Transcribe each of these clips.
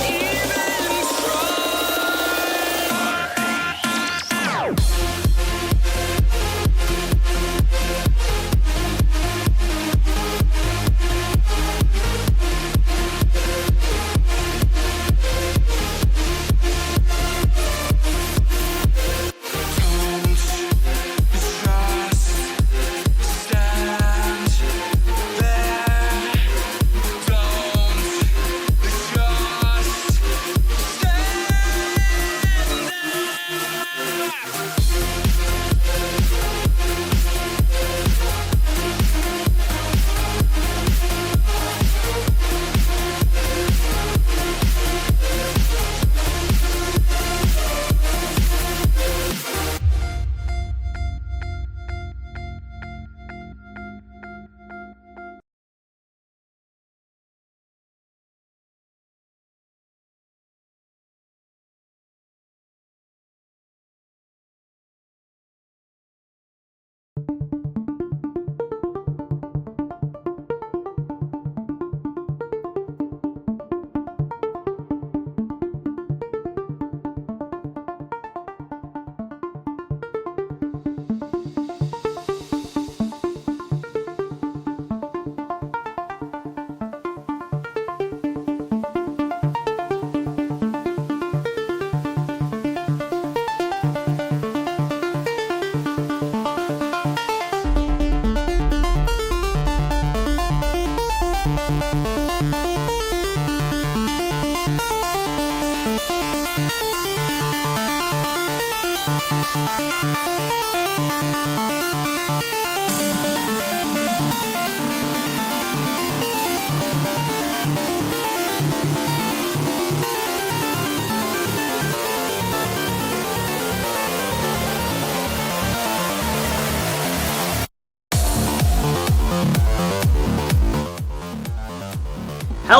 Even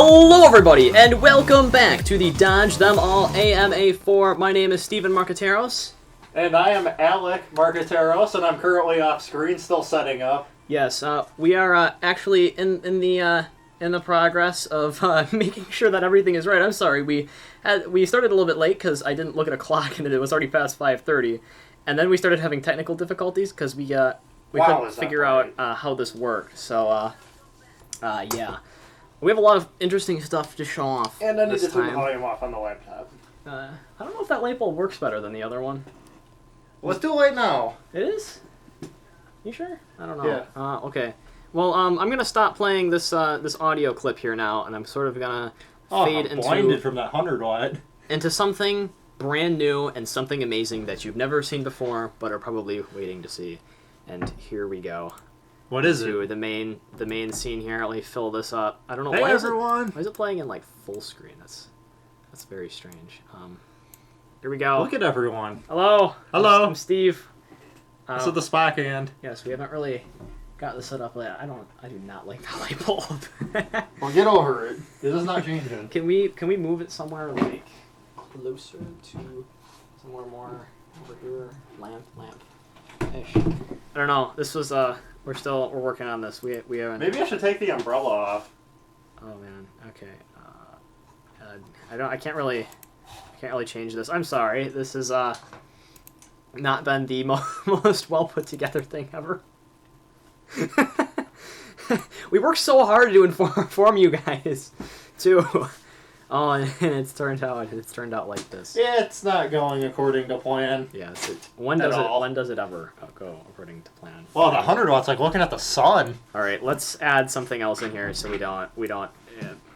Hello everybody, and welcome back to the Dodge Them All AMA4. My name is Steven Marqueteros. And I am Alec Marqueteros, and I'm currently off screen, still setting up. Yes, we are actually in the progress of making sure that everything is right. I'm sorry, we started a little bit late because I didn't look at a clock and it was already past 5:30, and then we started having technical difficulties because we couldn't figure out how this worked. So yeah. We have a lot of interesting stuff to show off. And I need to turn the time. volume off on the laptop. I don't know if that light bulb works better than the other one. Let's do it now. It is? You sure? I don't know. Yeah. Okay. Well, I'm gonna stop playing this audio clip here now, and I'm sort of gonna fade I'm blinded from that 100-watt. into something brand new and something amazing that you've never seen before, but are probably waiting to see. And here we go. What is it? The main scene here. Let me fill this up. I don't know Hey why everyone! why is it playing in like full screen? That's very strange. Here we go. Look at everyone. Hello. Hello. I'm Steve. This is the Spock hand. Yes, we haven't really got this set up yet. I do not like that light bulb. Well, get over it. This is not changing. Can we move it somewhere like closer to somewhere more over here? Lamp. Ish. I don't know. This was we're working on this. We haven't. Maybe I should take the umbrella off. Oh man. Okay. I can't really change this. I'm sorry. This has not been the most well put together thing ever. We worked so hard to inform you guys too. Oh, and it's turned out like this. It's not going according to plan. Yes. When does it ever go according to plan? Well, the 100-watt's like looking at the sun. All right, let's add something else in here so we don't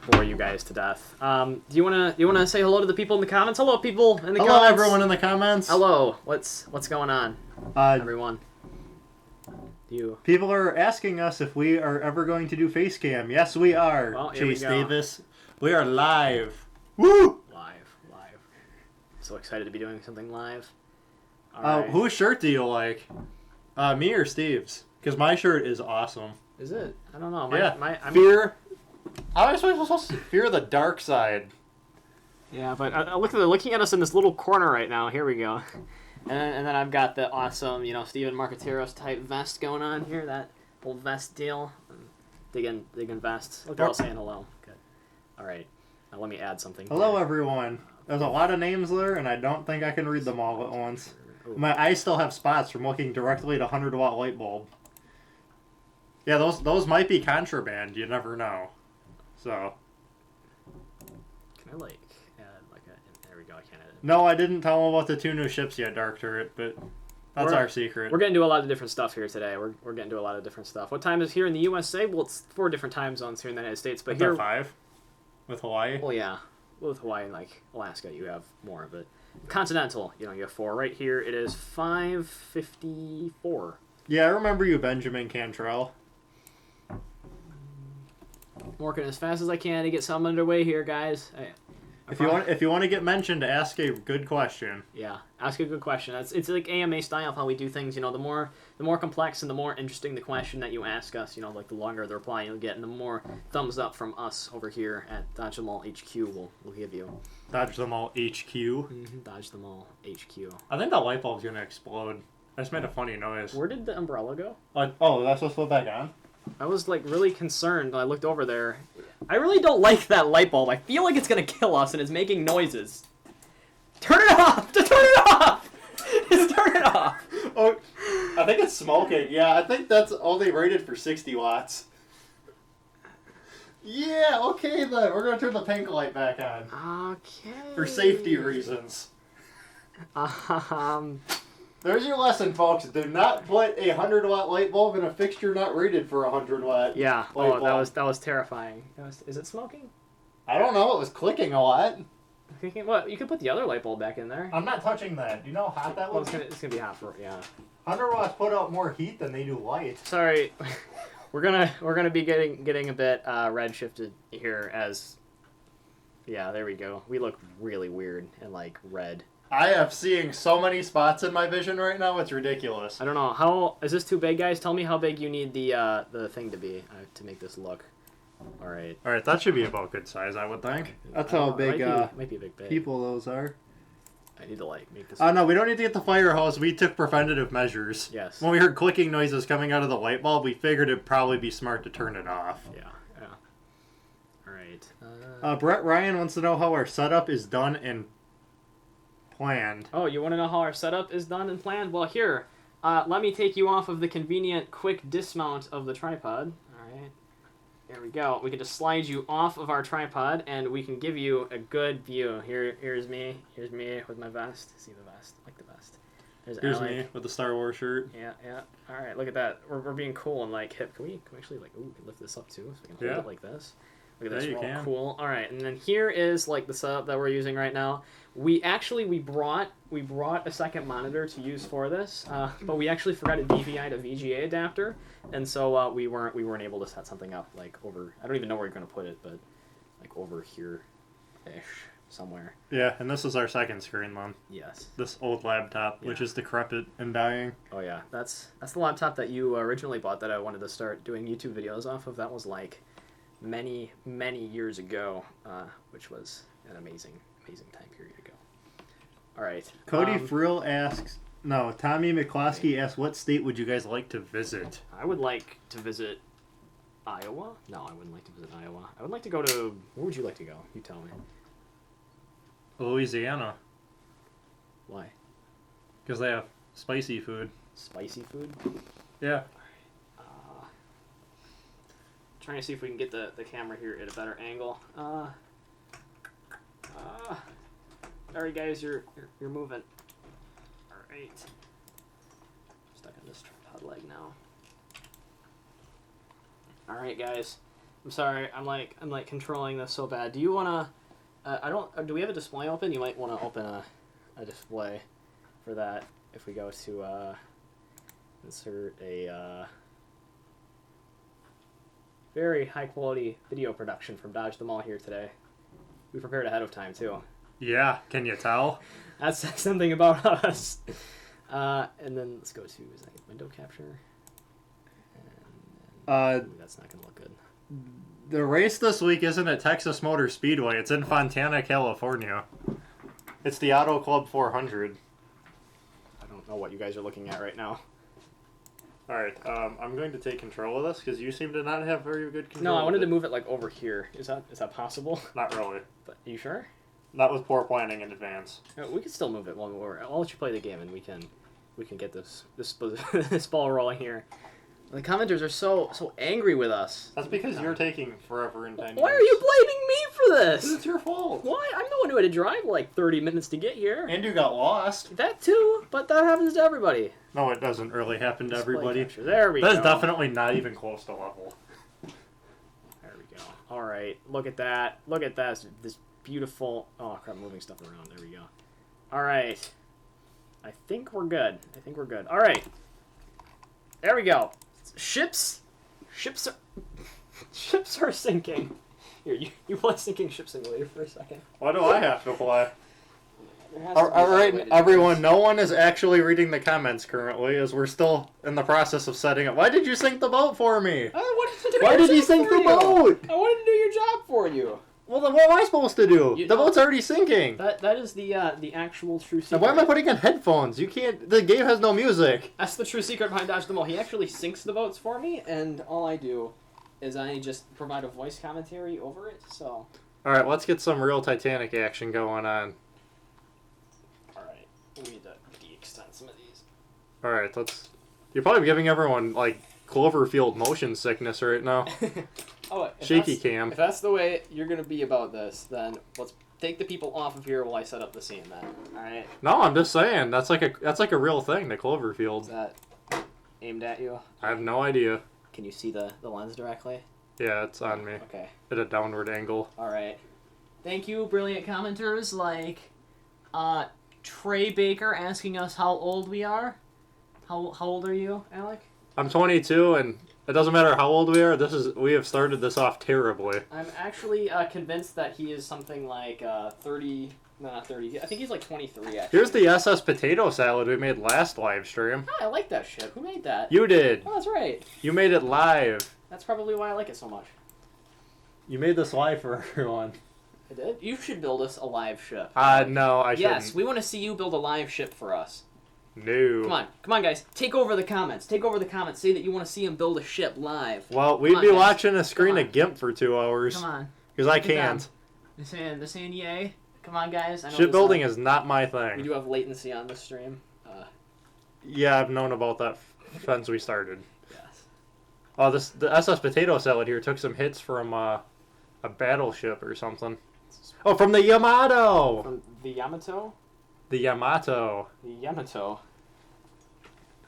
bore you guys to death. Do you wanna say hello to the people in the comments? Hello, people in the comments. Hello, everyone in the comments. Hello. What's going on, everyone? People are asking us if we are ever going to do face cam. Yes, we are. Well, Chase here we go. Davis. We are live. Woo! Live. So excited to be doing something live. All right. Whose shirt do you like? Me or Steve's? Because my shirt is awesome. Is it? I don't know. Fear. How am I supposed to fear the dark side? Yeah, but looking at us in this little corner right now. Here we go. And then I've got the awesome, Steven Marqueteros type vest going on here. That old vest deal. Digging vests. Look, they're all saying hello. Good. All right. Now let me add something. Hello, everyone. There's a lot of names there, and I don't think I can read them all at once. Ooh. My eyes still have spots from looking directly at a 100-watt light bulb. Yeah, those might be contraband. You never know. So. Can I add there we go. I can't edit. No, I didn't tell them about the 2 new ships yet, Dark Turret, but that's our secret. We're getting to a lot of different stuff here today. We're getting to a lot of different stuff. What time is here in the USA? Well, it's 4 different time zones here in the United States, but here 5 with Hawaii. Well, yeah, with Hawaii and like Alaska, you have more of it. Continental, you have 4. Right here, it is 5:54. Yeah, I remember you, Benjamin Cantrell. I'm working as fast as I can to get something underway here, guys. If you want to get mentioned, ask a good question. Yeah, ask a good question. It's like AMA style of how we do things. The more complex and the more interesting the question that you ask us, like the longer the reply you'll get, and the more thumbs up from us over here at Dodge Them All HQ will give you. Dodge Them All HQ. Mm-hmm. Dodge Them All HQ. I think that light bulb's gonna explode. I just made a funny noise. Where did the umbrella go? Oh, that's supposed to go back on? I was like really concerned when I looked over there. I really don't like that light bulb. I feel like it's gonna kill us and it's making noises. Turn it off! Just turn it off! Just turn it off! Oh, I think it's smoking. Yeah, I think that's only rated for 60 watts. Yeah, okay then. We're gonna turn the pink light back on. Okay. For safety reasons. There's your lesson, folks. Do not put a 100-watt light bulb in a fixture not rated for 100-watt. Yeah. Oh, that was terrifying. Is it smoking? I don't know. It was clicking a lot. Clicking? What? You could put the other light bulb back in there. I'm not touching that. Do you know how hot that was? It's gonna be hot for 100 watts put out more heat than they do light. Sorry, we're gonna be getting a bit red shifted here as. Yeah, there we go. We look really weird and like red. I am seeing so many spots in my vision right now, it's ridiculous. I don't know. How is this too big, guys? Tell me how big you need the thing to be to make this look. All right. All right, that should be about good size, I would think. That's how big might be a big bag. people those are. I need to like make this. No, we don't need to get the fire hose. We took preventative measures. Yes. When we heard clicking noises coming out of the light bulb, we figured it'd probably be smart to turn it off. Yeah. All right. Brett Ryan wants to know how our setup is done and planned. Oh, you want to know how our setup is done and planned? Well, here, let me take you off of the convenient quick dismount of the tripod. All right. There we go. We can just slide you off of our tripod, and we can give you a good view. Here's me. Here's me with my vest. See the vest? Like the vest. Here's Alec. me with the Star Wars shirt. Yeah. All right, look at that. We're being cool and like hip. Can we actually like? Ooh, we can lift this up too, so we can hold it like this. Look at this. We're all cool. All right, and then here is like the setup that we're using right now. We brought a second monitor to use for this, but we actually forgot a DVI to VGA adapter, and so we weren't able to set something up like over. I don't even know where you're gonna put it, but like over here, ish somewhere. Yeah, and this is our second screen, Mom. Yes. This old laptop, which is decrepit and dying. Oh yeah, that's the laptop that you originally bought that I wanted to start doing YouTube videos off of. That was like many years ago, which was an amazing time period ago. All right. Cody Frill asks, no, Tommy McCloskey asks, what state would you guys like to visit? I would like to visit Iowa. No, I wouldn't like to visit Iowa. I would like to go to. Where would you like to go? You tell me. Louisiana. Why? Because they have spicy food. Spicy food? Yeah. Trying to see if we can get the camera here at a better angle. Sorry guys, you're moving. All right. Stuck on this tripod leg now. All right, guys. I'm sorry. I'm like controlling this so bad. Do you wanna? Do we have a display open? You might want to open a display for that. If we go to insert a very high quality video production from Dodge the Mall here today. We prepared ahead of time too. Yeah, can you tell? That says something about us. And then let's go to, is that window capture? And that's not going to look good. The race this week isn't at Texas Motor Speedway. It's in Fontana, California. It's the Auto Club 400. I don't know what you guys are looking at right now. Alright, I'm going to take control of this because you seem to not have very good control. No, I wanted to move it like over here. Is that possible? Not really. But are you sure? That was poor planning in advance. We can still move it while I'll let you play the game and we can get this this ball rolling here. The commenters are so angry with us. That's because you're taking forever in time. Why are you blaming me for this? It's your fault. Why? I'm the one who had to drive like 30 minutes to get here. And you got lost. That too, but that happens to everybody. No, it doesn't really happen to everybody. There we go. That's definitely not even close to level. There we go. All right, look at that. Look at that. This beautiful. Oh crap, moving stuff around. There we go. All right. I think we're good. All right. There we go. Ships are sinking. Here, you play Sinking Ship Simulator for a second. Why do I have to play? All right, everyone, no one is actually reading the comments currently, as we're still in the process of setting up. Why did you sink the boat for me? Why did you sink the boat? I wanted to do your job for you. Well, then what am I supposed to do? The boat's already sinking. That is the actual true secret. Now, why am I putting on headphones? You can't. The game has no music. That's the true secret behind Dodge the Mall. He actually sinks the boats for me, and all I do is I just provide a voice commentary over it. So. All right, let's get some real Titanic action going on. All right, we need to de-extend some of these. All right, let's. You're probably giving everyone like Cloverfield motion sickness right now. Oh, shaky cam. If that's the way you're gonna be about this, then let's take the people off of here while I set up the scene. Then, all right? No, I'm just saying that's like a real thing. The Cloverfield. Is that aimed at you? I have no idea. Can you see the lens directly? Yeah, it's on me. Okay. At a downward angle. All right. Thank you, brilliant commenters like Trey Baker asking us how old we are. How old are you, Alec? I'm 22, and it doesn't matter how old we are. We have started this off terribly. I'm actually convinced that he is something like 30. No, not 30. I think he's like 23. Actually. Here's the SS potato salad we made last live stream. Oh, I like that shit. Who made that? You did. Oh, that's right. You made it live. That's probably why I like it so much. You made this live for everyone. I did? You should build us a live ship. No, I shouldn't. Yes, we want to see you build a live ship for us. No. Come on, guys. Take over the comments. Say that you want to see him build a ship live. Well, we'd be watching a screen of GIMP for 2 hours. Come on. Because I can't. They're saying yay. Come on, guys. I know Shipbuilding is not my thing. We do have latency on this stream. Yeah, I've known about that since we started. Yes. Oh, the SS Potato Salad here took some hits from a battleship or something. Oh, from the Yamato! From the Yamato? The Yamato. The Yamato.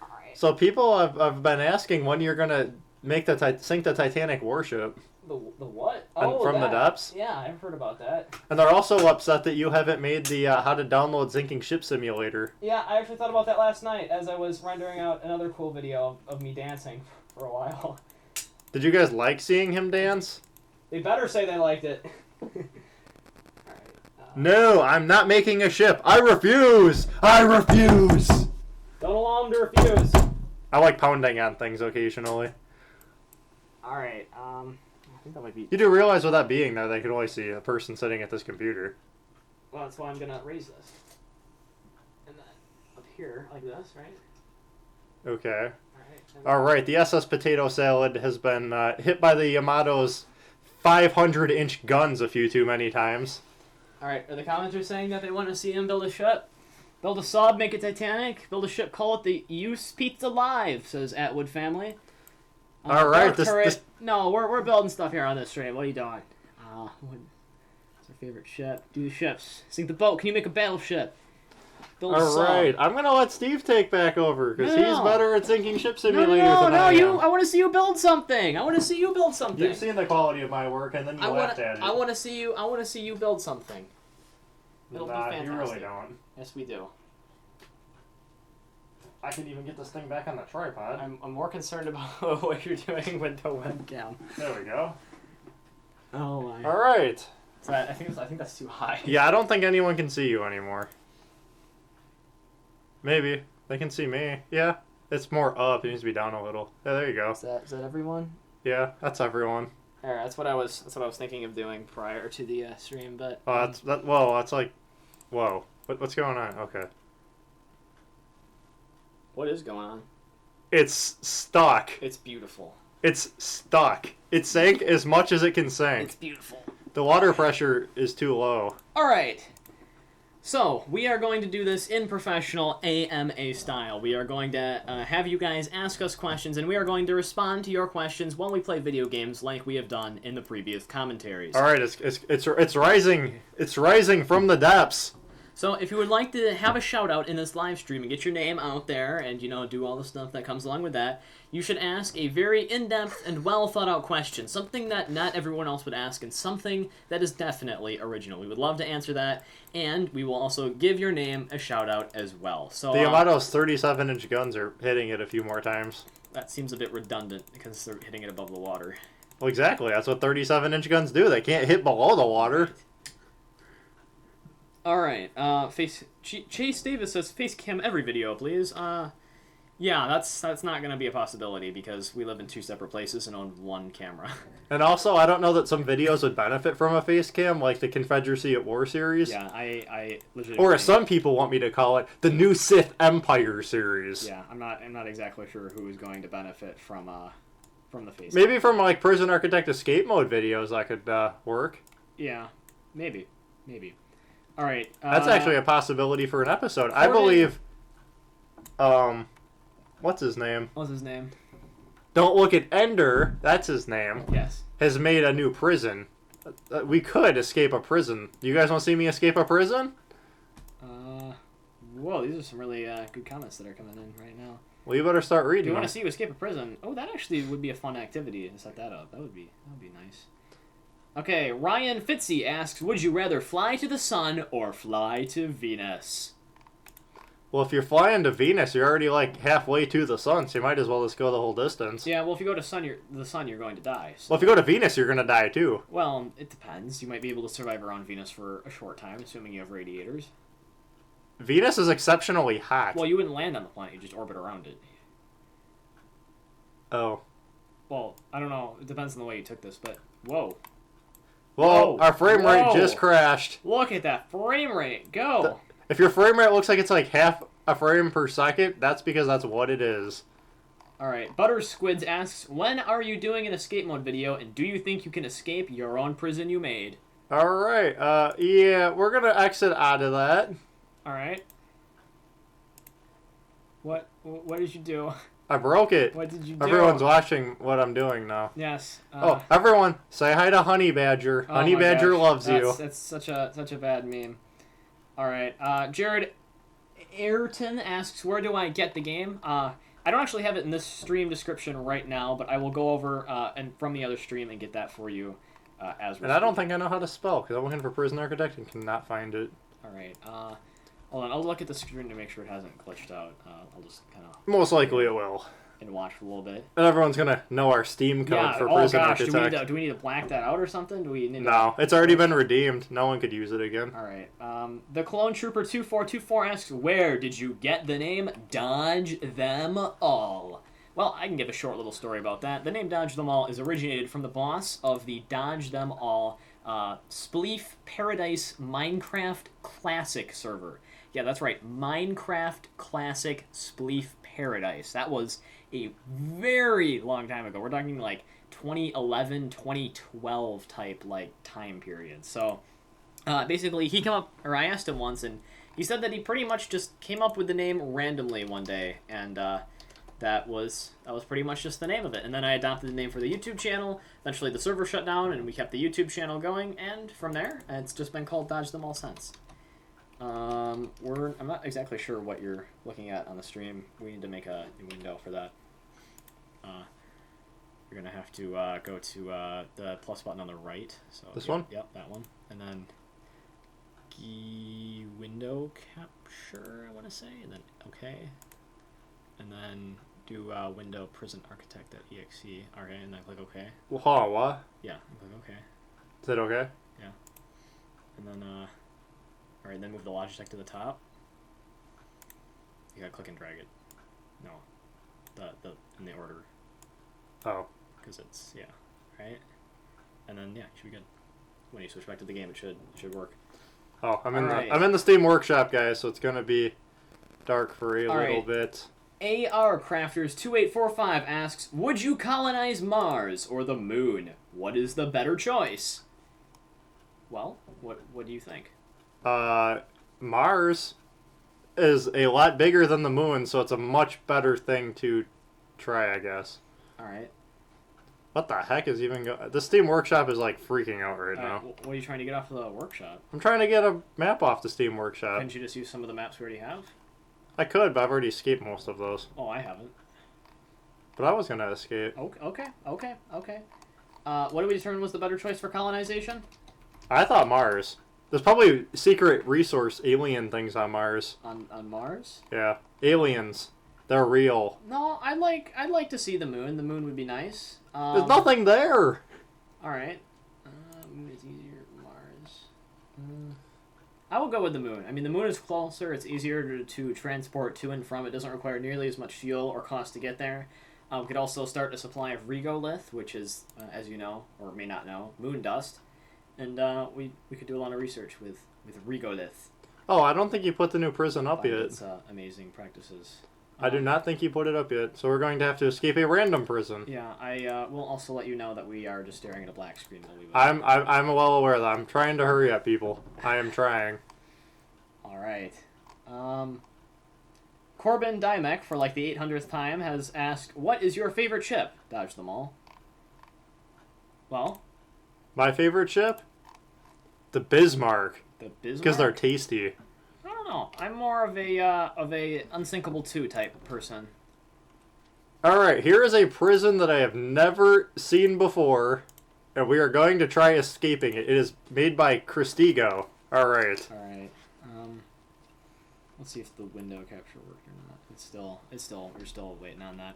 Alright. So people have been asking when you're going to make sink the Titanic warship. The what? Oh, from the depths? Yeah, I've heard about that. And they're also upset that you haven't made the how to download sinking ship simulator. Yeah, I actually thought about that last night as I was rendering out another cool video of me dancing for a while. Did you guys like seeing him dance? They better say they liked it. No, I'm not making a ship. I refuse! I refuse! Don't allow him to refuse. I like pounding on things occasionally. Alright, I think that might be... You do realize with that being there, they could only see a person sitting at this computer. Well, that's why I'm gonna raise this. And then up here, like this, right? Okay. Alright. Alright, the SS Potato Salad has been hit by the Yamato's 500-inch guns a few too many times. Alright, are the commenters saying that they want to see him build a ship? Build a sub, make it Titanic, build a ship, call it the Use Pizza Live, says Atwood Family. Alright, No, we're building stuff here on this stream. What are you doing? What's our favorite ship? Do the ships. Sink the boat. Can you make a battleship? Build a sub. Alright, I'm gonna let Steve take back over, because he's better at sinking ship simulators than I am. I want to see you build something. I want to see you build something. You've seen the quality of my work, and then you laughed at it. I want to see you build something. It'll be fantastic. You really don't. Yes, we do. I can even get this thing back on the tripod. I'm more concerned about what you're doing with the webcam. There we go. Oh my. All right. So I think that's too high. Yeah, I don't think anyone can see you anymore. Maybe they can see me. Yeah, it's more up. It needs to be down a little. Yeah, there you go. Is that everyone? Yeah, that's everyone. All right, that's what I was thinking of doing prior to the stream, but. Oh, that's like, whoa. What's going on? Okay. What is going on? It's stuck. It's beautiful. It's stuck. It sank as much as it can sink. It's beautiful. The water pressure is too low. All right. So, we are going to do this in professional AMA style. We are going to have you guys ask us questions, and we are going to respond to your questions while we play video games like we have done in the previous commentaries. All right, it's rising. It's rising from the depths. So, if you would like to have a shout-out in this live stream and get your name out there and, do all the stuff that comes along with that, you should ask a very in-depth and well-thought-out question. Something that not everyone else would ask, and something that is definitely original. We would love to answer that, and we will also give your name a shout-out as well. So the Yamato's 37-inch guns are hitting it a few more times. That seems a bit redundant, because they're hitting it above the water. Well, exactly. That's what 37-inch guns do. They can't hit below the water. Alright, Chase Davis says face cam every video, please. Yeah, that's not gonna be a possibility because we live in two separate places and own one camera. And also, I don't know that some videos would benefit from a face cam, like the Confederacy at War series. Yeah, I legitimately... Or as some people want me to call it, the New Sith Empire series. Yeah, I'm not exactly sure who is going to benefit from the face Maybe cam. from, like, Prison Architect Escape Mode videos that could work. Yeah, maybe. All right. That's actually a possibility for an episode. I believe, what's his name? What's his name? Don't Look at Ender, that's his name. Yes. Has made a new prison. We could escape a prison. You guys want to see me escape a prison? Whoa, these are some really good comments that are coming in right now. Well, you better start reading Do you them. want to see you escape a prison? Oh, that actually would be a fun activity to set that up. That would be nice. Okay, Ryan Fitzy asks, would you rather fly to the sun or fly to Venus? Well, if you're flying to Venus, you're already like halfway to the sun, so you might as well just go the whole distance. Yeah, well, if you go to the sun, you're going to die. So. Well, if you go to Venus, you're going to die too. Well, it depends. You might be able to survive around Venus for a short time, assuming you have radiators. Venus is exceptionally hot. Well, you wouldn't land on the planet, you just orbit around it. Oh. Well, I don't know. It depends on the way you took this, but... Whoa. Well, our frame rate just crashed. Look at that frame rate. Go. If your frame rate looks like it's like half a frame per second, that's because that's what it is. Alright, Butter Squids asks, when are you doing an escape mode video, and do you think you can escape your own prison you made? Alright, yeah, we're gonna exit out of that. Alright. What did you do? I broke it. What did you do? Everyone's watching what I'm doing now. Yes. Oh, everyone, say hi to Honey Badger. Oh Honey Badger loves you. That's such a bad meme. Alright, Jared Ayrton asks, where do I get the game? I don't actually have it in this stream description right now, but I will go over and from the other stream and get that for you as we're And I don't think I know how to spell, because I'm looking for Prison Architect and cannot find it. Alright, hold on, I'll look at the screen to make sure it hasn't glitched out. I'll just kind of... Most likely it will. And watch for a little bit. And everyone's going to know our Steam code for Prison Architect. Do we need to black that out or something? Do we need No, it's already been redeemed. No one could use it again. Alright, the Clone Trooper 2424 asks, where did you get the name Dodge Them All? Well, I can give a short little story about that. The name Dodge Them All is originated from the boss of the Dodge Them All Spleef Paradise Minecraft Classic server. Yeah, that's right. Minecraft Classic Spleef Paradise. That was a very long time ago. We're talking like 2011, 2012 type like time period. So basically, he came up, or I asked him once, and he said that he pretty much just came up with the name randomly one day, and that was pretty much just the name of it. And then I adopted the name for the YouTube channel. Eventually, the server shut down, and we kept the YouTube channel going. And from there, it's just been called Dodge Them All since. I'm not exactly sure what you're looking at on the stream. We need to make a new window for that. You're gonna have to go to the plus button on the right. So this one? Yep, that one. And then window capture, I want to say, and then OK. And then do window prison architect.exe. Okay, and then click OK. Well, what? Yeah, click OK. Is that okay? Yeah. And then alright, then move the Logitech to the top. You gotta click and drag it. No. In the order. Oh. Because it's, yeah. Right? And then, yeah, it should be good. When you switch back to the game, it should work. Oh, I'm in the Steam Workshop, guys, so it's gonna be dark for a little bit. AR Crafters 2845 asks, would you colonize Mars or the Moon? What is the better choice? Well, what do you think? Mars is a lot bigger than the moon, so it's a much better thing to try, I guess. Alright. What the heck is even going... The Steam Workshop is, like, freaking out right now. What are you trying to get off the workshop? I'm trying to get a map off the Steam Workshop. Couldn't you just use some of the maps we already have? I could, but I've already escaped most of those. Oh, I haven't. But I was going to escape. Okay. What did we determine was the better choice for colonization? I thought Mars. There's probably secret resource alien things on Mars. On Mars? Yeah. Aliens. They're real. No, I'd like to see the moon. The moon would be nice. There's nothing there. Alright. Moon is easier. Mars. I will go with the moon. I mean, the moon is closer. It's easier to transport to and from. It doesn't require nearly as much fuel or cost to get there. We could also start a supply of regolith, which is, as you know, or may not know, moon dust. And we could do a lot of research with regolith. Oh, I don't think you put the new prison up yet. It's amazing practices. I do not think you put it up yet, so we're going to have to escape a random prison. Yeah, I will also let you know that we are just staring at a black screen while we wait. I'm well aware of that. I'm trying to hurry up, people. I am trying. All right. Corbin Dymek, for like the 800th time, has asked, what is your favorite chip? Dodge them all. My favorite chip? The Bismarck. The Bismarck? Because they're tasty. I don't know. I'm more of a Unsinkable 2 type person. Alright, here is a prison that I have never seen before, and we are going to try escaping it. It is made by Cristigo. Alright. Alright. Let's see if the window capture worked or not. We're still waiting on that.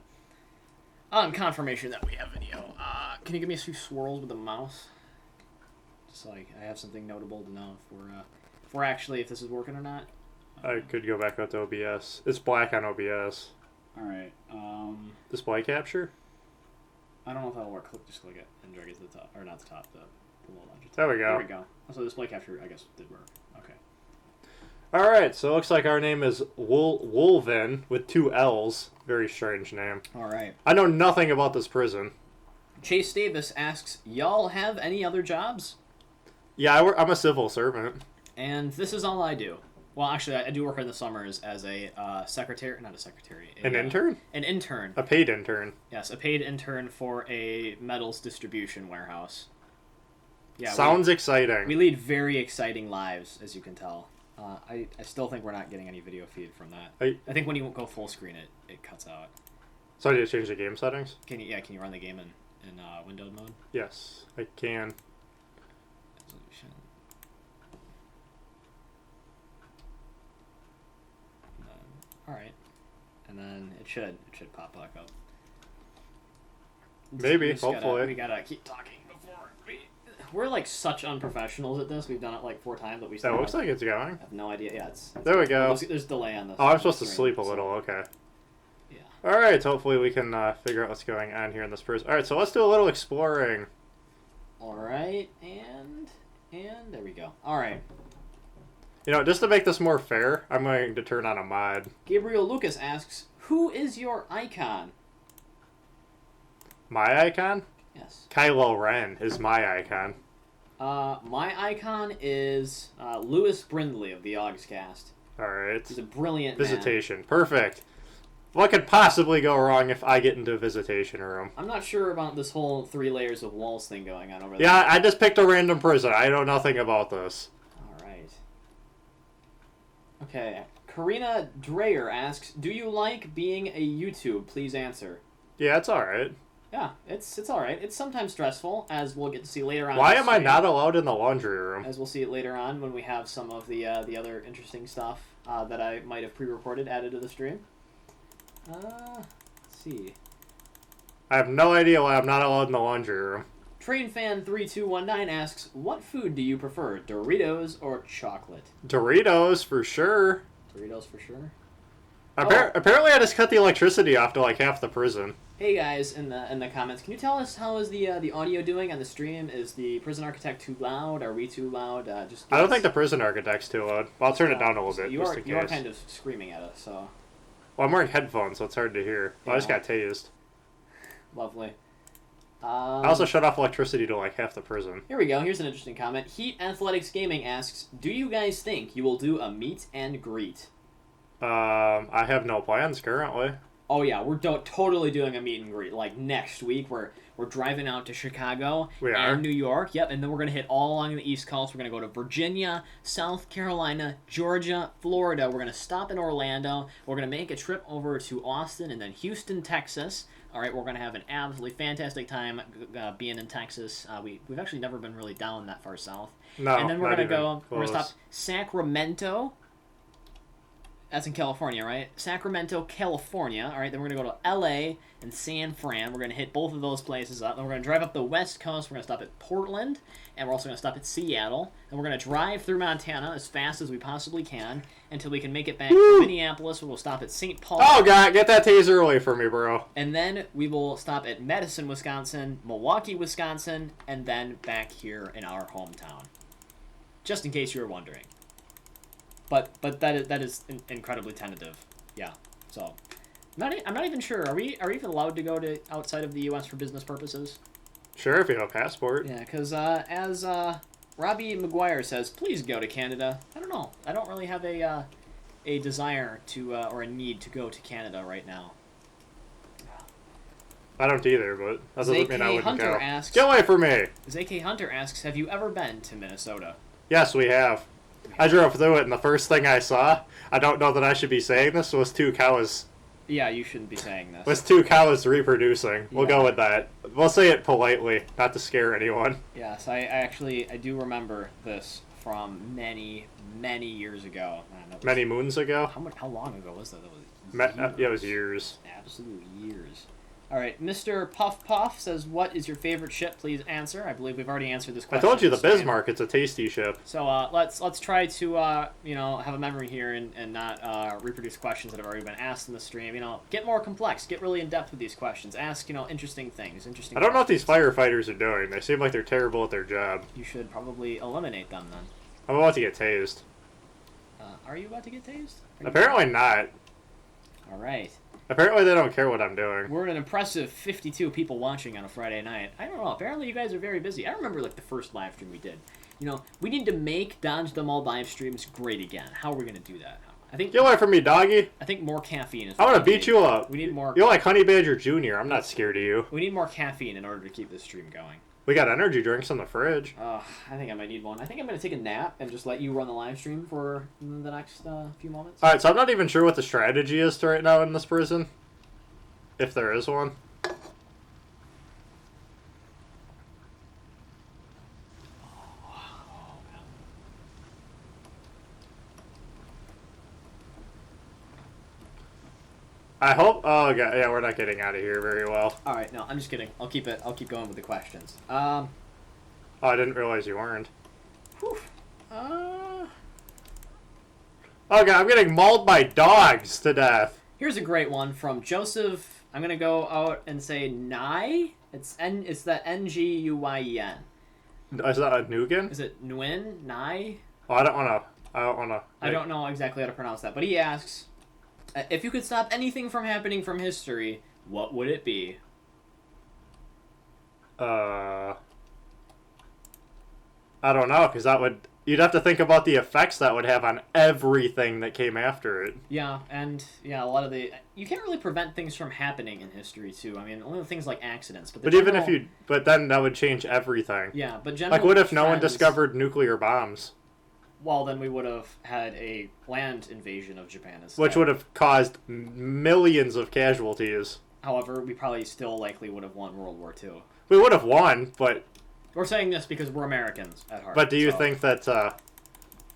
On confirmation that we have video. Can you give me a few swirls with the mouse? Just so I have something notable to know if this is working or not. I could go back out to OBS. It's black on OBS. Alright, Display capture? I don't know if that'll work. Just click it and drag it to the top. Or not the top, below Logitech. There we go. There we go. So display capture, I guess, did work. Okay. All right, so it looks like our name is Wolven with 2 L's. Very strange name. All right. I know nothing about this prison. Chase Davis asks, y'all have any other jobs? Yeah, I'm a civil servant. And this is all I do. Well, actually, I do work in the summers as a secretary. Not a secretary. An intern? An intern. A paid intern. Yes, a paid intern for a metals distribution warehouse. Yeah, Sounds exciting. We lead very exciting lives, as you can tell. I still think we're not getting any video feed from that. I think when you go full screen, it cuts out. So I need to change the game settings? Can you run the game in windowed mode? Yes, I can. Resolution. All right, and then it should pop back up. Maybe, hopefully. We gotta keep talking before we're like such unprofessionals at this. We've done it like 4 times, but we still. That looks like it's going. I have no idea. Yeah, it's there we go. There's delay on this. Oh, I'm supposed to sleep a little. Okay. Yeah. All right. Hopefully we can figure out what's going on here in this person. All right. So let's do a little exploring. All right, and there we go. All right. You know, just to make this more fair, I'm going to turn on a mod. Gabriel Lucas asks, "Who is your icon?" My icon? Yes. Kylo Ren is my icon. My icon is Lewis Brindley of the Augscast. All right. He's a brilliant visitation. man. Perfect. What could possibly go wrong if I get into a visitation room? I'm not sure about this whole 3 layers of walls thing going on over there. Yeah, I just picked a random prison. I know nothing about this. All right. Okay. Karina Dreyer asks, "Do you like being a YouTube? Please answer." Yeah, it's all right. Yeah, it's all right. It's sometimes stressful, as we'll get to see later on. Why am I not allowed in the laundry room? As we'll see it later on when we have some of the other interesting stuff that I might have pre-recorded added to the stream. Let's see. I have no idea why I'm not allowed in the laundry room. TrainFan3219 asks, "What food do you prefer, Doritos or chocolate?" Doritos, for sure. Doritos for sure. Apparently I just cut the electricity off to like half the prison. Hey guys, in the comments, can you tell us how is the audio doing on the stream? Is the Prison Architect too loud? Are we too loud? I don't think the Prison Architect's too loud. Well, I'll turn it down a little bit, you just are in case. you are kind of screaming at us, so. Well, I'm wearing headphones, so it's hard to hear. Well, I just got tased. Lovely. I also shut off electricity to like half the prison. Here we go. Here's an interesting comment. Heat Athletics Gaming asks, "Do you guys think you will do a meet and greet?" I have no plans currently. Oh yeah, we're totally doing a meet and greet. Like next week, we're driving out to Chicago and New York. Yep, and then we're gonna hit all along the East Coast. We're gonna go to Virginia, South Carolina, Georgia, Florida. We're gonna stop in Orlando. We're gonna make a trip over to Austin and then Houston, Texas. All right, we're gonna have an absolutely fantastic time being in Texas. We've actually never been really down that far south. No, and then we're gonna go. Close. We're gonna stop Sacramento. That's in California, right? Sacramento, California. All right, then we're going to go to L.A. and San Fran. We're going to hit both of those places up. Then we're going to drive up the West Coast. We're going to stop at Portland. And we're also going to stop at Seattle. And we're going to drive through Montana as fast as we possibly can until we can make it back to Minneapolis. We'll stop at St. Paul. Oh, God, get that taser away from me, bro. And then we will stop at Madison, Wisconsin, Milwaukee, Wisconsin, and then back here in our hometown. Just in case you were wondering. But that is incredibly tentative. Yeah. So, I'm not even sure. Are we even allowed to go to outside of the U.S. for business purposes? Sure, if you have a passport. Yeah, because as Robbie McGuire says, please go to Canada. I don't know. I don't really have a desire to or a need to go to Canada right now. I don't either, but that doesn't mean I wouldn't Hunter go. asks, Get away from me! ZK Hunter asks, "Have you ever been to Minnesota?" Yes, we have. I drove through it, and the first thing I saw, I don't know that I should be saying this, was 2 cows. Yeah, you shouldn't be saying this. Was 2 cows reproducing. We'll go with that. We'll say it politely, not to scare anyone. Yes, I do remember this from many years ago. Man, many moons ago? How long ago was that? That was years. Yeah, it was years. Absolute years. All right, Mr. Puff Puff says, "What is your favorite ship? Please answer." I believe we've already answered this I question. told you the Bismarck. It's a tasty ship. So let's try to have a memory here and not reproduce questions that have already been asked in the stream. Get more complex, get really in depth with these questions. Ask interesting things. I don't know what these firefighters are doing. They seem like they're terrible at their job. You should probably eliminate them then. I'm about to get tased. Are you about to get tased? Apparently not. All right. Apparently they don't care what I'm doing. We're an impressive 52 people watching on a Friday night. I don't know. Apparently you guys are very busy. I remember the first live stream we did. We need to make Dodge Them All live streams great again. How are we going to do that? I think. Get away from me, doggy. I think more caffeine is. I want to beat you up. We need more. You're like Honey Badger Jr. I'm not scared of you. We need more caffeine in order to keep this stream going. We got energy drinks in the fridge. I think I might need one. I think I'm going to take a nap and just let you run the live stream for the next few moments. Alright, so I'm not even sure what the strategy is to right now in this prison. If there is one. I hope. Oh, okay, yeah, we're not getting out of here very well. All right, no, I'm just kidding. I'll keep going with the questions. Oh, I didn't realize you weren't. Whew. Okay, I'm getting mauled by dogs to death. Here's a great one from Joseph. I'm gonna go out and say Nye. It's that Nguyen. Is that a Nugan? Is it Nguyen? Nye? Oh, I don't wanna. I don't know exactly how to pronounce that, but he asks, if you could stop anything from happening from history, what would it be? I don't know, because you'd have to think about the effects that would have on everything that came after it. Yeah, and a lot of you can't really prevent things from happening in history too. I mean, only things like accidents. But then that would change everything. Yeah, but general what if no one discovered nuclear bombs? Well, then we would have had a land invasion of Japan instead. Which would have caused millions of casualties. However, we probably still likely would have won World War II. We would have won, but... We're saying this because we're Americans at heart. But do you think that...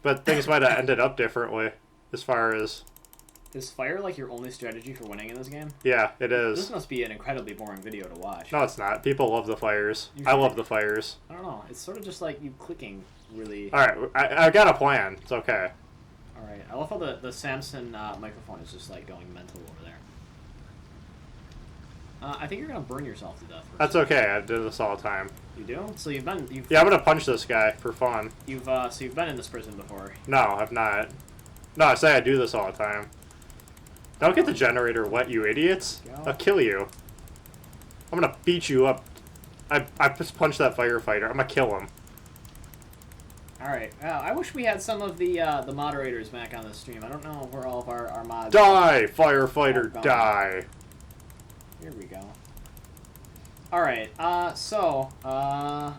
But things might have ended up differently, as far as... Is fire your only strategy for winning in this game? Yeah, it is. This must be an incredibly boring video to watch. No, it's not. People love the fires. I love the fires. I don't know. It's sort of just like you clicking really... Alright, I got a plan. It's okay. Alright, I love how the Samson microphone is just going mental over there. I think you're gonna burn yourself to death. That's okay. I do this all the time. You do? So yeah, I'm gonna punch this guy for fun. You've been in this prison before. No, I've not. No, I say I do this all the time. Don't get the generator wet, you idiots. I'll kill you. I'm gonna beat you up. I just punched that firefighter. I'm gonna kill him. Alright, I wish we had some of the moderators back on the stream. I don't know where all of our mods... Die, firefighter, die! Here we go. Alright, ooh, I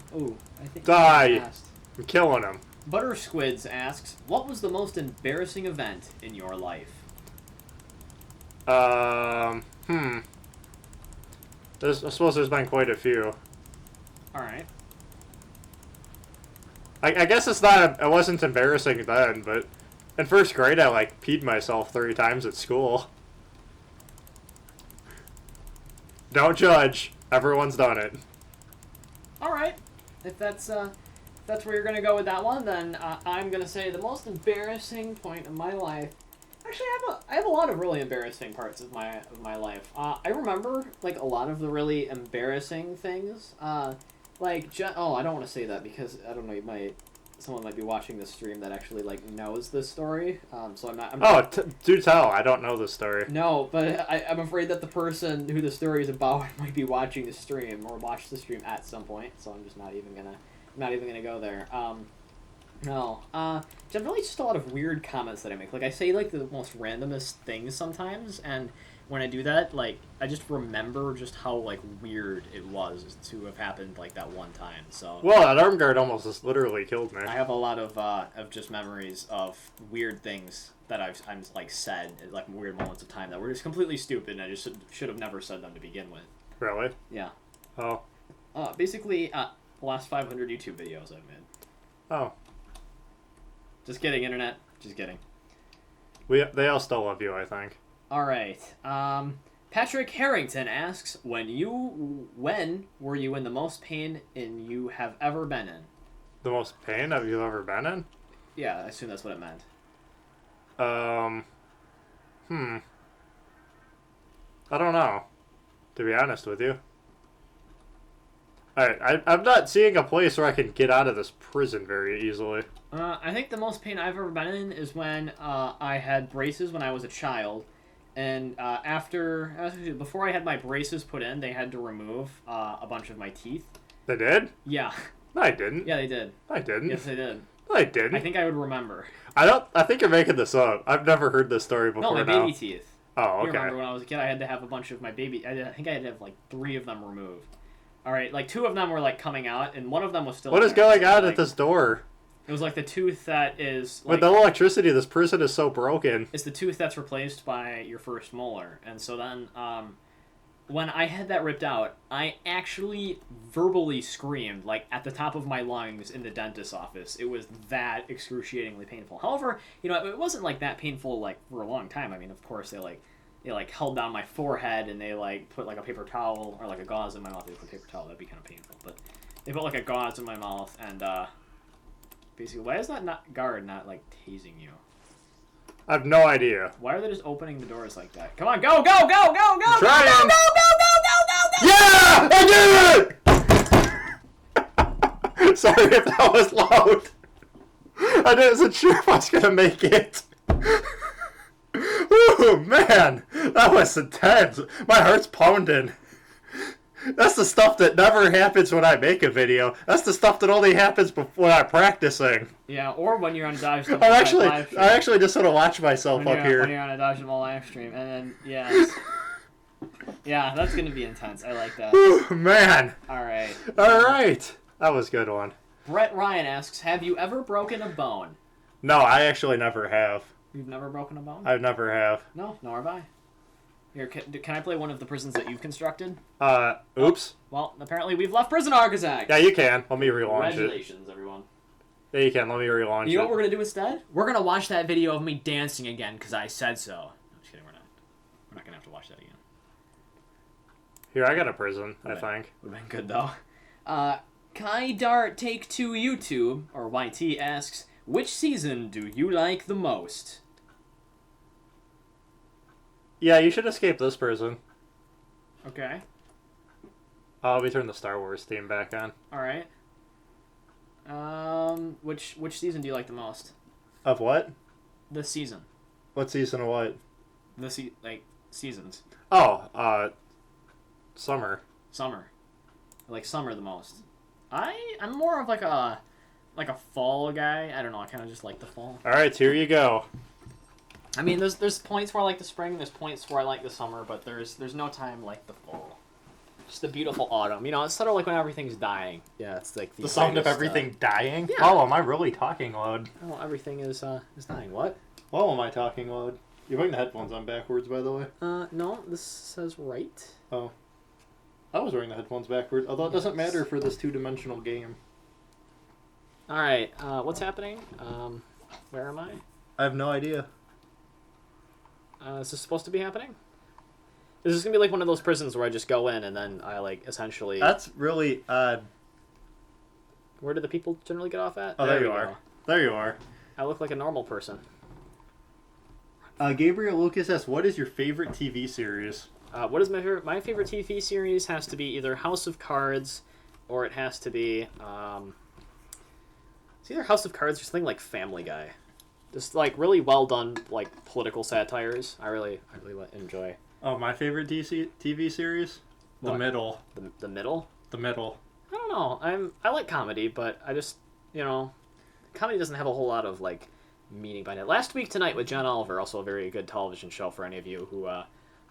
think... Die! I'm killing him. Butter Squids asks, what was the most embarrassing event in your life? I suppose there's been quite a few. Alright. I guess it wasn't embarrassing then, but in first grade I peed myself 3 times at school. Don't judge. Everyone's done it. Alright. If that's where you're gonna go with that one, then I'm gonna say the most embarrassing point of my life. Actually, I have a lot of really embarrassing parts of my life. I remember a lot of the really embarrassing things. I don't want to say that because I don't know. Someone might be watching this stream that actually knows this story. So I'm not. Do tell. I don't know this story. No, but I'm afraid that the person who the story is about might be watching the stream or watch the stream at some point. So I'm just not even gonna go there. No. Generally just a lot of weird comments that I make. I say the most randomest things sometimes, and when I do that, I just remember just how weird it was to have happened that one time. So well, that arm guard almost just literally killed me. I have a lot of just memories of weird things that I'm said at weird moments of time that were just completely stupid, and I just should have never said them to begin with. Really? Yeah. Oh. Basically, the last 500 YouTube videos I've made. Oh. Just kidding, internet. Just kidding. They all still love you, I think. All right. Patrick Harrington asks, when were you in the most pain you have ever been in? The most pain have you ever been in? Yeah, I assume that's what it meant. I don't know, to be honest with you. I'm not seeing a place where I can get out of this prison very easily. I think the most pain I've ever been in is when I had braces when I was a child. And before I had my braces put in, they had to remove a bunch of my teeth. They did? Yeah. No, I didn't. Yeah, they did. I didn't. Yes, they did. No, I didn't. I think I would remember. I think you're making this up. I've never heard this story before. No, my now. baby teeth. Oh, okay. I remember when I was a kid, I had to have a bunch of my baby. I think I had to have like 3 of them removed. All right, like 2 of them were like coming out, and one of them was still. What is going on at this door? It was like the tooth that is. Like, with the electricity, this prison is so broken. It's the tooth that's replaced by your first molar, and so then when I had that ripped out, I actually verbally screamed like at the top of my lungs in the dentist's office. It was that excruciatingly painful. However, it wasn't like that painful like for a long time. I mean, of course they held down my forehead and they like put like a paper towel or like a gauze in my mouth. They put a paper towel, that'd be kind of painful, but they put like a gauze in my mouth and basically, why is that guard not like tasing you? I have no idea. Why are they just opening the doors like that? Come on, go, go, go, go, go, Try go, and... go, go, go, go, go, go, go! Yeah! I did it! Sorry if that was loud. I wasn't sure if I was gonna make it. Ooh, man, that was intense. My heart's pounding. That's the stuff that never happens when I make a video. That's the stuff that only happens when I'm practicing. Yeah, or when you're on Dodge the I actually just want to watch myself up here. When you're on a Dodge the Mall live stream, and then yes, yeah, that's gonna be intense. I like that. Ooh, man. All right. That was a good one. Brett Ryan asks, "Have you ever broken a bone?" No, I actually never have. You've never broken a bone? I never have. No, nor have I. Here, can I play one of the prisons that you've constructed? Oops. Well, apparently we've left Prison Architect. Yeah, you can. Let me relaunch it. Congratulations, everyone. Yeah, you can. Let me relaunch it. You know what we're going to do instead? We're going to watch that video of me dancing again, because I said so. No, just kidding, we're not. We're not going to have to watch that again. Here, I got a prison, I think. Would have been good, though. Kai Dart Take 2 YouTube, or YT, asks, which season do you like the most? Yeah, you should escape this prison. Okay. Let me turn the Star Wars theme back on. Alright. Which season do you like the most? Of what? The season. What season of what? Seasons. Oh, summer. Summer. I like summer the most. I'm more of like a fall guy. I don't know, I kind of just like the fall. Alright, here you go. I mean, there's points where I like the spring, there's points where I like the summer, but there's no time like the fall. Just the beautiful autumn. It's sort of like when everything's dying. Yeah, it's like the sound of everything dying? Yeah. Oh, am I really talking loud? Oh, everything is dying. What? Oh, am I talking loud? You're putting the headphones on backwards, by the way. No, this says right. Oh. I was wearing the headphones backwards, although it doesn't matter for this two-dimensional game. Alright, what's happening? Where am I? I have no idea. Is this supposed to be happening? Is this gonna be like one of those prisons where I just go in and then I essentially... That's really odd. Where do the people generally get off at? Oh, there you are. There you are. I look like a normal person. Gabriel Lucas asks, what is your favorite TV series? What is my favorite? My favorite TV series has to be either House of Cards, or it has to be it's either House of Cards or something like Family Guy. Just like really well done like political satires. I really enjoy. Oh, my favorite TV series? The Middle. The Middle? The Middle. I don't know. I like comedy, but I just comedy doesn't have a whole lot of like meaning behind it. Last Week Tonight with John Oliver, also a very good television show for any of you who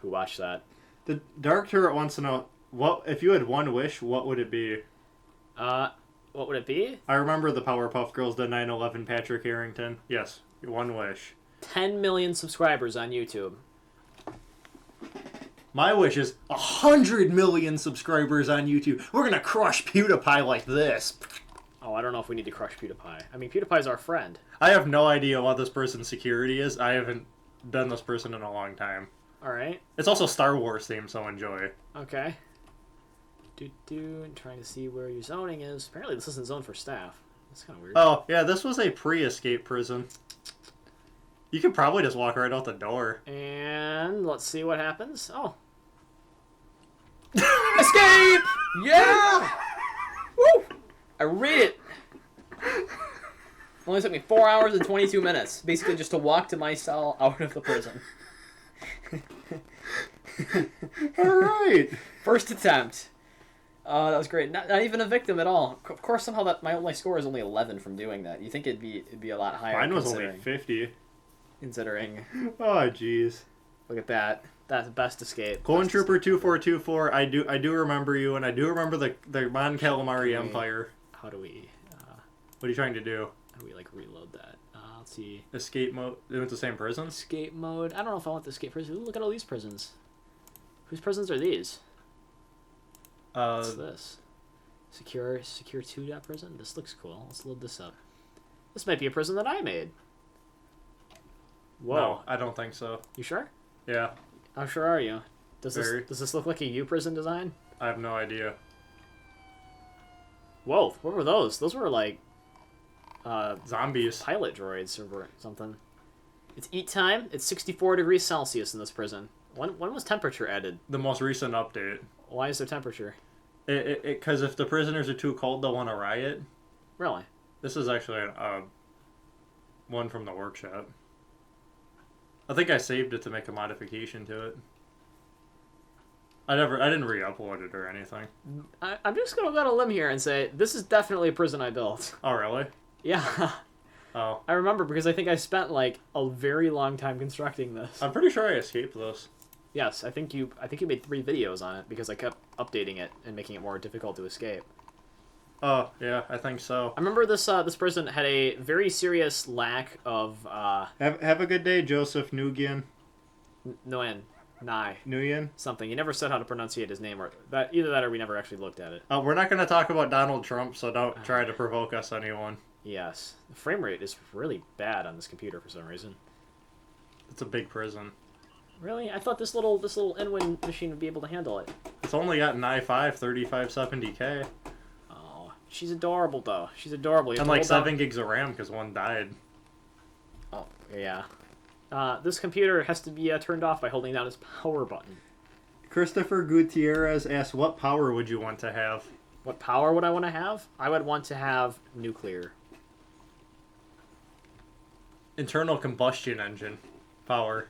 watch that. The Dark Turret wants to know, what if you had one wish, what would it be? What would it be? I remember the Powerpuff Girls, the 9/11 Patrick Harrington. Yes, one wish. 10 million subscribers on YouTube. My wish is 100 million subscribers on YouTube. We're gonna crush PewDiePie like this. Oh, I don't know if we need to crush PewDiePie. I mean, PewDiePie's our friend. I have no idea what this person's security is. I haven't done this person in a long time. All right. It's also Star Wars themed, so enjoy. Okay. Trying to see where your zoning is. Apparently, this isn't zoned for staff. That's kind of weird. Oh, yeah, this was a pre-escape prison. You could probably just walk right out the door. And let's see what happens. Oh. Escape! Yeah! Woo! I read it. Only took me 4 hours and 22 minutes, basically just to walk to my cell out of the prison. All right. First attempt. That was great. Not even a victim at all. Of course, somehow that my score is only 11 from doing that. You think it'd be a lot higher? Mine was only 50. Considering. Oh, jeez. Look at that. That's best escape. Clone Trooper 2424. I do remember you, and I do remember the Mon Calamari Empire. How do we? What are you trying to do? How do we like reload that? Let's see. Escape mode. They went to the same prison. Escape mode. I don't know if I want the escape prison. Ooh, look at all these prisons. Whose prisons are these? What's this? Secure 2 prison. This looks cool. Let's load this up. This might be a prison that I made. Whoa. No, I don't think so. You sure? Yeah. How sure are you? Does Very. this look like a U prison design? I have no idea. Whoa, what were those? Those were like Zombies. pilot droids or something. It's eat time. It's 64 degrees Celsius in this prison. When was temperature added? The most recent update. Why is there temperature? Because if the prisoners are too cold, they'll want to riot. Really? This is actually one from the workshop. I think I saved it to make a modification to it. I didn't re-upload it or anything. I'm just gonna go on a limb here and say this is definitely a prison I built. Oh, really? Yeah. Oh. I remember because I think I spent like a very long time constructing this. I'm pretty sure I escaped this. Yes, I think you made 3 videos on it because I kept updating it and making it more difficult to escape. Oh, yeah, I think so. I remember this prison had a very serious lack of Have a good day, Joseph Nguyen. Nguyen something. You never said how to pronunciate his name, or that either that or we never actually looked at it. We're not going to talk about Donald Trump, so don't try to provoke us, anyone. Yes, the frame rate is really bad on this computer for some reason. It's a big prison. Really? I thought this little N-Win machine would be able to handle it. It's only got an i5 3570K. Oh, she's adorable though. She's adorable. And like 7 gigs of RAM because one died. Oh, yeah. This computer has to be turned off by holding down its power button. Christopher Gutierrez asks, what power would you want to have? What power would I want to have? I would want to have nuclear. Internal combustion engine power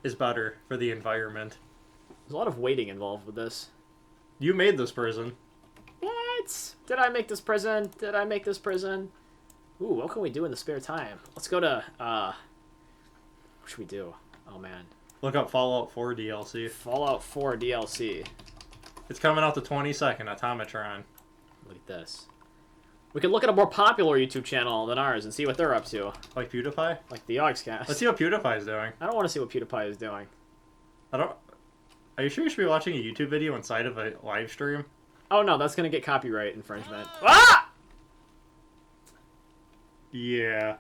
is better for the environment. There's a lot of waiting involved with this. You made this prison. What? Did I make this prison? Did I make this prison? Ooh, what can we do in the spare time? Let's go to, what should we do? Oh, man. Look up Fallout 4 DLC. Fallout 4 DLC. It's coming out the 22nd, Automatron. Look at this. We can look at a more popular YouTube channel than ours and see what they're up to. Like PewDiePie? Like the Yogscast. Let's see what PewDiePie's doing. I don't want to see what PewDiePie is doing. Are you sure you should be watching a YouTube video inside of a live stream? Oh, no, that's going to get copyright infringement. Ah! Yeah.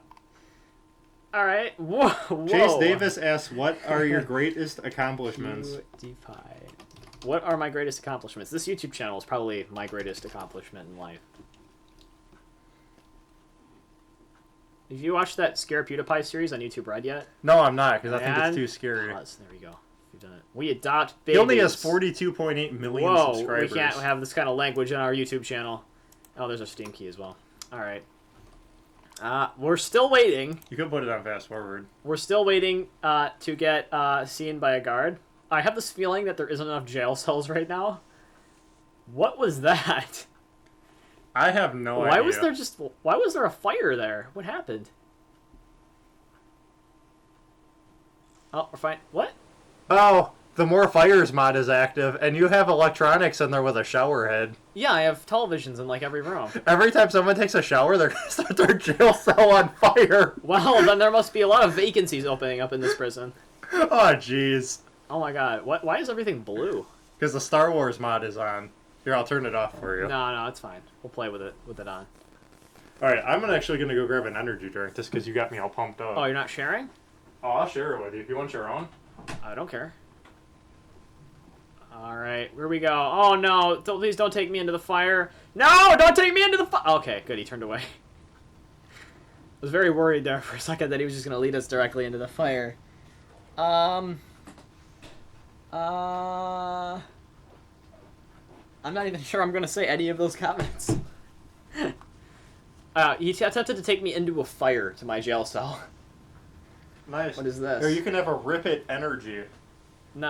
All right. Whoa. Chase Davis asks, what are your greatest accomplishments? PewDiePie. What are my greatest accomplishments? This YouTube channel is probably my greatest accomplishment in life. Have you watched that Scare PewDiePie series on YouTube Red yet? No, I'm not, because I think it's too scary. There we go. You've done it. We adopt babies. He only has 42.8 million subscribers. We can't have this kind of language on our YouTube channel. Oh, there's a Steam key as well. All right. We're still waiting. You could put it on fast forward. We're still waiting to get seen by a guard. I have this feeling that there isn't enough jail cells right now. What was that? I have no idea. Why was there a fire there? What happened? Oh, we're fine. What? Oh, the More Fires mod is active, and you have electronics in there with a shower head. Yeah, I have televisions in like every room. Every time someone takes a shower, they're gonna start their jail cell on fire. Well, then there must be a lot of vacancies opening up in this prison. Oh, jeez. Oh my god. Why is everything blue? Because the Star Wars mod is on. Here, I'll turn it off for you. No, it's fine. We'll play with it on. Alright, I'm actually going to go grab an energy drink just because you got me all pumped up. Oh, you're not sharing? Oh, I'll share it with you. If you want your own? I don't care. Alright, where we go? Oh no, please don't take me into the fire. No, don't take me into the fire! Okay, good, he turned away. I was very worried there for a second that he was just going to lead us directly into the fire. I'm not even sure I'm going to say any of those comments. He attempted to take me into a fire to my jail cell. Nice. What is this? Here, you can have a Rip It Energy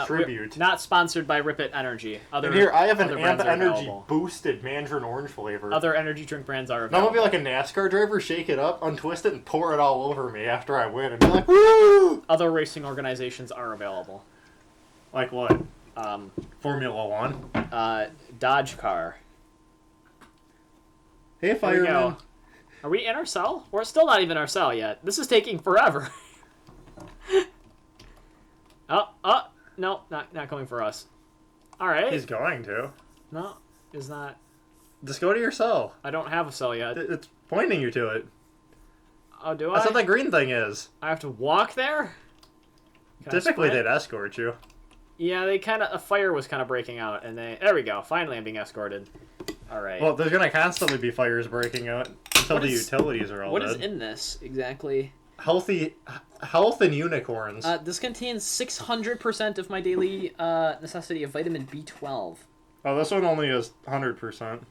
tribute. Not sponsored by Rip It Energy. And here, I have an brands Amp are Energy available. Boosted Mandarin Orange flavor. Other energy drink brands are Now I'm available. gonna be like a NASCAR driver, shake it up, untwist it, and pour it all over me after I win, and be like, woo! Other racing organizations are available. Like what? Um, Formula One? Dodge Car. Hey, Here we fireman. go. Are we in our cell? We're still not even in our cell yet. This is taking forever. No, not coming for us. All right. He's going to. No, is not. Just go to your cell. I don't have a cell yet. It's pointing you to it. Oh, do I? That's what that green thing is. I have to walk there? Can I Typically, sprint? they'd escort you. Yeah, a fire was kind of breaking out, and there we go. Finally, I'm being escorted. All right. Well, there's gonna constantly be fires breaking out until the utilities are all What dead. is in this exactly? Health and unicorns. This contains 600% of my daily necessity of vitamin B12. Oh, this one only is 100%.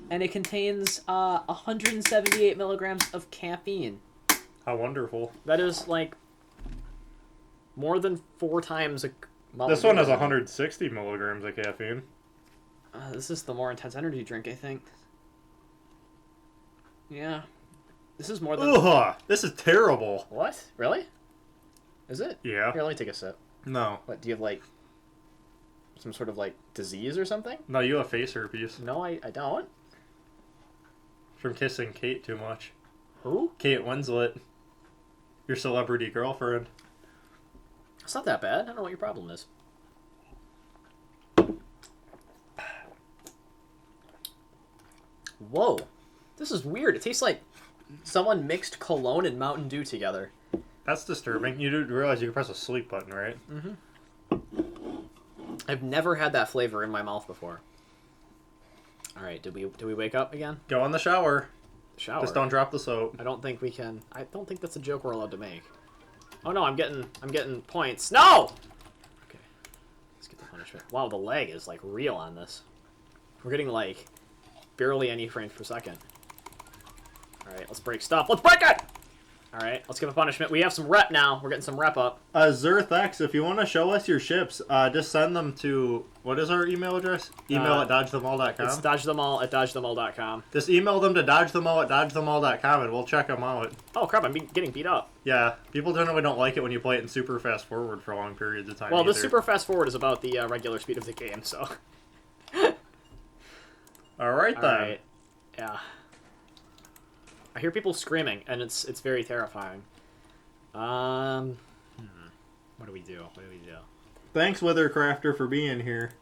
And it contains 178 milligrams of caffeine. How wonderful. That is like more than 4 times a This one has 160 milligrams of caffeine. This is the more intense energy drink, I think. Yeah. This is more than... Ugh, this is terrible. What? Really? Is it? Yeah. Here, let me take a sip. No. What, do you have, like, some sort of, like, disease or something? No, you have face herpes. No, I don't. From kissing Kate too much. Who? Kate Winslet. Your celebrity girlfriend. It's not that bad. I don't know what your problem is. Whoa. This is weird. It tastes like someone mixed cologne and Mountain Dew together. That's disturbing. You do realize you can press a sleep button, right? Mm-hmm. I've never had that flavor in my mouth before. All right, did we wake up again? Go in the shower. Shower. Just don't drop the soap. I don't think we can. I don't think that's a joke we're allowed to make. Oh no, I'm getting points. No. Okay, let's get the punishment. Wow, the lag is like real on this. We're getting like barely any frames per second. All right, let's break stuff. Let's break it. All right, let's give a punishment. We have some rep now. We're getting some rep up. ZerthX, if you want to show us your ships, just send them to, what is our email address? Email at dodgethemal.com. It's dodgethemal@dodgethemal.com. Just email them to dodgethemal@dodgethemal.com and we'll check them out. Oh crap, I'm getting beat up. Yeah, people generally don't like it when you play it in super fast forward for long periods of time. Well, either. the super fast forward is about the regular speed of the game, so. Alright then. Alright, yeah. I hear people screaming, and it's very terrifying. What do we do? Thanks, Withercrafter, for being here.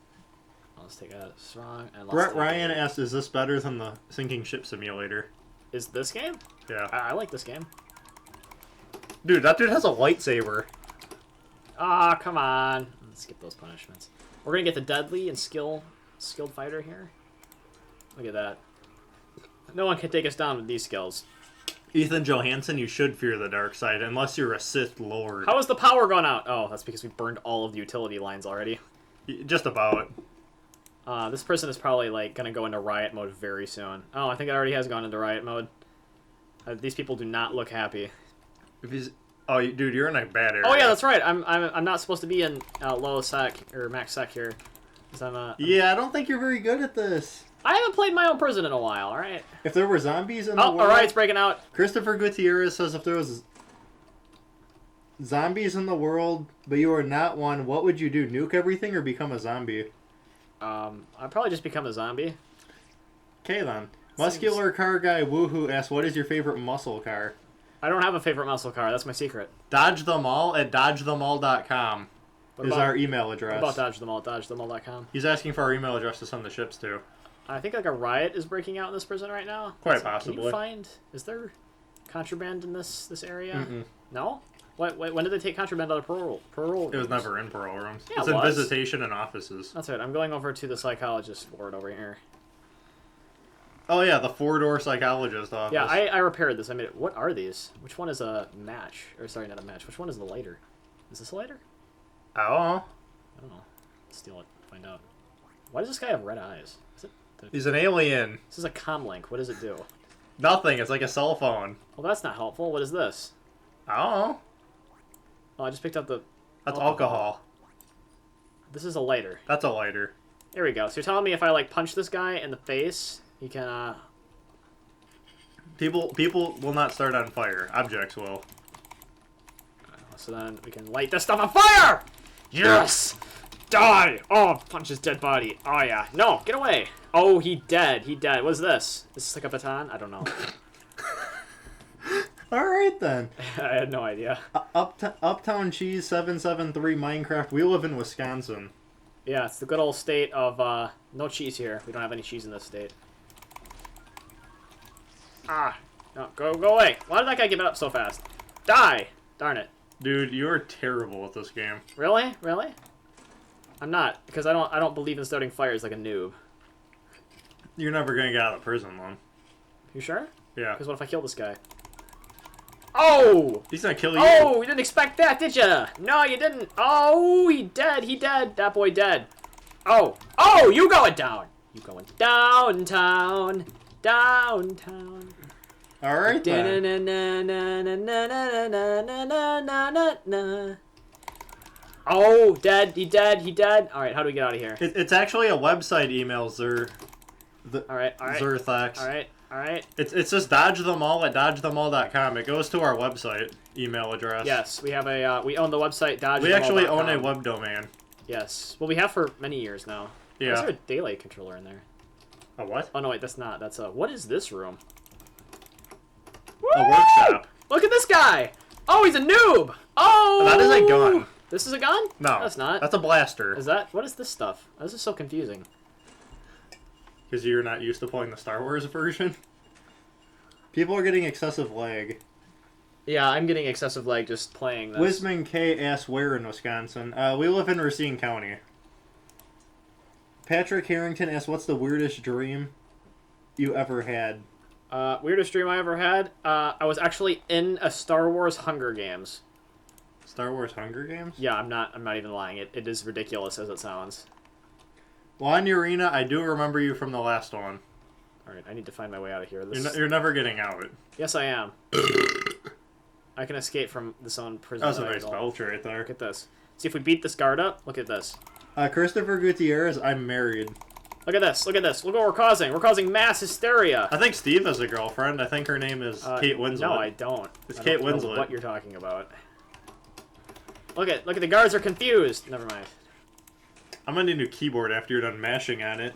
Let's take a strong and let's Brett take Ryan asked, is this better than the sinking ship simulator? Is this game? Yeah. I like this game. Dude, that dude has a lightsaber. Ah, come on. Let's skip those punishments. We're gonna get the deadly and skilled fighter here. Look at that. No one can take us down with these skills. Ethan Johansson, you should fear the dark side, unless you're a Sith Lord. How is the power going out? Oh, that's because we burned all of the utility lines already. Just about. This person is probably, like, gonna go into riot mode very soon. Oh, I think it already has gone into riot mode. These people do not look happy. If he's... Oh, dude, you're in a bad area. Oh, yeah, that's right. I'm not supposed to be in low sec, or max sec here. 'Cause Yeah, I don't think you're very good at this. I haven't played my own prison in a while, alright? If there were zombies in the world... alright, it's breaking out. Christopher Gutierrez says if there was zombies in the world, but you are not one, what would you do? Nuke everything or become a zombie? I'd probably just become a zombie. Okay, then. Muscular car guy Woohoo asks, what is your favorite muscle car? I don't have a favorite muscle car. That's my secret. Dodge them all at dodgethemal.com is our email address. What about Dodge Them All? DodgeTheMall.com. He's asking for our email address to send the ships to. I think like a riot is breaking out in this prison right now. Quite Can possibly. you find... Is there contraband in this area? Mm-mm. No? When did they take contraband out of parole rooms? It was never in parole rooms. Yeah, it's it in was. visitation and offices. That's right. I'm going over to the psychologist ward over here. Oh yeah, the 4-door psychologist office. Yeah, I repaired this. I made it. What are these? Which one is a match? Or sorry, not a match. Which one is the lighter? Is this a lighter? I don't know. I don't know. Let's steal it. Find out. Why does this guy have red eyes? Is it? He's an alien. This is a comlink. What does it do? Nothing. It's like a cell phone. Well, that's not helpful. What is this? I don't know. Oh, I just picked up the... That's alcohol. This is a lighter. That's a lighter. There we go. So you're telling me if I, like, punch this guy in the face, he can, People will not start on fire. Objects will. So then we can light this stuff on fire! Yes! Die! Oh, punch his dead body. Oh, yeah. No, get away. Oh, he dead. He dead. What is this? Is this like a baton? I don't know. All right then. I had no idea. Uptown Cheese 773 Minecraft. We live in Wisconsin. Yeah, it's the good old state of, no cheese here. We don't have any cheese in this state. Ah. No, go away. Why did that guy give it up so fast? Die! Darn it. Dude, you are terrible at this game. Really? Really? I'm not, because I don't believe in starting fires like a noob. You're never gonna get out of prison, then. You sure? Yeah. Because what if I kill this guy? Oh! He's gonna kill you. Oh, you didn't expect that, did ya? No, you didn't. Oh, he dead. He dead. That boy dead. Oh. Oh, you going down. You going downtown. Downtown. All right then. Oh, dead. He dead. He dead. All right, how do we get out of here? It's actually a website email, All right. Zerthax. All right. It's just dodge them all at dodgethem.all.com. It goes to our website email address. Yes, we have a we own the website dodge. We actually own a web domain. Yes. Well, we have for many years now. Yeah. Is there a daylight controller in there? A what? Oh no, wait, that's not. That's a. What is this room? A workshop. Look at this guy! Oh, he's a noob! Oh! That is a gun. This is a gun? No. That's not. That's a blaster. Is that... What is this stuff? This is so confusing. Because you're not used to playing the Star Wars version? People are getting excessive lag. Yeah, I'm getting excessive lag just playing this. Wisman K asks where in Wisconsin. We live in Racine County. Patrick Harrington asks, what's the weirdest dream you ever had? Weirdest dream I ever had? I was actually in a Star Wars Hunger Games. Star Wars Hunger Games? Yeah, I'm not even lying. It is ridiculous as it sounds. Juan Urena, I do remember you from the last one. Alright, I need to find my way out of here. You're never getting out. Yes, I am. I can escape from this own prison. That was a nice belch right there. Look at this. See, if we beat this guard up, look at this. Christopher Gutierrez, I'm married. Look at this. Look at this. Look what we're causing. We're causing mass hysteria. I think Steve has a girlfriend. I think her name is Kate Winslet. No, I don't. It's I Kate don't know Winslet. what you're talking about. Look at the guards are confused. Never mind. I'm gonna need a new keyboard after you're done mashing on it.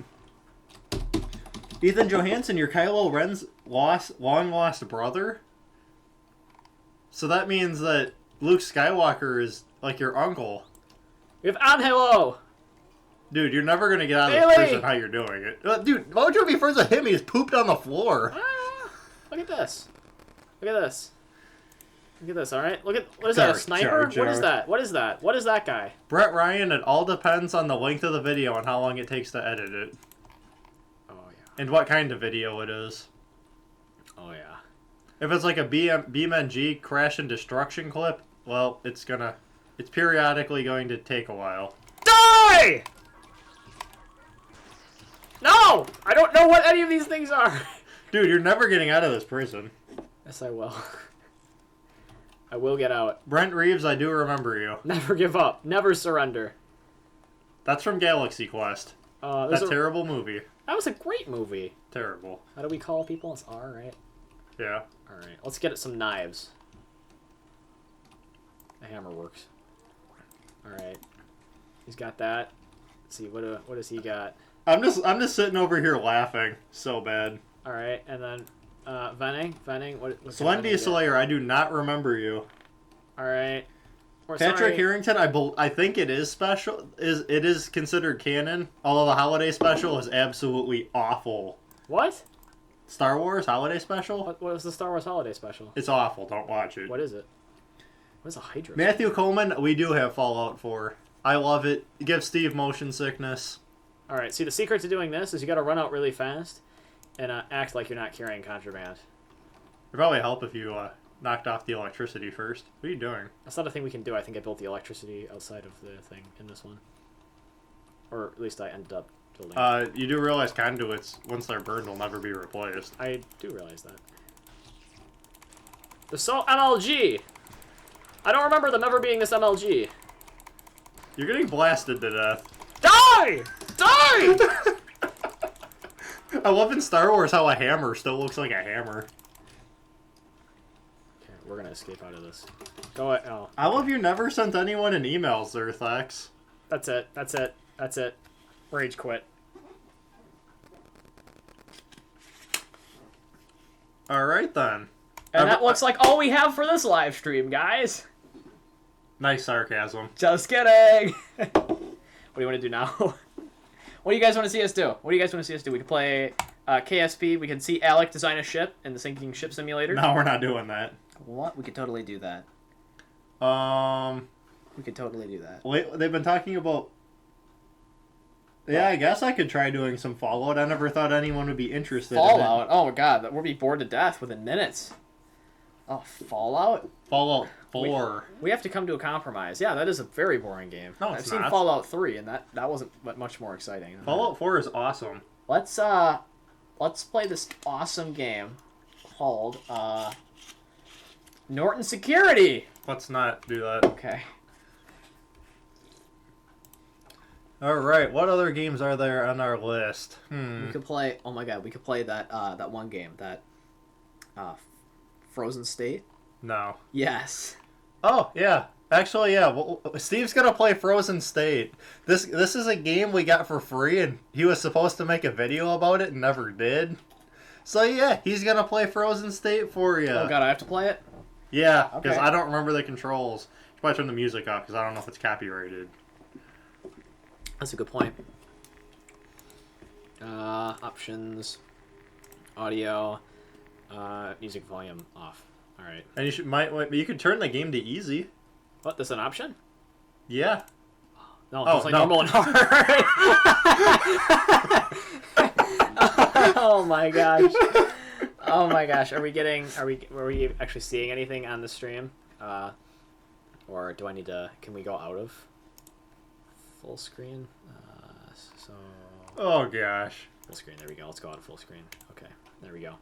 Ethan Johansson, you're Kylo Ren's long lost brother? So that means that Luke Skywalker is like your uncle. We have Angelo. Dude, you're never gonna get out of Bailey! this prison how you're doing it. Dude, why would you be friends with him? He's pooped on the floor. Ah, look at this. Look at this. Look at this, alright? Look at... What is that, a sniper? What is that? What is that? What is that guy? Brett Ryan, it all depends on the length of the video and how long it takes to edit it. Oh, yeah. And what kind of video it is. Oh, yeah. If it's like a BeamNG crash and destruction clip, well, it's periodically going to take a while. Die! No! I don't know what any of these things are. Dude, you're never getting out of this prison. Yes, I will. I will get out. Brent Reeves, I do remember you. Never give up. Never surrender. That's from Galaxy Quest. That terrible movie. That was a great movie. Terrible. How do we call people? It's R, right? Yeah. Alright, let's get some knives. The hammer works. Alright. He's got that. Let's see, what does he got? I'm just sitting over here laughing so bad. Alright, and then Venning, what's Slendy Slayer, I do not remember you. Alright. Patrick Harrington, I think it is special. It is considered canon, although the holiday special is absolutely awful. What? Star Wars holiday special? What was the Star Wars holiday special? It's awful. Don't watch it. What is it? What is a hydro? Matthew Coleman, we do have Fallout 4. I love it. It gives Steve motion sickness. All right. See, the secret to doing this is you got to run out really fast and act like you're not carrying contraband. It'd probably help if you knocked off the electricity first. What are you doing? That's not a thing we can do. I think I built the electricity outside of the thing in this one. Or at least I ended up building it. You do realize conduits, once they're burned, will never be replaced. I do realize that. The MLG! I don't remember them ever being this MLG. You're getting blasted to death. Die! Die! I love in Star Wars how a hammer still looks like a hammer. Okay, we're gonna escape out of this. Go ahead. Oh. I love you never sent anyone an email, Zerthax. That's it. That's it. That's it. Rage quit. Alright then. And that looks like all we have for this live stream, guys. Nice sarcasm. Just kidding. What do you want to do now? What do you guys want to see us do? What do you guys want to see us do? We could play KSP. We can see Alec design a ship in the sinking ship simulator. No, we're not doing that. What? We could totally do that. We could totally do that. Wait, they've been talking about... Yeah, I guess I could try doing some Fallout. I never thought anyone would be interested Fallout? in it. Oh my god, we'll be bored to death within minutes. Oh, Fallout? Fallout 4. We have to come to a compromise. Yeah, that is a very boring game. No, I've it's seen not. Fallout 3, and that wasn't much more exciting. Fallout 4 is awesome. Let's play this awesome game called Norton Security. Let's not do that. Okay. Alright, what other games are there on our list? We could play. Oh my god, we could play that that one game, that Frozen State. No. Yes. Oh, yeah. Actually, yeah. Well, Steve's gonna play Frozen State. This is a game we got for free, and he was supposed to make a video about it and never did. So yeah, he's gonna play Frozen State for you. Oh god, I have to play it? Yeah, because Okay. I don't remember the controls. Should probably turn the music off because I don't know if it's copyrighted. That's a good point. Options, audio, music volume off. All right. And you could turn the game to easy. What? This an option? Yeah. No, Oh, it's like no. normal and hard. Oh my gosh. Oh my gosh. Were we actually seeing anything on the stream? Or do I need to? Can we go out of full screen? Oh gosh. Full screen. There we go. Let's go out of full screen. Okay. There we go.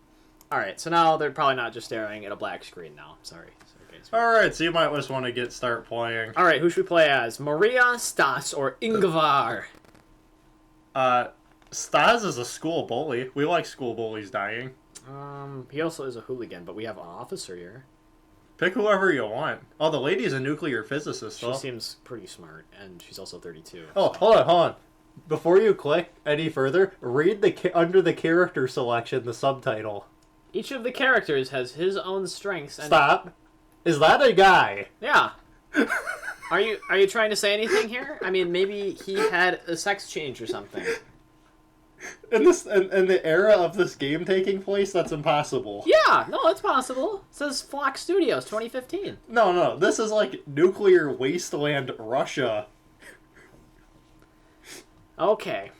All right. So now they're probably not just staring at a black screen now. Sorry. Okay, All right, so you might just want to start playing. All right. Who should we play as? Maria, Stas, or Ingvar? Stas is a school bully. We like school bullies dying. He also is a hooligan, but we have an officer here. Pick whoever you want. Oh, the lady is a nuclear physicist, She though. seems pretty smart, and she's also 32. Oh, hold on. Before you click any further, read under the character selection the subtitle. Each of the characters has his own strengths. And Stop. Is that a guy? Yeah. Are you trying to say anything here? I mean, maybe he had a sex change or something. In the era of this game taking place, that's impossible. Yeah, no, it's possible. It says Flock Studios, 2015. No, this is like nuclear wasteland Russia. Okay,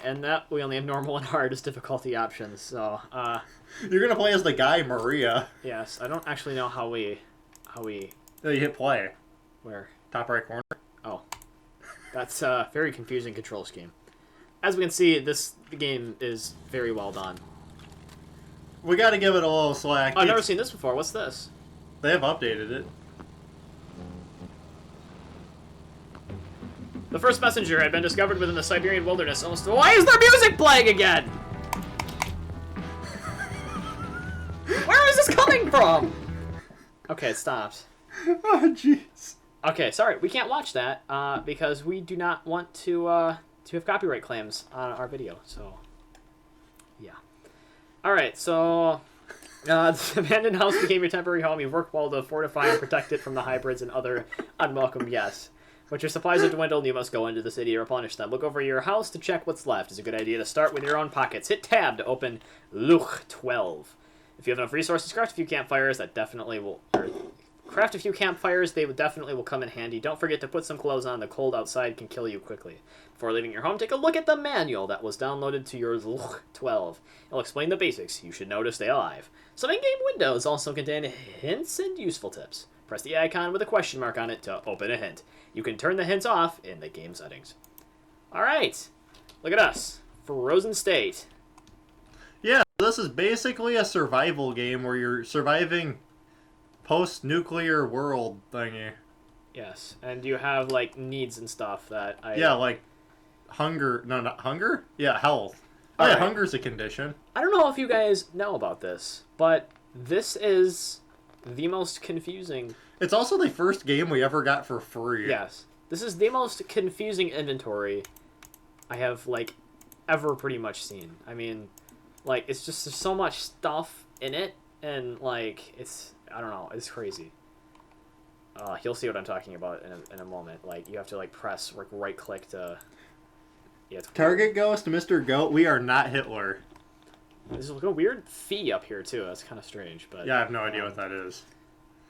and that we only have normal and hard as difficulty options. So, You're gonna play as the guy Maria. yes, I don't actually know how we. No, you hit play. Where? Top right corner. Oh, that's a very confusing control scheme. As we can see, the game is very well done. We gotta give it a little slack. Oh, I've never seen this before. What's this? They have updated it. The first messenger had been discovered within the Siberian wilderness. Almost. Why is there music playing again? Where is this coming from? Okay, it stopped. Oh, jeez. Okay, sorry, we can't watch that because we do not want to have copyright claims on our video. So, yeah. All right, so this abandoned house became your temporary home. You've worked well to fortify and protect it from the hybrids and other unwelcome guests. But your supplies have dwindled and you must go into the city to replenish them. Look over your house to check what's left. It's a good idea to start with your own pockets. Hit tab to open Luch 12. If you have enough resources, craft a few campfires. That definitely will... Craft a few campfires. They definitely will come in handy. Don't forget to put some clothes on. The cold outside can kill you quickly. Before leaving your home, take a look at the manual that was downloaded to your 12. It'll explain the basics you should know to stay alive. Some in-game windows also contain hints and useful tips. Press the icon with a question mark on it to open a hint. You can turn the hints off in the game settings. Alright, look at us. Frozen State. Yeah, this is basically a survival game where you're surviving post-nuclear world thingy. Yes, and you have, like, needs and stuff that I... Yeah, like hunger. No, not hunger? Yeah, health. Oh, yeah, hunger's a condition. I don't know if you guys know about this, but this is the most confusing... It's also the first game we ever got for free. Yes. This is the most confusing inventory I have, like, ever pretty much seen. I mean, like, it's just there's so much stuff in it, and, like, it's... I don't know. It's crazy. You'll see what I'm talking about in a moment. Like, you have to, like, press, like, right-click to... Yeah, it's Target Ghost, Mr. Goat, we are not Hitler. There's a weird fee up here, too. That's kind of strange, but... Yeah, I have no idea what that is.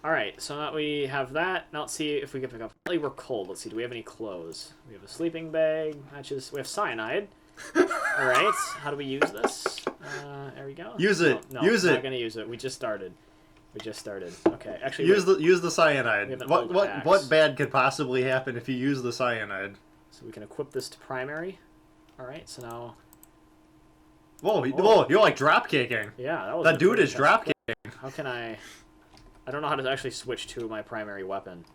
Alright, so now we have that. Now let's see if we can pick up... We're cold. Let's see, do we have any clothes? We have a sleeping bag, matches... We have cyanide. Alright, how do we use this? There we go. Use it. No, use we're it. not going to use it. We just started. Okay, actually... Use the cyanide. What What bad could possibly happen if you use the cyanide? So we can equip this to primary. Alright, so now... Whoa, you're like drop kicking. Yeah, that was... That dude is drop kicking. How can I... I don't know how to actually switch to my primary weapon.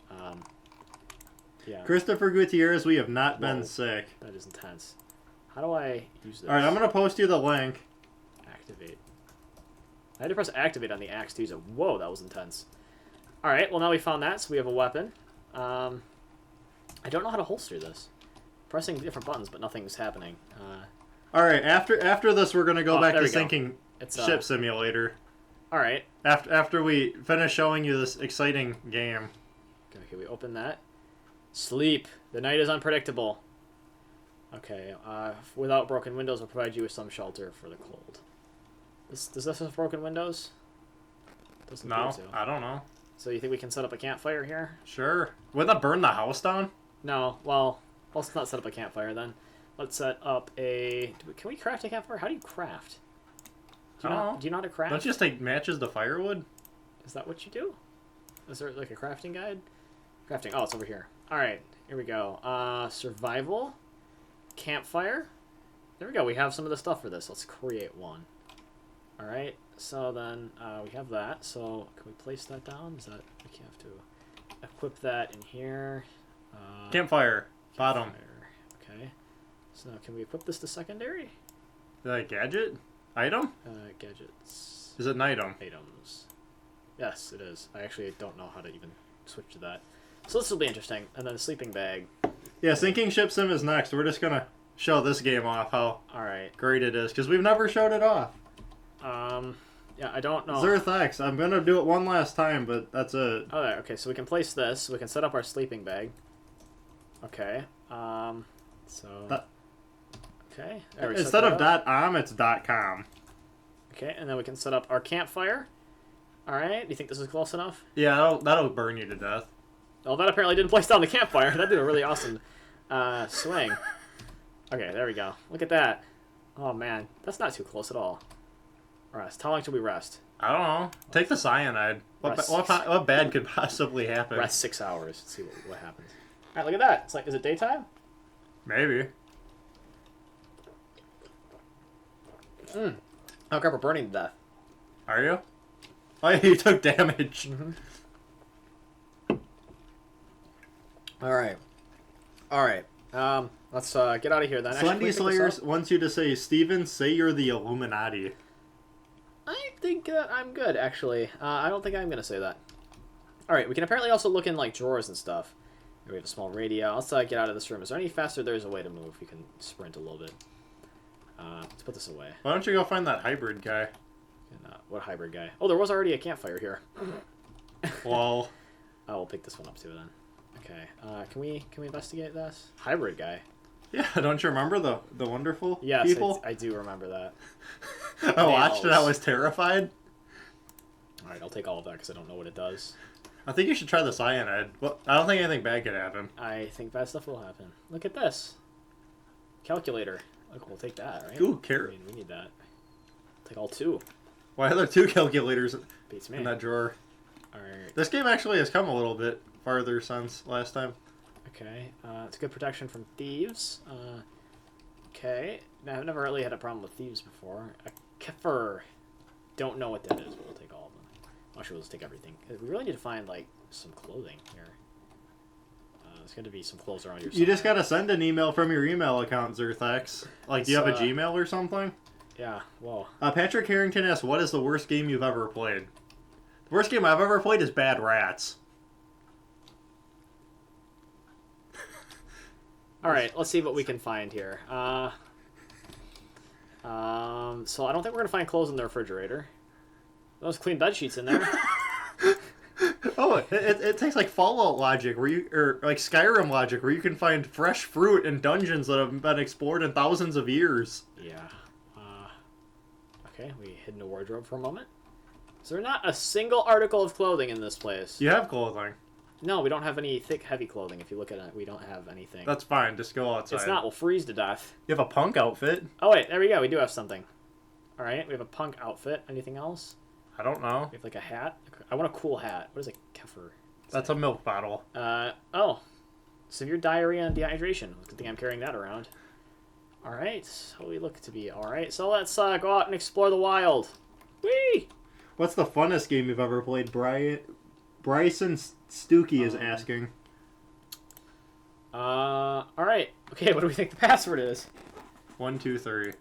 Yeah. Christopher Gutierrez, we have not been sick. That is intense. How do I use this? Alright, I'm going to post you the link. Activate. I had to press activate on the axe to use it. Whoa, that was intense. Alright, well now we found that, so we have a weapon. I don't know how to holster this. Pressing different buttons, but nothing's happening. Alright, after this we're going to go back to sinking it's, Ship Simulator. Alright. After we finish showing you this exciting game. Okay, we open that. Sleep. The night is unpredictable. Okay, without broken windows, will provide you with some shelter for the cold. Does this have broken windows? Doesn't No, appear to. I don't know. So you think we can set up a campfire here? Sure. Wouldn't that burn the house down? No, well, let's not set up a campfire then. Let's set up a... Can we craft a campfire? How do you craft? Do you know how to craft? Don't you just take matches to firewood? Is that what you do? Is there like a crafting guide? Crafting. Oh, it's over here. Alright, here we go. Survival. Campfire. There we go. We have some of the stuff for this. Let's create one. Alright, so then we have that. So can we place that down? Is that... We have to equip that in here. Campfire. Bottom. Okay. So now can we equip this to secondary? Is that a gadget? Item? Gadgets. Is it an item? Items. Yes, it is. I actually don't know how to even switch to that. So this will be interesting. And then a sleeping bag. Yeah, Sinking Ship Sim is next. We're just going to show this game off how great it is. Because we've never showed it off. Yeah, I don't know. Zerth X. I'm going to do it one last time, but that's it. Oh, there. Okay, so we can place this. We can set up our sleeping bag. Okay. Okay. Instead of .om, it's .com. Okay, and then we can set up our campfire. Alright, do you think this is close enough? Yeah, that'll burn you to death. Well, that apparently didn't place down the campfire. That did a really awesome swing. Okay, there we go. Look at that. Oh, man. That's not too close at all. Rest. How long should we rest? I don't know. Take the cyanide. What bad could possibly happen? Rest 6 hours. Let's see what happens. Alright, look at that. It's like, is it daytime? Maybe. Oh, crap, we're burning to death. Are you? Oh, yeah, you took damage. Alright. Let's get out of here then. Slendy Slayers wants you to say, Steven, say you're the Illuminati. I think I'm good, actually. I don't think I'm going to say that. Alright, we can apparently also look in, like, drawers and stuff. We have a small radio. Let's get out of this room. Is there any faster? There's a way to move. We can sprint a little bit. Let's put this away. Why don't you go find that hybrid guy? And, what hybrid guy? Oh, there was already a campfire here. Lol. We'll pick this one up too then. Okay. Can we investigate this? Hybrid guy. Yeah, don't you remember the wonderful yes, people? I do remember that. I watched it. I was terrified. Alright, I'll take all of that because I don't know what it does. I think you should try the cyanide. Well, I don't think anything bad could happen. I think bad stuff will happen. Look at this. Calculator. Look, we'll take that, right? Ooh, carrot. I mean, we need that. Take all 2. Why are there 2 calculators Beats me. in that drawer? Alright. This game actually has come a little bit farther since last time. Okay. It's good protection from thieves. Okay. Now, I've never really had a problem with thieves before. A kefir. Don't know what that is, but we'll take all of them. Actually, we'll just take everything. We really need to find, like, some clothing here. There's going to be some clothes around your You just gotta send an email from your email account, Zerthax. Like, do you have a Gmail or something? Yeah, whoa. Patrick Harrington asks, what is the worst game you've ever played? The worst game I've ever played is Bad Rats. Alright, let's see what we can find here. So I don't think we're going to find clothes in the refrigerator. Those clean bed sheets in there. Oh, it takes like Fallout logic or like Skyrim logic where you can find fresh fruit in dungeons that have been explored in thousands of years. Yeah. Okay, we hid in a wardrobe for a moment. Is there not a single article of clothing in this place? You have clothing. No, we don't have any thick, heavy clothing. If you look at it, we don't have anything. That's fine. Just go outside. It's not. We'll freeze to death. You have a punk outfit? Oh, wait. There we go. We do have something. All right. We have a punk outfit. Anything else? I don't know. We have like a hat. I want a cool hat. What is a kefir? That's a milk bottle. Oh. Severe diarrhea and dehydration. Good thing I'm carrying that around. All right. So we look to be all right. So let's go out and explore the wild. Whee! What's the funnest game you've ever played, Bryson Stookie is asking. All right. Okay, what do we think the password is? 1, 2, 3.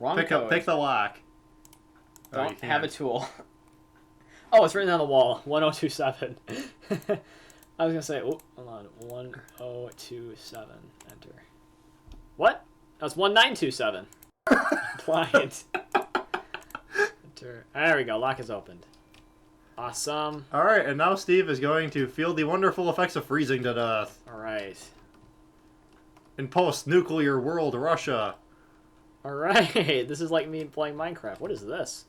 Wrong code. Pick the lock. Don't have a tool. Oh, it's written on the wall. 1027. I was gonna say, oh, hold on. 1027. Enter. What? That's 1927. Blind. Enter. There we go. Lock is opened. Awesome. All right, and now Steve is going to feel the wonderful effects of freezing to death. All right. In post-nuclear world Russia. All right. This is like me playing Minecraft. What is this?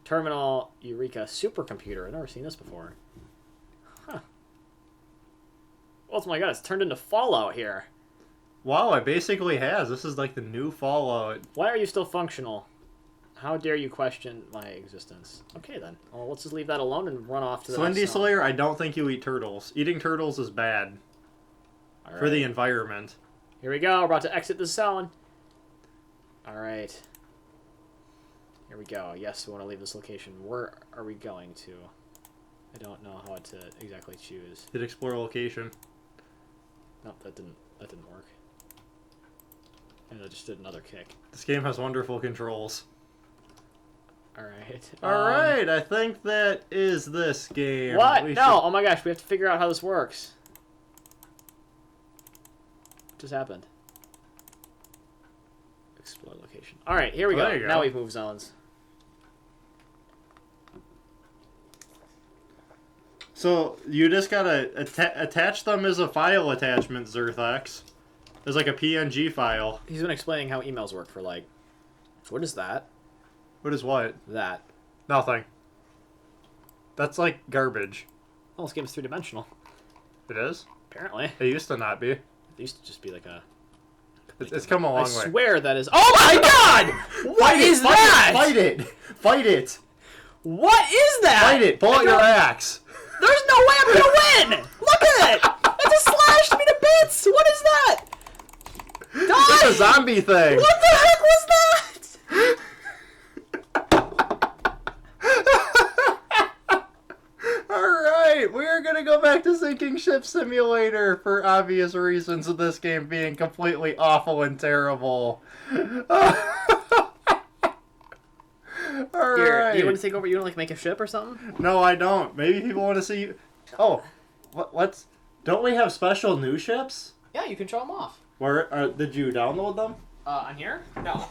Terminal Eureka supercomputer. I've never seen this before. Huh. Oh my god, it's turned into Fallout here. Wow, it basically has. This is like the new Fallout. Why are you still functional? How dare you question my existence? Okay then. Well, let's just leave that alone and run off to the Slendy next zone. Slayer, I don't think you eat turtles. Eating turtles is bad for the environment. Here we go. We're about to exit the zone. All right. Here we go. Yes, we want to leave this location. Where are we going to? I don't know how to exactly choose. Hit explore location. Nope, that didn't work. And I just did another kick. This game has wonderful controls. All right. All right, I think that is this game. What? No! Oh my gosh, we have to figure out how this works. What just happened? Explore location. All right, here we go. There you go. Now we move zones. So you just gotta attach them as a file attachment, Zerthax. As like a PNG file. He's been explaining how emails work for like... What is that? What is what? That. Nothing. That's like garbage. Well, this game is three-dimensional. It is? Apparently. It used to not be. It used to just be like a... It's come a long way. I swear that is... Oh my god! What is that? Fight it! Fight it! What is that? Fight it! Pull out your axe! There's no way I'm gonna win! Look at it! It just slashed me to bits! What is that? Die! It's a zombie thing! What the heck was that? Alright, we're gonna go back to Sinking Ship Simulator for obvious reasons of this game being completely awful and terrible. Alright. You want to take over? You want to like make a ship or something? No, I don't. Maybe people want to see you. Oh, let's. Don't we have special new ships? Yeah, you can show them off. Where did you download them? On here? No.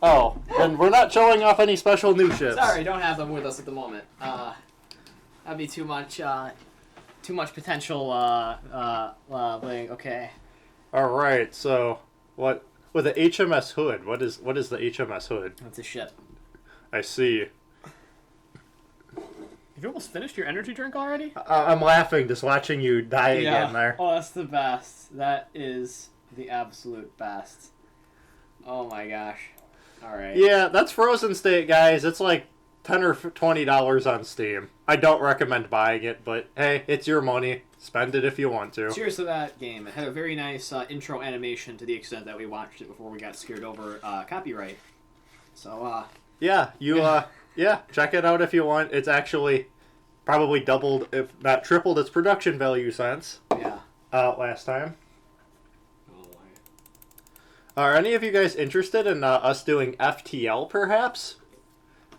Oh, and we're not showing off any special new ships. Sorry, don't have them with us at the moment. That'd be too much potential, playing. Okay. Alright, so, what, with the HMS Hood, what is the HMS Hood? That's a ship. I see. Have you almost finished your energy drink already? I'm laughing just watching you die again there. Oh, that's the best. That is the absolute best. Oh my gosh. Alright. Yeah, that's Frozen State, guys. It's like $10 or $20 on Steam. I don't recommend buying it, but hey, it's your money. Spend it if you want to. Cheers to that game. It had a very nice intro animation to the extent that we watched it before we got scared over copyright. So, yeah, yeah, check it out if you want. It's actually probably doubled, if not tripled, its production value since last time. Are any of you guys interested in us doing FTL, perhaps?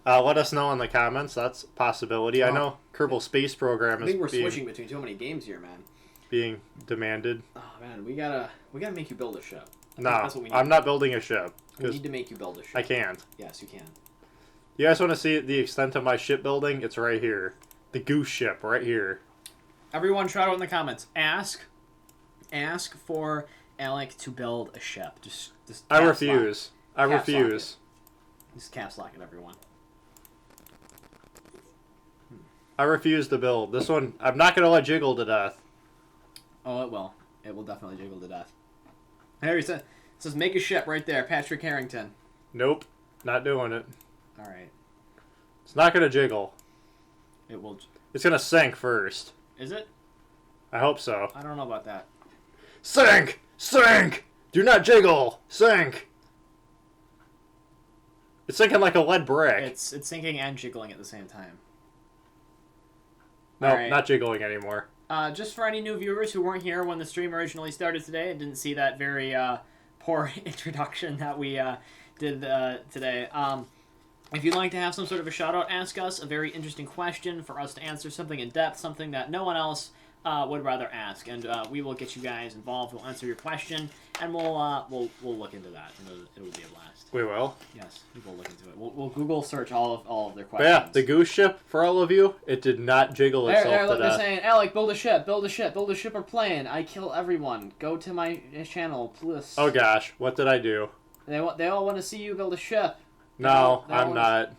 Let us know in the comments. That's a possibility. I know Kerbal Space Program is switching between too many games here, man. Being demanded. Oh man, we gotta make you build a ship. No, I'm not building a ship. We need to make you build a ship. I can't. Yes, you can. You guys want to see the extent of my shipbuilding? It's right here. The goose ship, right here. Everyone, shout out in the comments. Ask for Alec to build a ship. Just I refuse. I refuse. Just caps lock it, everyone. I refuse to build. This one, I'm not going to let jiggle to death. Oh, it will. It will definitely jiggle to death. There it says make a ship right there, Patrick Harrington. Nope. Not doing it. Alright. It's not going to jiggle. It will. It's going to sink first. Is it? I hope so. I don't know about that. Sink! Sink! Do not jiggle! Sink! It's sinking like a lead brick. It's sinking and jiggling at the same time. No, not jiggling anymore. Just for any new viewers who weren't here when the stream originally started today and didn't see that very poor introduction that we did today, if you'd like to have some sort of a shout-out, ask us a very interesting question for us to answer, something in depth, something that no one else would rather ask, and we will get you guys involved. We'll answer your question, and we'll look into that. It will be a blast. We will. Yes, we will look into it. We'll Google search all of their But questions. yeah, the goose ship for all of you. It did not jiggle itself to Look, death. they're saying, Alec, build a ship, build a ship, build a ship or plane. I kill everyone. Go to my channel, please. Oh gosh, what did I do? They all want to see you build a ship. No, I'm not.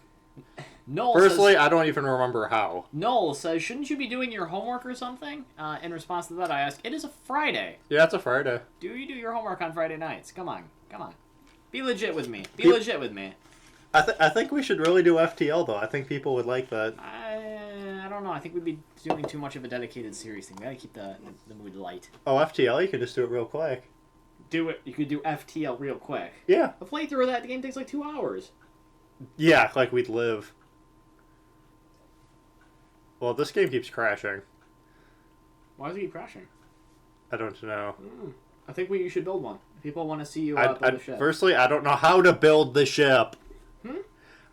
Noel Personally, says, I don't even remember how. Noel says, shouldn't you be doing your homework or something? In response to that, I ask, it is a Friday. Yeah, it's a Friday. Do you do your homework on Friday nights? Come on. Be legit with me. Legit with me. I think we should really do FTL, though. I think people would like that. I don't know. I think we'd be doing too much of a dedicated series thing. We gotta keep the mood light. Oh, FTL, you could just do it real quick. Do it. You could do FTL real quick. Yeah. A playthrough of that game takes like 2 hours. Yeah, like we'd live. Well, this game keeps crashing. Why does it keep crashing? I don't know. I think you should build one. People want to see you build a ship. Firstly, I don't know how to build the ship.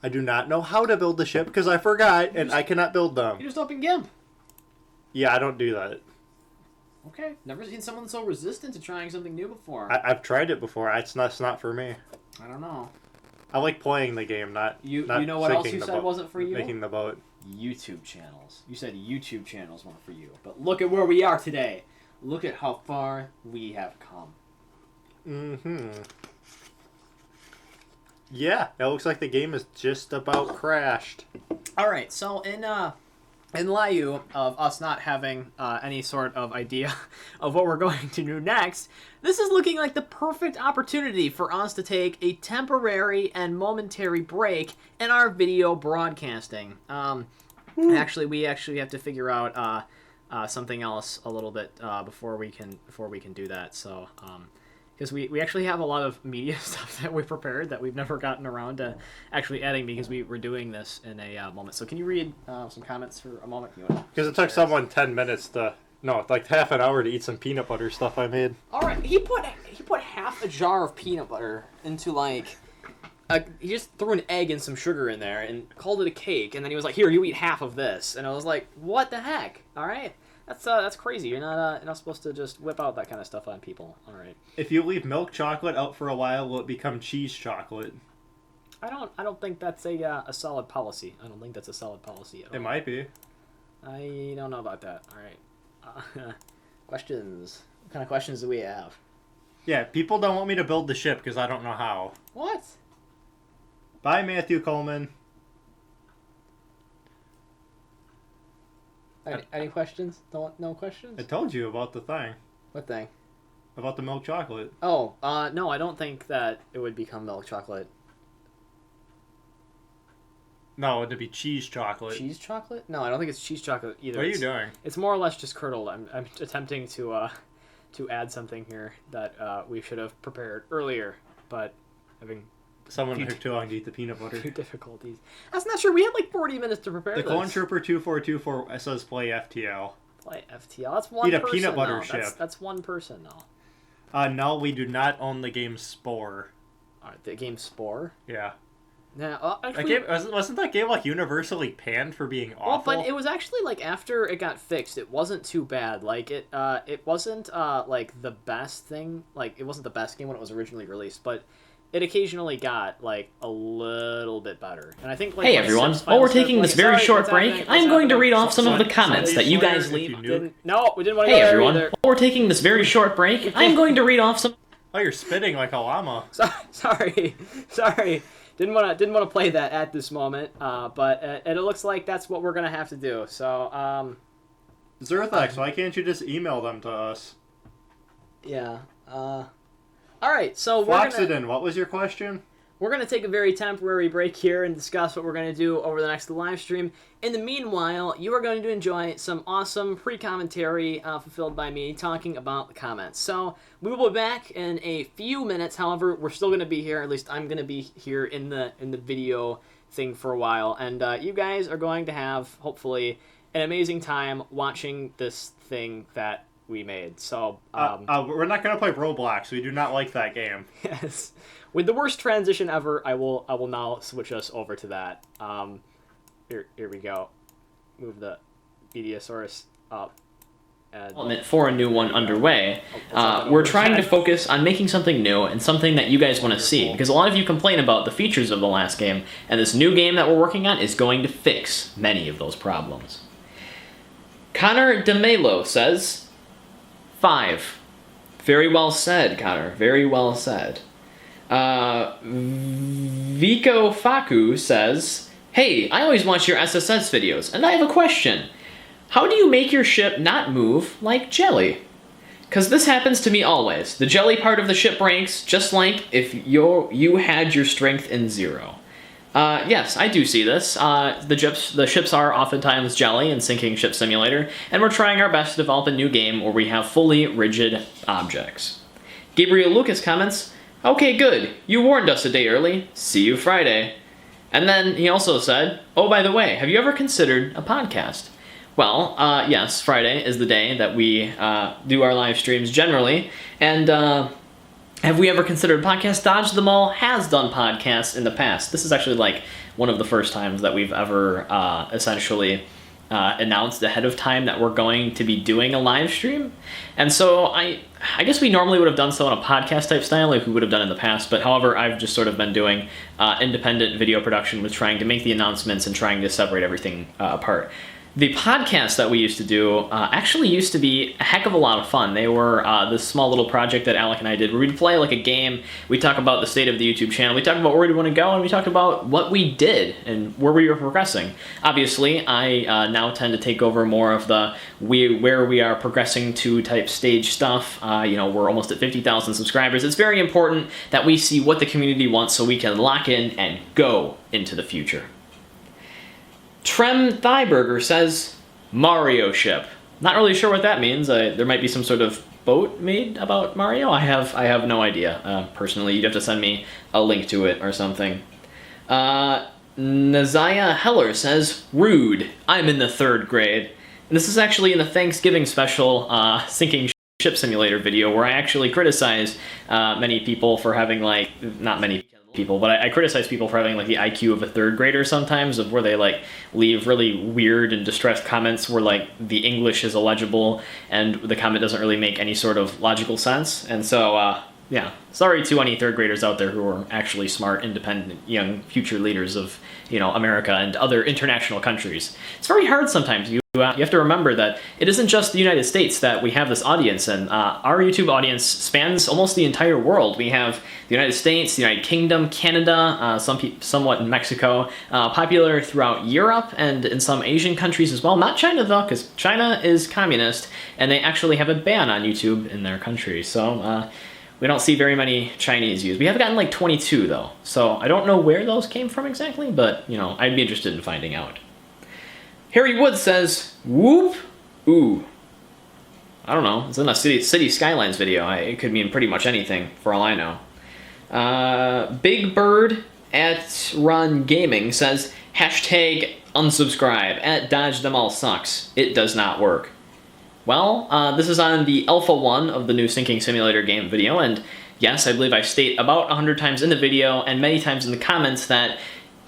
I do not know how to build the ship because I forgot and I cannot build them. You just open GIMP. Yeah, I don't do that. Okay. Never seen someone so resistant to trying something new before. I've tried it before. It's not for me. I don't know. I like playing the game, not You know what else you said wasn't for you? Making the boat. YouTube channels. You said YouTube channels weren't for you. But look at where we are today. Look at how far we have come. Mm-hmm. Yeah, it looks like the game is just about crashed. Alright, so in lieu of us not having any sort of idea of what we're going to do next, this is looking like the perfect opportunity for us to take a temporary and momentary break in our video broadcasting. Actually, we have to figure out something else a little bit before we can do that. So, because we actually have a lot of media stuff that we prepared that we've never gotten around to actually adding because we were doing this in a moment. So can you read some comments for a moment? Because it took someone 10 minutes to... No, like half an hour to eat some peanut butter stuff I made. All right, he put half a jar of peanut butter into like... he just threw an egg and some sugar in there and called it a cake, and then he was like, "Here, you eat half of this." And I was like, "What the heck?" All right, that's crazy. You're not supposed to just whip out that kind of stuff on people. All right. If you leave milk chocolate out for a while, will it become cheese chocolate? I don't think that's a solid policy. I don't think that's a solid policy at all. It might be. I don't know about that. All right. Questions. What kind of questions do we have? Yeah, people don't want me to build the ship because I don't know how. What? Bye, Matthew Coleman. Any questions? No questions? I told you about the thing. What thing? About the milk chocolate. Oh, no, I don't think that it would become milk chocolate. No, it'd be cheese chocolate. Cheese chocolate? No, I don't think it's cheese chocolate either. What are you doing? It's more or less just curdled. I'm attempting to add something here that we should have prepared earlier, but having Someone took too long to eat the peanut butter. few difficulties. That's not sure. We had like 40 minutes to prepare The this. Clone Trooper 2424 says play FTL. Play FTL. That's one Eat a person. peanut butter though. chip. That's one person though. No, we do not own the game Spore. The game Spore. Yeah. Now, That actually, game, wasn't that game like universally panned for being well, awful? but it was actually like after it got fixed, it wasn't too bad. Like it wasn't like the best thing. Like it wasn't the best game when it was originally released, but it occasionally got like a little bit better. And I think like Hey everyone, while we're taking this very short break, I'm going to read off some of the comments that you guys leave. No, we didn't want to Hey go there everyone, either. while we're taking this very short break, I'm going to read off some. Oh, you're spitting like a llama. Sorry. Didn't want to play that at this moment, but it looks like that's what we're gonna have to do. So, Zerthex, why can't you just email them to us? yeah. All right. So Floxidin, what was your question? we're gonna take a very temporary break here and discuss what we're gonna do over the next live stream. In the meanwhile, you are going to enjoy some awesome pre-commentary fulfilled by me talking about the comments. So we will be back in a few minutes. However, we're still gonna be here. At least I'm gonna be here in the video thing for a while, and you guys are going to have hopefully an amazing time watching this thing that we made. So we're not gonna play Roblox. We do not like that game. yes. With the worst transition ever, I will now switch us over to that. Here we go. Move the Bediosaurus up. Development for a new one underway. We're trying to focus on making something new and something that you guys want to see, because a lot of you complain about the features of the last game, and this new game that we're working on is going to fix many of those problems. Connor DeMelo says 5. Very well said, Connor. Very well said. Vico Faku says, hey, I always watch your SSS videos, and I have a question. How do you make your ship not move like jelly? Because this happens to me always. The jelly part of the ship breaks, just like if you had your strength in 0. Yes, I do see this. The ships are oftentimes jelly in Sinking Ship Simulator, and we're trying our best to develop a new game where we have fully rigid objects. Gabriel Lucas comments, okay, good. You warned us a day early. See you Friday. And then he also said, oh, by the way, have you ever considered a podcast? Well, yes, Friday is the day that we do our live streams generally. And have we ever considered a podcast? Dodge the Mall has done podcasts in the past. This is actually like one of the first times that we've ever essentially announced ahead of time that we're going to be doing a live stream. And so I guess we normally would have done so in a podcast type style like we would have done in the past, but however, I've just sort of been doing independent video production with trying to make the announcements and trying to separate everything apart. The podcasts that we used to do actually used to be a heck of a lot of fun. They were this small little project that Alec and I did where we'd play like a game, we'd talk about the state of the YouTube channel, we talked about where we want to go, and we talked about what we did and where we were progressing. Obviously, I now tend to take over more of the where we are progressing to type stage stuff. We're almost at 50,000 subscribers. It's very important that we see what the community wants so we can lock in and go into the future. Trem Thieberger says, Mario ship. Not really sure what that means. There might be some sort of boat made about Mario. I have no idea. Personally, you'd have to send me a link to it or something. Naziah Heller says, rude. I'm in the 3rd grade. And this is actually in the Thanksgiving special Sinking Ship Simulator video where I actually criticize many people for having, not many people, but I criticize people for having the IQ of a 3rd grader sometimes, of where they leave really weird and distressed comments where the English is illegible and the comment doesn't really make any sort of logical sense. And so yeah, sorry to any third graders out there who are actually smart, independent, young future leaders of, America and other international countries. It's very hard sometimes. You have to remember that it isn't just the United States that we have this audience, and our YouTube audience spans almost the entire world. We have the United States, the United Kingdom, Canada, somewhat in Mexico, popular throughout Europe and in some Asian countries as well. Not China though, because China is communist, and they actually have a ban on YouTube in their country. So we don't see very many Chinese views. We have gotten like 22 though, so I don't know where those came from exactly, but I'd be interested in finding out. Harry Wood says, whoop, ooh. I don't know, it's in a City Skylines video. It could mean pretty much anything, for all I know. Big Bird at Run Gaming says, hashtag unsubscribe at Dodge Them All Sucks. It does not work. Well, this is on the Alpha 1 of the new Sinking Simulator game video, and yes, I believe I state about 100 times in the video and many times in the comments that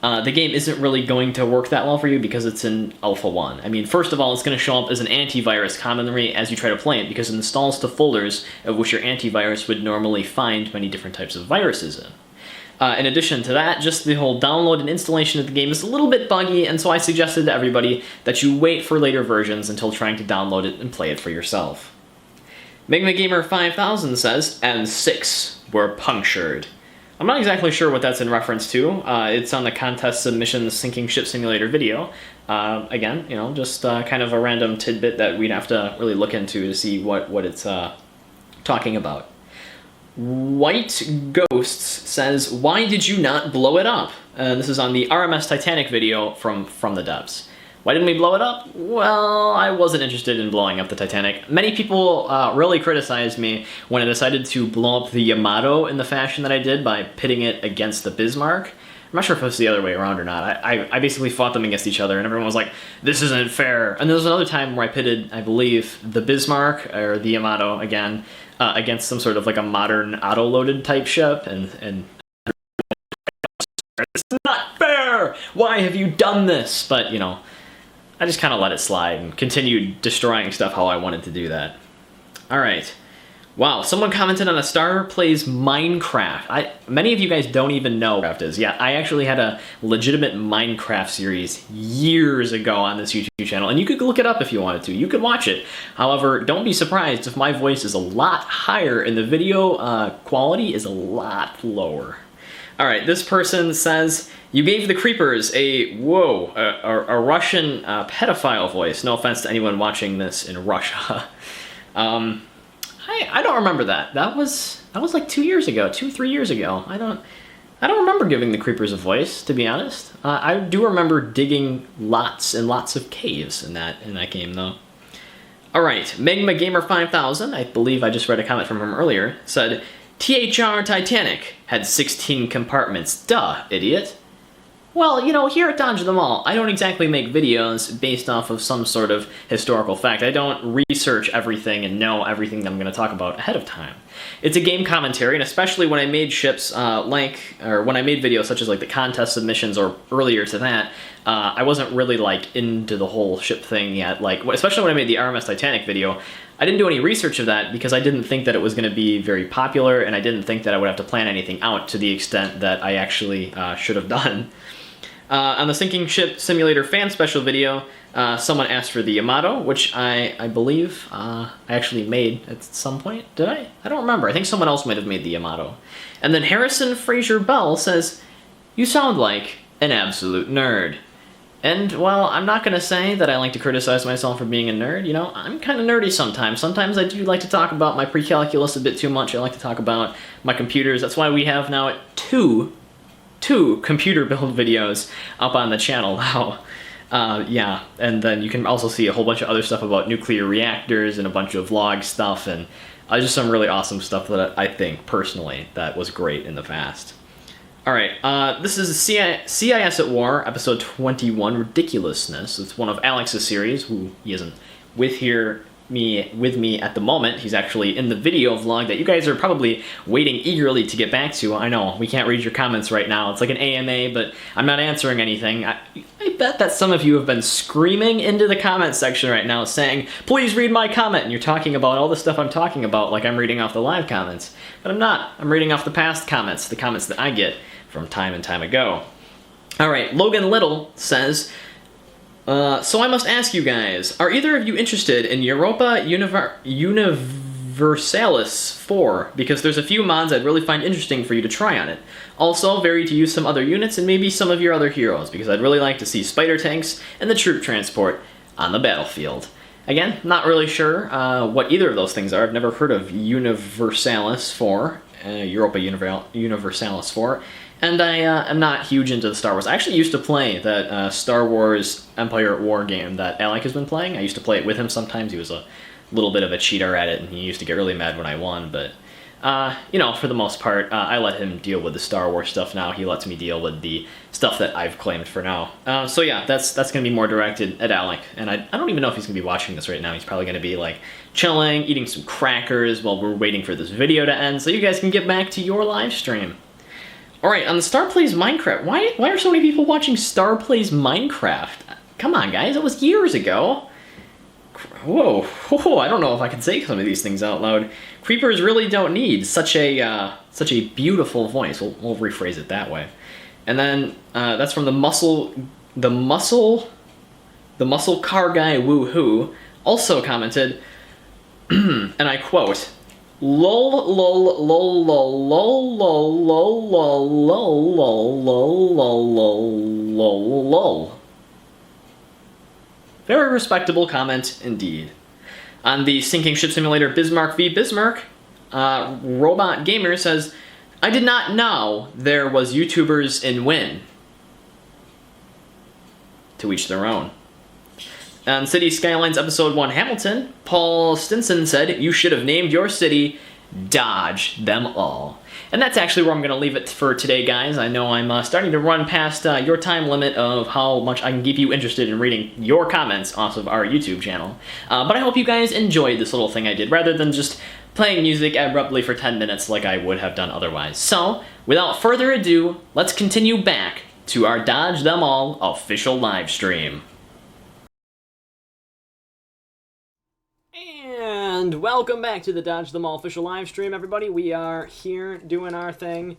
the game isn't really going to work that well for you because it's in Alpha 1. I mean, first of all, it's going to show up as an antivirus commonly as you try to play it because it installs to folders of which your antivirus would normally find many different types of viruses in. In addition to that, just the whole download and installation of the game is a little bit buggy, and so I suggested to everybody that you wait for later versions until trying to download it and play it for yourself. Gamer 5000 says, and 6 were punctured. I'm not exactly sure what that's in reference to. It's on the contest submissions sinking ship simulator video. Again, just kind of a random tidbit that we'd have to really look into to see what it's talking about. White Ghosts says, why did you not blow it up? This is on the RMS Titanic video from the devs. Why didn't we blow it up? Well, I wasn't interested in blowing up the Titanic. Many people really criticized me when I decided to blow up the Yamato in the fashion that I did by pitting it against the Bismarck. I'm not sure if it was the other way around or not. I basically fought them against each other, and everyone was like, this isn't fair. And there was another time where I pitted, I believe, the Bismarck, or the Yamato again, against some sort of like a modern auto-loaded type ship, and it's not fair! Why have you done this? But, I just kind of let it slide and continued destroying stuff how I wanted to do that. Alright. Wow, someone commented on a Star Plays Minecraft. Many of you guys don't even know what Minecraft is. Yeah, I actually had a legitimate Minecraft series years ago on this YouTube channel, and you could look it up if you wanted to. You could watch it. However, don't be surprised if my voice is a lot higher and the video quality is a lot lower. Alright, this person says, you gave the creepers a Russian pedophile voice. No offense to anyone watching this in Russia. I don't remember that. That was like 2 years ago, 3 years ago. I don't remember giving the creepers a voice, to be honest. I do remember digging lots and lots of caves in that game, though. Alright, Gamer 5000, I believe I just read a comment from him earlier, said, THR Titanic had 16 compartments. Duh, idiot. Well, here at Dodge Them All, I don't exactly make videos based off of some sort of historical fact. I don't research everything and know everything that I'm going to talk about ahead of time. It's a game commentary, and especially when I made ships when I made videos such as like the contest submissions or earlier to that, I wasn't really like into the whole ship thing yet. Like, especially when I made the RMS Titanic video, I didn't do any research of that because I didn't think that it was going to be very popular, and I didn't think that I would have to plan anything out to the extent that I actually should have done. On the Sinking Ship Simulator fan special video, someone asked for the Yamato, which I believe I actually made at some point. Did I? I don't remember. I think someone else might have made the Yamato. And then Harrison Fraser Bell says, you sound like an absolute nerd. And, well, I'm not going to say that I like to criticize myself for being a nerd. I'm kind of nerdy sometimes. Sometimes I do like to talk about my pre-calculus a bit too much. I like to talk about my computers. That's why we have now two computer build videos up on the channel now. Yeah, and then you can also see a whole bunch of other stuff about nuclear reactors and a bunch of vlog stuff, and just some really awesome stuff that I think, personally, that was great in the past. Alright, this is CIS at War, episode 21, Ridiculousness. It's one of Alex's series, who he isn't with here with me at the moment. He's actually in the video vlog that you guys are probably waiting eagerly to get back to. I know, we can't read your comments right now. It's like an AMA, but I'm not answering anything. I bet that some of you have been screaming into the comment section right now saying, please read my comment, and you're talking about all the stuff I'm talking about like I'm reading off the live comments. But I'm not. I'm reading off the past comments, the comments that I get from time and time ago. Alright, Logan Little says, so I must ask you guys, are either of you interested in Europa Universalis 4? Because there's a few mods I'd really find interesting for you to try on it. Also, vary to use some other units and maybe some of your other heroes, because I'd really like to see spider tanks and the troop transport on the battlefield. Again, not really sure what either of those things are. I've never heard of Universalis 4, Europa Universalis 4. And I am not huge into the Star Wars. I actually used to play that Star Wars Empire at War game that Alec has been playing. I used to play it with him sometimes. He was a little bit of a cheater at it, and he used to get really mad when I won. But, you know, for the most part, I let him deal with the Star Wars stuff now. He lets me deal with the stuff that I've claimed for now. So yeah, that's going to be more directed at Alec. And I don't even know if he's going to be watching this right now. He's probably going to be, like, chilling, eating some crackers while we're waiting for this video to end so you guys can get back to your live stream. Alright, on the Star Plays Minecraft, why are so many people watching Star Plays Minecraft? Come on, guys, it was years ago. Whoa, I don't know if I can say some of these things out loud. Creepers really don't need such a beautiful voice. We'll rephrase it that way. And then, that's from the muscle car guy woohoo, also commented, and I quote, lol lol lol lol lol lol lol lol lol lol lol lol lol. Very respectable comment indeed. On the Sinking Ship Simulator Bismarck v Bismarck, Robot Gamer says, I did not know there was YouTubers in Win. To each their own. On City Skylines Episode 1 Hamilton, Paul Stinson said, you should have named your city Dodge Them All. And that's actually where I'm going to leave it for today, guys. I know I'm starting to run past your time limit of how much I can keep you interested in reading your comments off of our YouTube channel. But I hope you guys enjoyed this little thing I did, rather than just playing music abruptly for 10 minutes like I would have done otherwise. So, without further ado, let's continue back to our Dodge Them All official live stream. And welcome back to the Dodge Them All official live stream, everybody. We are here doing our thing,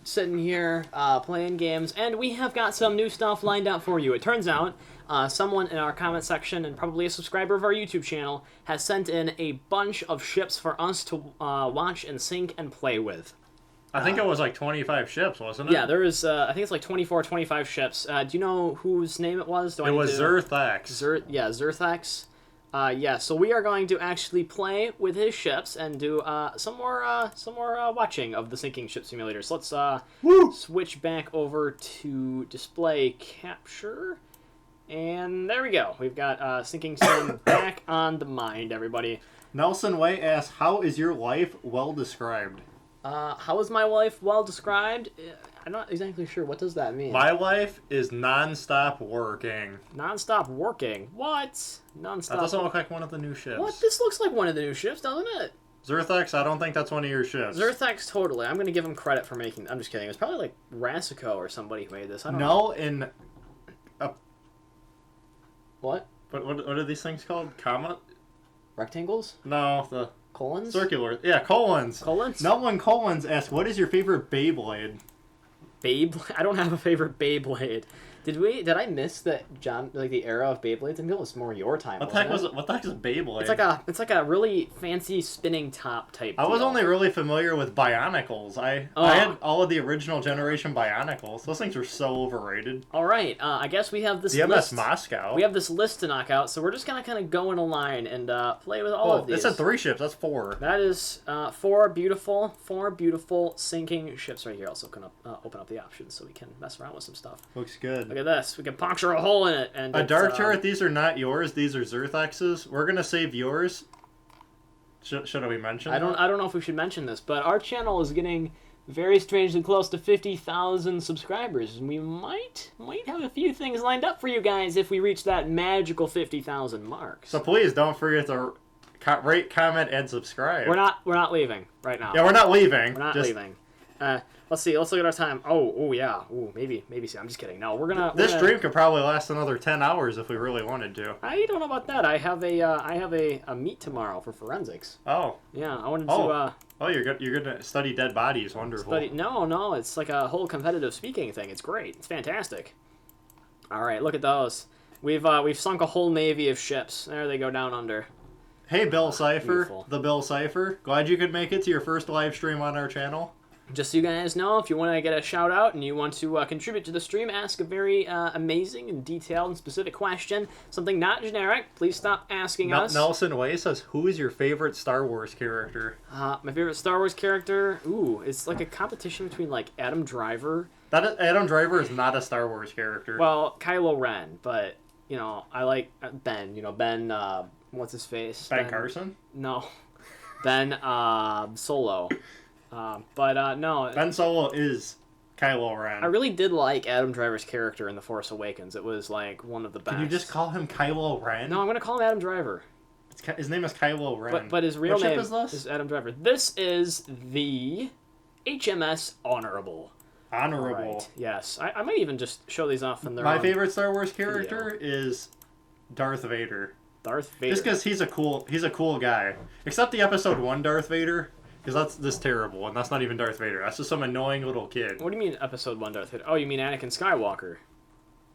sitting here playing games, and we have got some new stuff lined up for you. It turns out someone in our comment section, and probably a subscriber of our YouTube channel, has sent in a bunch of ships for us to watch and sink and play with. I think it was like 25 ships, wasn't it? Yeah, there is, I think it's like 24 or 25 ships. Do you know whose name it was? It was Zerthax. Zerthax. Yeah, so we are going to actually play with his ships and do some more watching of the Sinking Ship Simulator. So let's switch back over to display capture, and there we go. We've got Sinking Sim back on the mind, everybody. Nelson Way asks, "How is your life well described?" How is my life well described? I'm not exactly sure. What does that mean? My life is non-stop working. Non-stop working? What? Non-stop. That doesn't look like one of the new ships. What? This looks like one of the new ships, doesn't it? Zerthax, I don't think that's one of your ships. Zerthax, totally. I'm going to give him credit for making... I'm just kidding. It was probably like Rasico or somebody who made this. I don't know. In... What? What are these things called? Comma? Rectangles? No, the... Colons? Circular. Yeah, colons. Colons? No one colons asks, what is your favorite Beyblade? Beyblade? I don't have a favorite Beyblade. Did I miss that the era of Beyblades? I think it was more your time. What the heck is Beyblade? It's like a really fancy spinning top type. I was only really familiar with Bionicles. I had all of the original generation Bionicles. Those things are so overrated. All right, I guess we have this DMS list. Moscow. We have this list to knock out, so we're just gonna kind of go in a line and play with all of these. It said 3 ships. That's 4. That is 4 beautiful sinking ships right here. Also gonna open up the options so we can mess around with some stuff. Looks good. Look at this. We can puncture a hole in it. And a dark turret. These are not yours. These are Zerthax's. We're gonna save yours. Should we mention? I don't know if we should mention this, but our channel is getting very strangely close to 50,000 subscribers, and we might have a few things lined up for you guys if we reach that magical 50,000 mark. So please don't forget to rate, comment, and subscribe. We're not leaving right now. Yeah, we're not leaving. We're not leaving. Let's see. Let's look at our time. Oh yeah. Ooh, maybe. I'm just kidding. No, we're gonna. This stream could probably last another 10 hours if we really wanted to. I don't know about that. I have a meet tomorrow for forensics. Oh. Yeah, I wanted to. Oh, you're gonna study dead bodies. Wonderful. No, it's like a whole competitive speaking thing. It's great. It's fantastic. All right, look at those. We've sunk a whole navy of ships. There they go down under. Hey, Bill Cipher, Beautiful. the Bill Cipher. Glad you could make it to your first live stream on our channel. Just so you guys know, if you want to get a shout out and you want to contribute to the stream, ask a very amazing and detailed and specific question, something not generic, please stop asking us. Nelson Way says, who is your favorite Star Wars character? My favorite Star Wars character? Ooh, it's like a competition between like Adam Driver. Adam Driver is not a Star Wars character. Well, Kylo Ren, but, you know, I like Ben. You know, Ben, what's his face? Ben Carson? No. Ben Solo. No. Ben Solo is Kylo Ren. I really did like Adam Driver's character in The Force Awakens. It was like one of the best. Can you just call him Kylo Ren? No, I'm gonna call him Adam Driver. His name is Kylo Ren. But his real What name ship is this? is Adam Driver. This is the HMS Honorable. Honorable. Right. Yes, I might even just show these off in their My own favorite Star Wars character is Darth Vader. Darth Vader. Just because he's a cool guy. Except the Episode 1 Darth Vader. Because that's just terrible, and that's not even Darth Vader. That's just some annoying little kid. What do you mean Episode 1 Darth Vader? Oh, you mean Anakin Skywalker.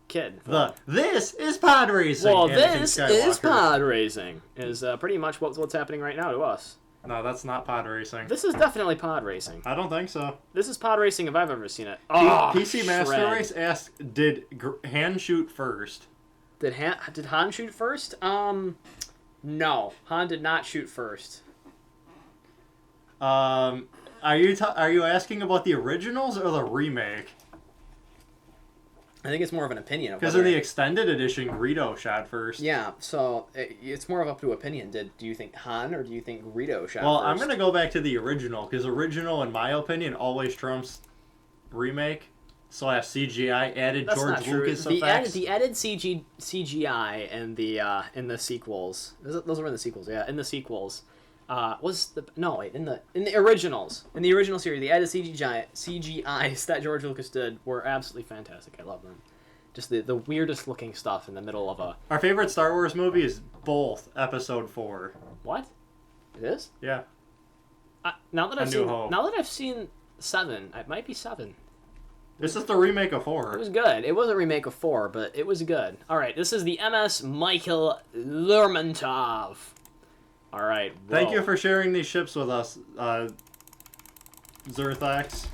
Kid. This is pod racing. Well, Anakin this Skywalker. is pod racing. Is pretty much what's happening right now to us. No, that's not pod racing. This is definitely pod racing. I don't think so. This is pod racing if I've ever seen it. Oh, PC Master shred. Race asked, did Han shoot first? Did Han shoot first? No. Han did not shoot first. Are you asking about the originals or the remake? I think it's more of an opinion. Because in the extended edition, Greedo shot first. Yeah, so it's more of up to opinion. Do you think Han or do you think Greedo shot Well, first? I'm going to go back to the original, because original, in my opinion, always trumps remake / CGI added That's George not true. Lucas The effects. added CGI and in the sequels. Those were in the sequels. Yeah, in the sequels. In the originals. In the original series, the added CGIs that George Lucas did were absolutely fantastic. I love them. Just the weirdest looking stuff in the middle of a... Our favorite Star Wars movie is both Episode 4. What? It is? Yeah. Now that New Hope. I've seen 7, it might be 7. This is the remake of It 4. was good. It was a remake of 4, but it was good. All right, this is the MS Michael Lermontov. All right. Thank you for sharing these ships with us, Zerthax.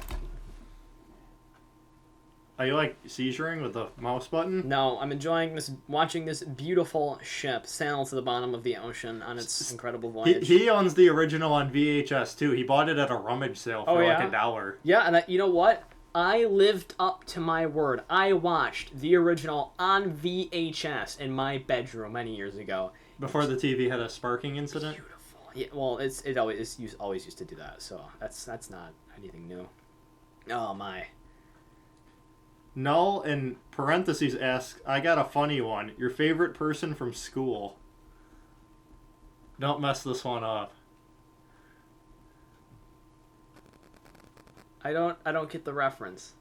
Are you like seizuring with the mouse button? No, I'm enjoying watching this beautiful ship sail to the bottom of the ocean on its incredible voyage. He owns the original on VHS too. He bought it at a rummage sale for like $1. Yeah, and you know what? I lived up to my word. I watched the original on VHS in my bedroom many years ago. Before the TV had a sparking incident? Beautiful. Yeah, well, it always used to do that, so that's not anything new. Oh my. Null in parentheses asks, I got a funny one. Your favorite person from school? Don't mess this one up. I don't get the reference.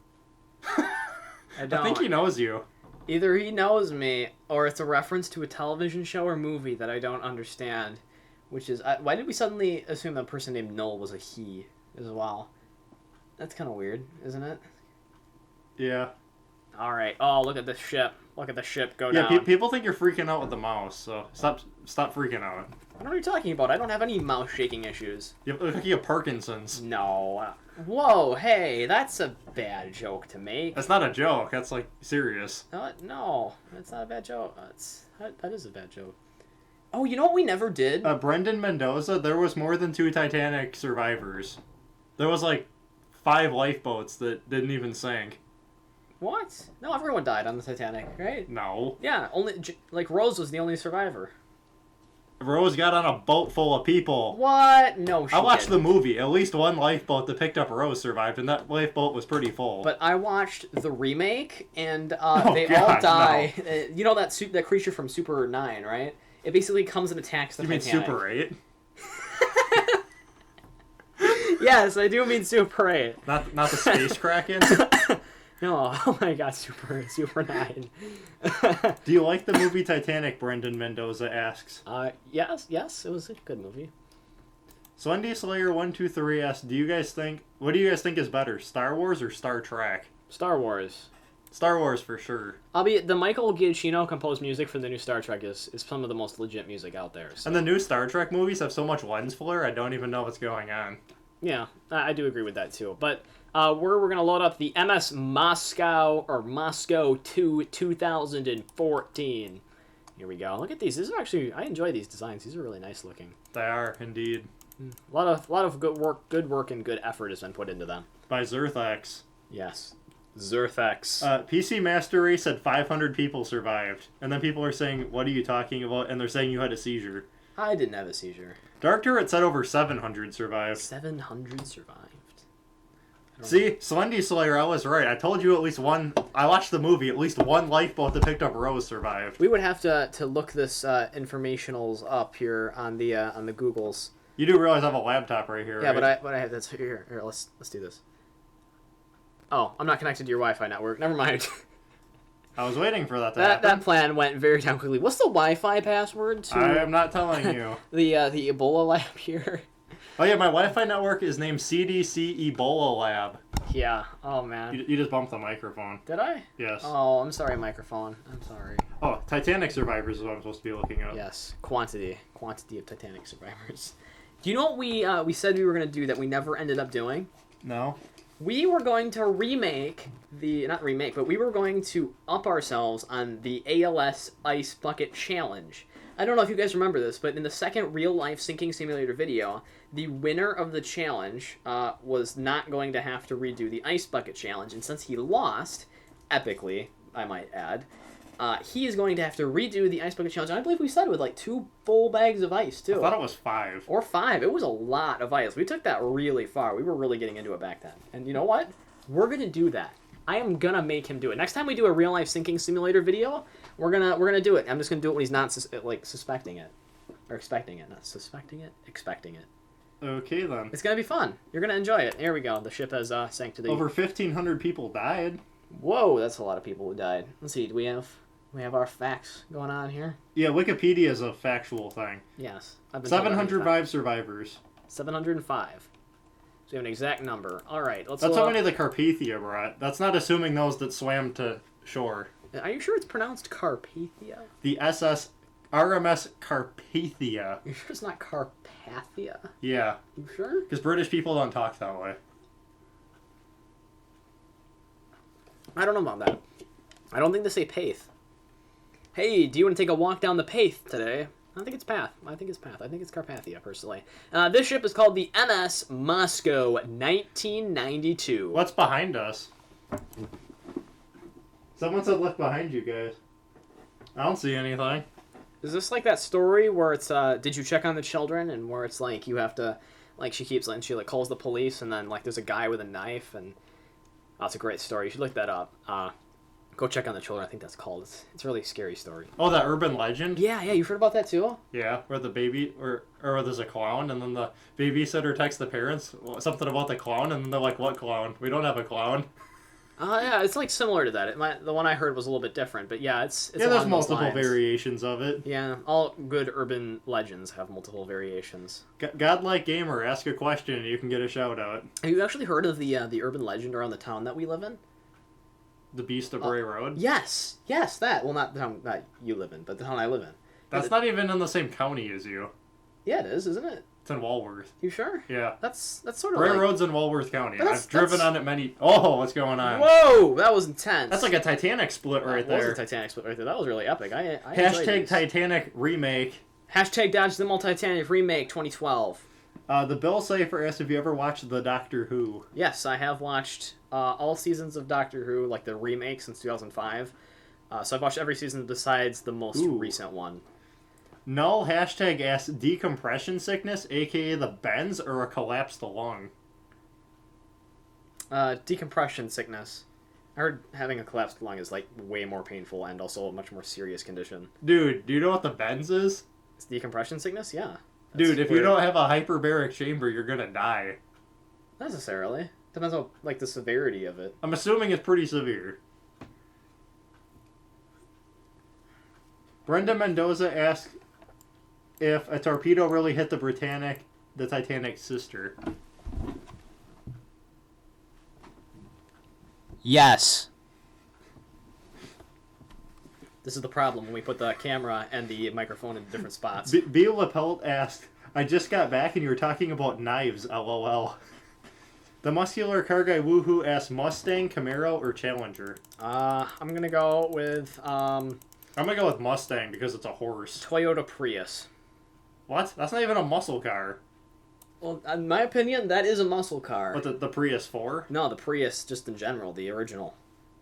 I don't. I think he knows you. Either he knows me, or it's a reference to a television show or movie that I don't understand. Which is, why did we suddenly assume that person named Null was a he as well? That's kind of weird, isn't it? Yeah. All right. Oh, look at the ship. Look at the ship go Yeah, down. people think you're freaking out with the mouse, so stop freaking out. What are you talking about? I don't have any mouse shaking issues. You look like you have Parkinson's. No. Whoa, hey, that's a bad joke to make. That's not a joke. That's like serious. No, that's not a bad joke. That is a bad joke. Oh, you know what we never did? Brendan Mendoza, there was more than 2 Titanic survivors. There was like 5 lifeboats that didn't even sink. What? No, everyone died on the Titanic, right? No. Yeah, only like Rose was the only survivor. Rose got on a boat full of people. What? No, she I watched the didn't. movie. At least one lifeboat that picked up Rose survived, and that lifeboat was pretty full. But I watched the remake, and they all God, die. You know that creature from Super 9, right? It basically comes and attacks the you mean Titanic. Super 8? Yes, I do mean Super 8. Not the Space Kraken? No, oh my god, Super 9. Do you like the movie Titanic, Brendan Mendoza asks. Yes, it was a good movie. Slendy Slayer 123 asks, what do you guys think is better, Star Wars or Star Trek? Star Wars. Star Wars for sure. Albeit the Michael Giacchino composed music for the new Star Trek is some of the most legit music out there. So. And the new Star Trek movies have so much lens flare, I don't even know what's going on. Yeah, I do agree with that too. But we're going to load up the MS Moscow 2 2014. Here we go. Look at these. These are actually, I enjoy these designs. These are really nice looking. They are, indeed. A lot of good work and good effort has been put into them. By Zerthax. Yes. Zerthax. PC Master Race said 500 people survived. And then people are saying, what are you talking about? And they're saying you had a seizure. I didn't have a seizure. Dark Turret said over 700 survived. 700 survived. See, Slendy Slayer, I was right. I told you at least one. I watched the movie. At least one lifeboat that picked up Rose survived. We would have to look this informationals up here on the Googles. You do realize I have a laptop right here, Yeah, right? but I have this here. Here, let's do this. Oh, I'm not connected to your Wi-Fi network. Never mind. I was waiting for that to happen. That plan went very down quickly. What's the Wi-Fi password to I am not telling you. the Ebola lab here? Oh yeah, my Wi-Fi network is named CDC Ebola Lab. Yeah. Oh man. You just bumped the microphone. Did I? Yes. Oh, I'm sorry, microphone. I'm sorry. Oh, Titanic survivors is what I'm supposed to be looking up. Yes, quantity of Titanic survivors. Do you know what we said we were gonna do that we never ended up doing? No. We were going to but we were going to up ourselves on the ALS Ice Bucket Challenge. I don't know if you guys remember this, but in the second real-life sinking simulator video, the winner of the challenge was not going to have to redo the Ice Bucket Challenge, and since he lost, epically, I might add, he is going to have to redo the Ice Bucket Challenge, and I believe we said with like 2 full bags of ice, too. I thought it was 5. Or 5. It was a lot of ice. We took that really far. We were really getting into it back then. And you know what? We're going to do that. I am going to make him do it. Next time we do a real-life sinking simulator video, we're gonna do it. I'm just going to do it when he's not suspecting it. Or expecting it. Not suspecting it, expecting it. Okay, then. It's going to be fun. You're going to enjoy it. Here we go. The ship has sank to the... Over 1,500 people died. Whoa, that's a lot of people who died. Let's see. Do we have our facts going on here? Yeah, Wikipedia is a factual thing. Yes. I've been told 705 survivors. 705. So we have an exact number. All right, let's. That's how many the Carpathia brought. That's not assuming those that swam to shore. Are you sure it's pronounced Carpathia? The RMS Carpathia. You sure it's not Carpathia? Yeah. You sure? Because British people don't talk that way. I don't know about that. I don't think they say Path. Hey, do you want to take a walk down the Path today? I think it's Path. I think it's Carpathia, personally. This ship is called the MS Moscow 1992. What's behind us? Someone said look behind you guys. I don't see anything. Is this like that story where it's, did you check on the children? And where it's like, you have to, like, she calls the police, and then, like, there's a guy with a knife, and... Oh, it's a great story. You should look that up. Go check on the children. I think that's called. It's a really scary story. Oh, that urban legend? Yeah, you've heard about that too? Yeah, where the baby, or there's a clown, and then the babysitter texts the parents something about the clown, and then they're like, what clown? We don't have a clown. Yeah, it's like similar to that. The one I heard was a little bit different, but yeah, it's yeah, there's along those multiple lines. variations of it. Yeah, all good urban legends have multiple variations. Godlike Gamer, ask a question and you can get a shout out. Have you actually heard of the urban legend around the town that we live in? The Beast of Bray Road? Yes, that. Well, not the town that you live in, but the town I live in. That's not even in the same county as you. Yeah, it is, isn't it? It's in Walworth. You sure? Yeah. That's sort of Bray like... Road's in Walworth County. That's- I've driven on it many... Oh, what's going on? Whoa, that was intense. That's like a Titanic split right That there. was a Titanic split right there. That was really epic. I enjoyed Hashtag these. Titanic remake. Hashtag Dodge the Titanic remake 2012. The Bill Safer asked if you ever watched the Doctor Who. Yes, I have watched all seasons of Doctor Who, like the remake since 2005. So I've watched every season besides the most recent one. Null hashtag asks decompression sickness, aka the bends, or a collapsed lung. Decompression sickness. I heard having a collapsed lung is like way more painful and also a much more serious condition. Dude, do you know what the bends is? It's decompression sickness? Yeah. Dude, if you don't have a hyperbaric chamber, you're gonna die. Not necessarily. Depends on like the severity of it. I'm assuming it's pretty severe. Brenda Mendoza asks if a torpedo really hit the Titanic's sister. Yes. This is the problem when we put the camera and the microphone in different spots. B. Lapelt asked, I just got back and you were talking about knives, lol. The muscular car guy woohoo asks Mustang, Camaro, or Challenger. I'm gonna go with I'm gonna go with Mustang because it's a horse. Toyota Prius. What? That's not even a muscle car. Well, in my opinion, that is a muscle car. What, the Prius 4? No, the Prius, just in general, the original.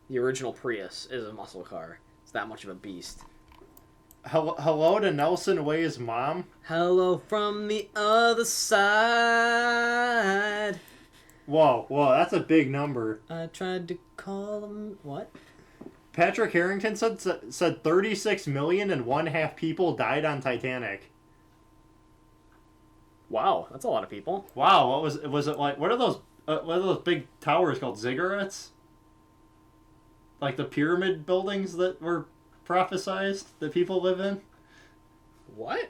The original Prius is a muscle car. It's that much of a beast. Hello to Nelson Way's mom. Hello from the other side. Whoa, that's a big number. I tried to call him... What? Patrick Harrington said 36 million and one half people died on Titanic. Wow, that's a lot of people. Wow, was it like? What are those big towers called? Ziggurats? Like the pyramid buildings that were prophesized that people live in? What?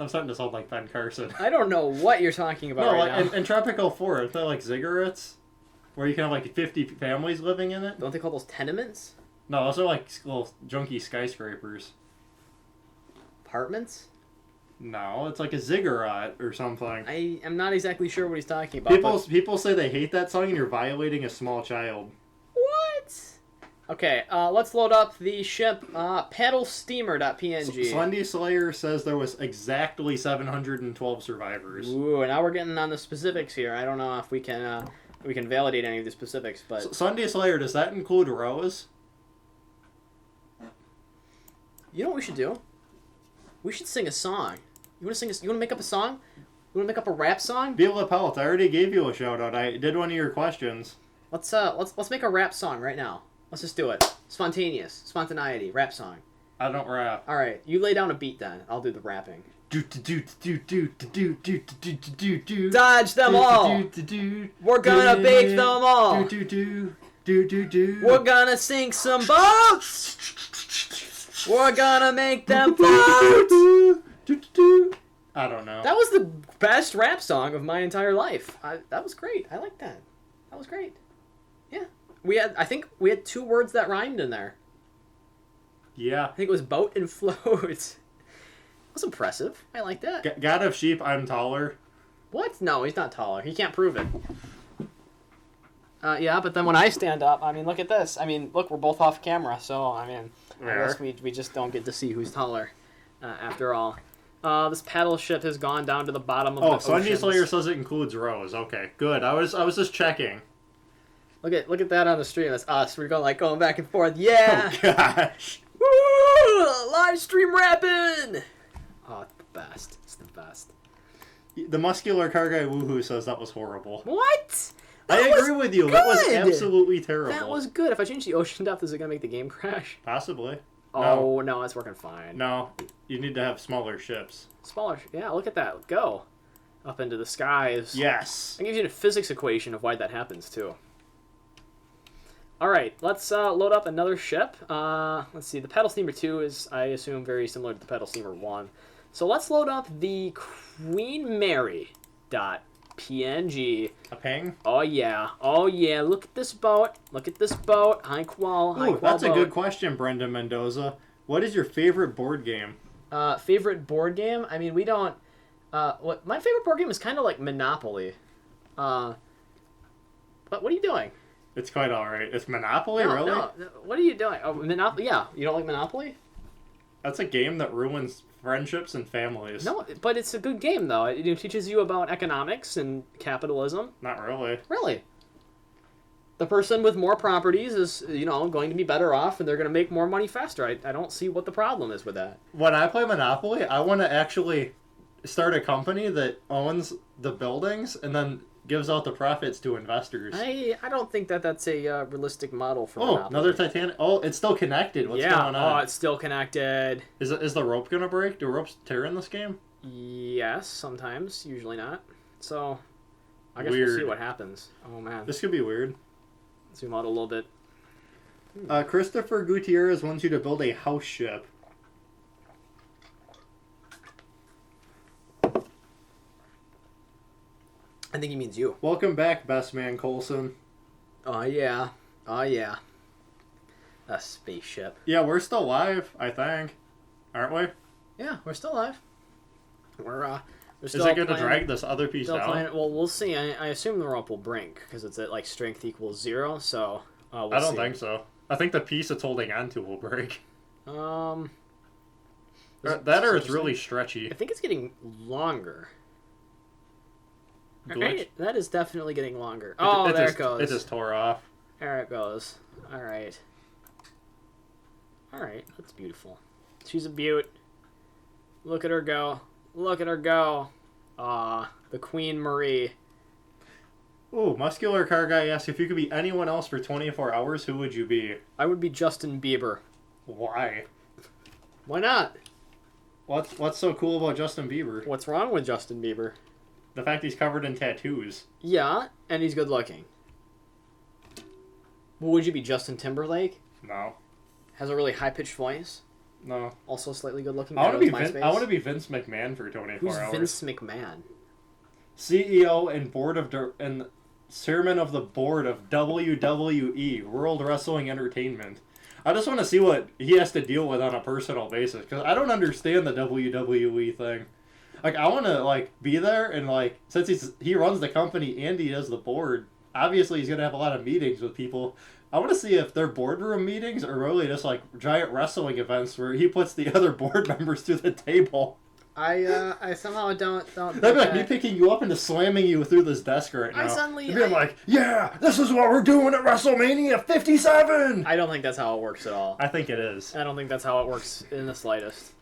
I'm starting to sound like Ben Carson. I don't know what you're talking about now. In Tropical 4, aren't they like ziggurats? Where you can have like 50 families living in it? Don't they call those tenements? No, those are like little junky skyscrapers. Apartments? No, it's like a ziggurat or something. I am not exactly sure what he's talking about. People say they hate that song and you're violating a small child. What? Okay, let's load up the ship, paddlesteamer.png. Slendy Slayer says there was exactly 712 survivors. Ooh, and now we're getting on the specifics here. I don't know if we can validate any of the specifics, but... Slendy Slayer, does that include Rose? You know what we should do? We should sing a song. You want to make up a song? You want to make up a rap song? Be Lapelt, I already gave you a shout out. I did one of your questions. Let's make a rap song right now. Let's just do it. Spontaneity, rap song. I don't rap. All right, you lay down a beat then. I'll do the rapping. Dodge them all. We're gonna bake them all. We're gonna sink some boats. We're gonna make them float. I don't know. That was the best rap song of my entire life. That was great. I like that. That was great. Yeah. I think we had 2 words that rhymed in there. Yeah. I think it was boat and float. It was impressive. I like that. God of Sheep, I'm taller. What? No, he's not taller. He can't prove it. Yeah, but then when I stand up, I mean, look at this. I mean, look, we're both off camera, so, I mean, I guess we just don't get to see who's taller, after all. This paddle ship has gone down to the bottom of the ocean. Slendy Slayer says it includes Rose. Okay, good. I was just checking. Look at that on the stream. That's us. We're going back and forth. Yeah! Oh, gosh. Woo! Live stream rapping! Oh, it's the best. It's the best. The muscular car guy woohoo says that was horrible. What? I agree with you. Good. That was absolutely terrible. That was good. If I change the ocean depth, is it going to make the game crash? Possibly. Oh, no, it's working fine. No, you need to have smaller ships. Smaller. Yeah, look at that. Go. Up into the skies. Yes. That gives you a physics equation of why that happens, too. Alright, let's load up another ship. Let's see, the Paddle Steamer 2 is, I assume, very similar to the Paddle Steamer 1. So let's load up the Queen Mary.png. A ping? Oh yeah, look at this boat. Look at this boat. High qual Ooh, that's boat. a good question, Brenda Mendoza. What is your favorite board game? Favorite board game? I mean, we don't... my favorite board game is kind of like Monopoly. What are you doing? It's quite alright. It's Monopoly, No, really? no. What are you doing? Oh, Monopoly? Yeah. You don't like Monopoly? That's a game that ruins friendships and families. No, but it's a good game, though. It teaches you about economics and capitalism. Not really. Really? the person with more properties is, going to be better off, and they're going to make more money faster. I don't see what the problem is with that. When I play Monopoly, I want to actually start a company that owns the buildings and then gives out the profits to investors. I don't think that's a realistic model for Oh, Monopoly. another Titanic. Oh, it's still connected. What's going on? Oh, it's still connected. Is the rope going to break? Do ropes tear in this game? Yes, sometimes. Usually not. So, I guess Weird. we'll see what happens. Oh, man. This could be weird. Zoom out a little bit. Christopher Gutierrez wants you to build a house ship. I think he means you. Welcome back, best man Colson. Oh, yeah. Oh, yeah. A spaceship. Yeah, we're still live, I think. Aren't we? Yeah, we're still live. We're Is still it going to playing- drag this other piece Still down? playing, well, we'll see. I assume the rope will break because it's at like strength equals 0. So we'll I don't see. think so. I think the piece it's holding onto will break. That or it's really stretchy. I think it's getting longer. Glitch. Okay, that is definitely getting longer. Oh, there it goes. It just tore off. There it goes. All right. All right, that's beautiful. She's a beaut. Look at her go. Look at her go. The Queen Marie. Ooh, Muscular Car Guy asks if you could be anyone else for 24 hours, who would you be? I would be Justin Bieber. Why? Why not? What's so cool about Justin Bieber? What's wrong with Justin Bieber? The fact he's covered in tattoos. Yeah, and he's good looking. Well, would you be Justin Timberlake? No. Has a really high pitched voice. No. Also slightly good looking. I want to be Vince McMahon for 24 Who's hours. Vince McMahon? CEO and chairman of the board of WWE, World Wrestling Entertainment. I just want to see what he has to deal with on a personal basis because I don't understand the WWE thing. Like, I want to be there and since he runs the company and he does the board, obviously he's gonna have a lot of meetings with people. I want to see if their boardroom meetings are really just giant wrestling events where he puts the other board members to the table. I somehow don't. That'd be like me picking you up and just slamming you through this desk right now. You'd be like, yeah, this is what we're doing at WrestleMania 57! I don't think that's how it works at all. I think it is. I don't think that's how it works in the slightest.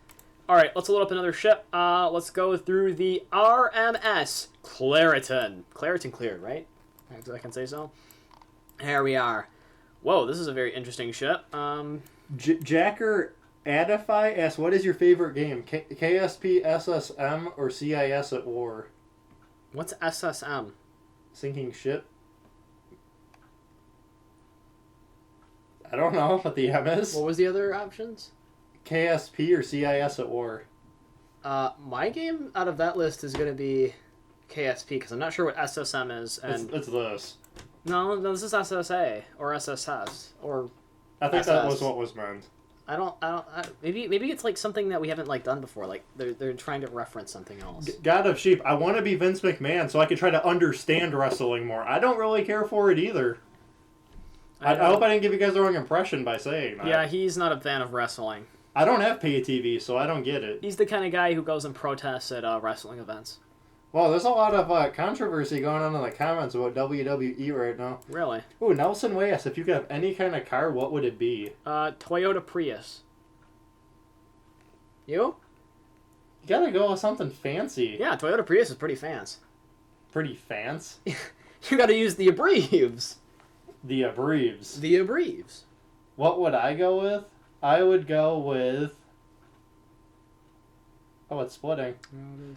Alright, let's load up another ship. Let's go through the RMS Claritin. Claritin cleared, right? I can say so. Here we are. Whoa, this is a very interesting ship. Jacker Adify asks, what is your favorite game? KSP, SSM, or CIS at War? What's SSM? Sinking ship? I don't know what the M is. What was the other options? KSP or CIS at War? My game out of that list is going to be KSP, because I'm not sure what SSM is. And It's this. No, this is SSA, or SSS, or I think that SS. was what was meant. Maybe it's something that we haven't done before. They're trying to reference something else. God of Sheep, I want to be Vince McMahon so I can try to understand wrestling more. I don't really care for it either. I hope I didn't give you guys the wrong impression by saying that. Yeah, he's not a fan of wrestling. I don't have pay TV, so I don't get it. He's the kind of guy who goes and protests at wrestling events. Well, there's a lot of controversy going on in the comments about WWE right now. Really? Ooh, Nelson Way asks, if you could have any kind of car, what would it be? Toyota Prius. You? You gotta go with something fancy. Yeah, Toyota Prius is pretty fancy. Pretty fancy. You gotta use the abreves. The abreves. The abreves. What would I go with? I would go with... Oh, it's splitting.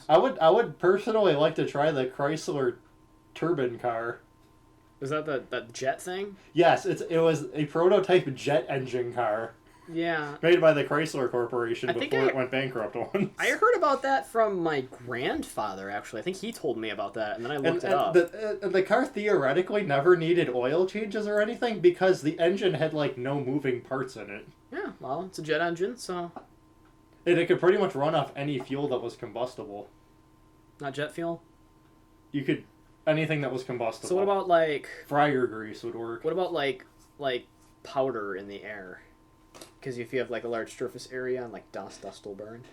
I would personally like to try the Chrysler turbine car. Is that that jet thing? Yes, it was a prototype jet engine car. Yeah. Made by the Chrysler Corporation I think before it went bankrupt once. I heard about that from my grandfather, actually. I think he told me about that, and then I looked it up. The car theoretically never needed oil changes or anything because the engine had no moving parts in it. Yeah, well, it's a jet engine, so... And it could pretty much run off any fuel that was combustible. Not jet fuel? You could... Anything that was combustible. So what about, fryer grease would work. What about, powder in the air? Because if you have, a large surface area and, dust will burn.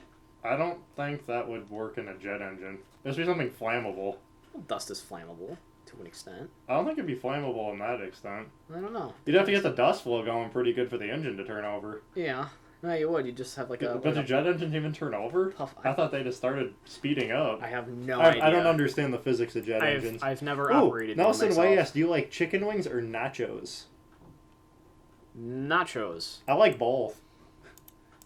I don't think that would work in a jet engine. It must be something flammable. Well, dust is flammable. to an extent. I don't think it'd be flammable in that extent. I don't know. You'd have to get the dust flow going pretty good for the engine to turn over. Yeah. No, you would. You just have like a. But the jet engines even turn over? Puff. I thought they just started speeding up. I have no idea. I don't understand the physics of jet engines. I've never operated one Nelson myself. Way asked, do you like chicken wings or nachos? Nachos. I like both.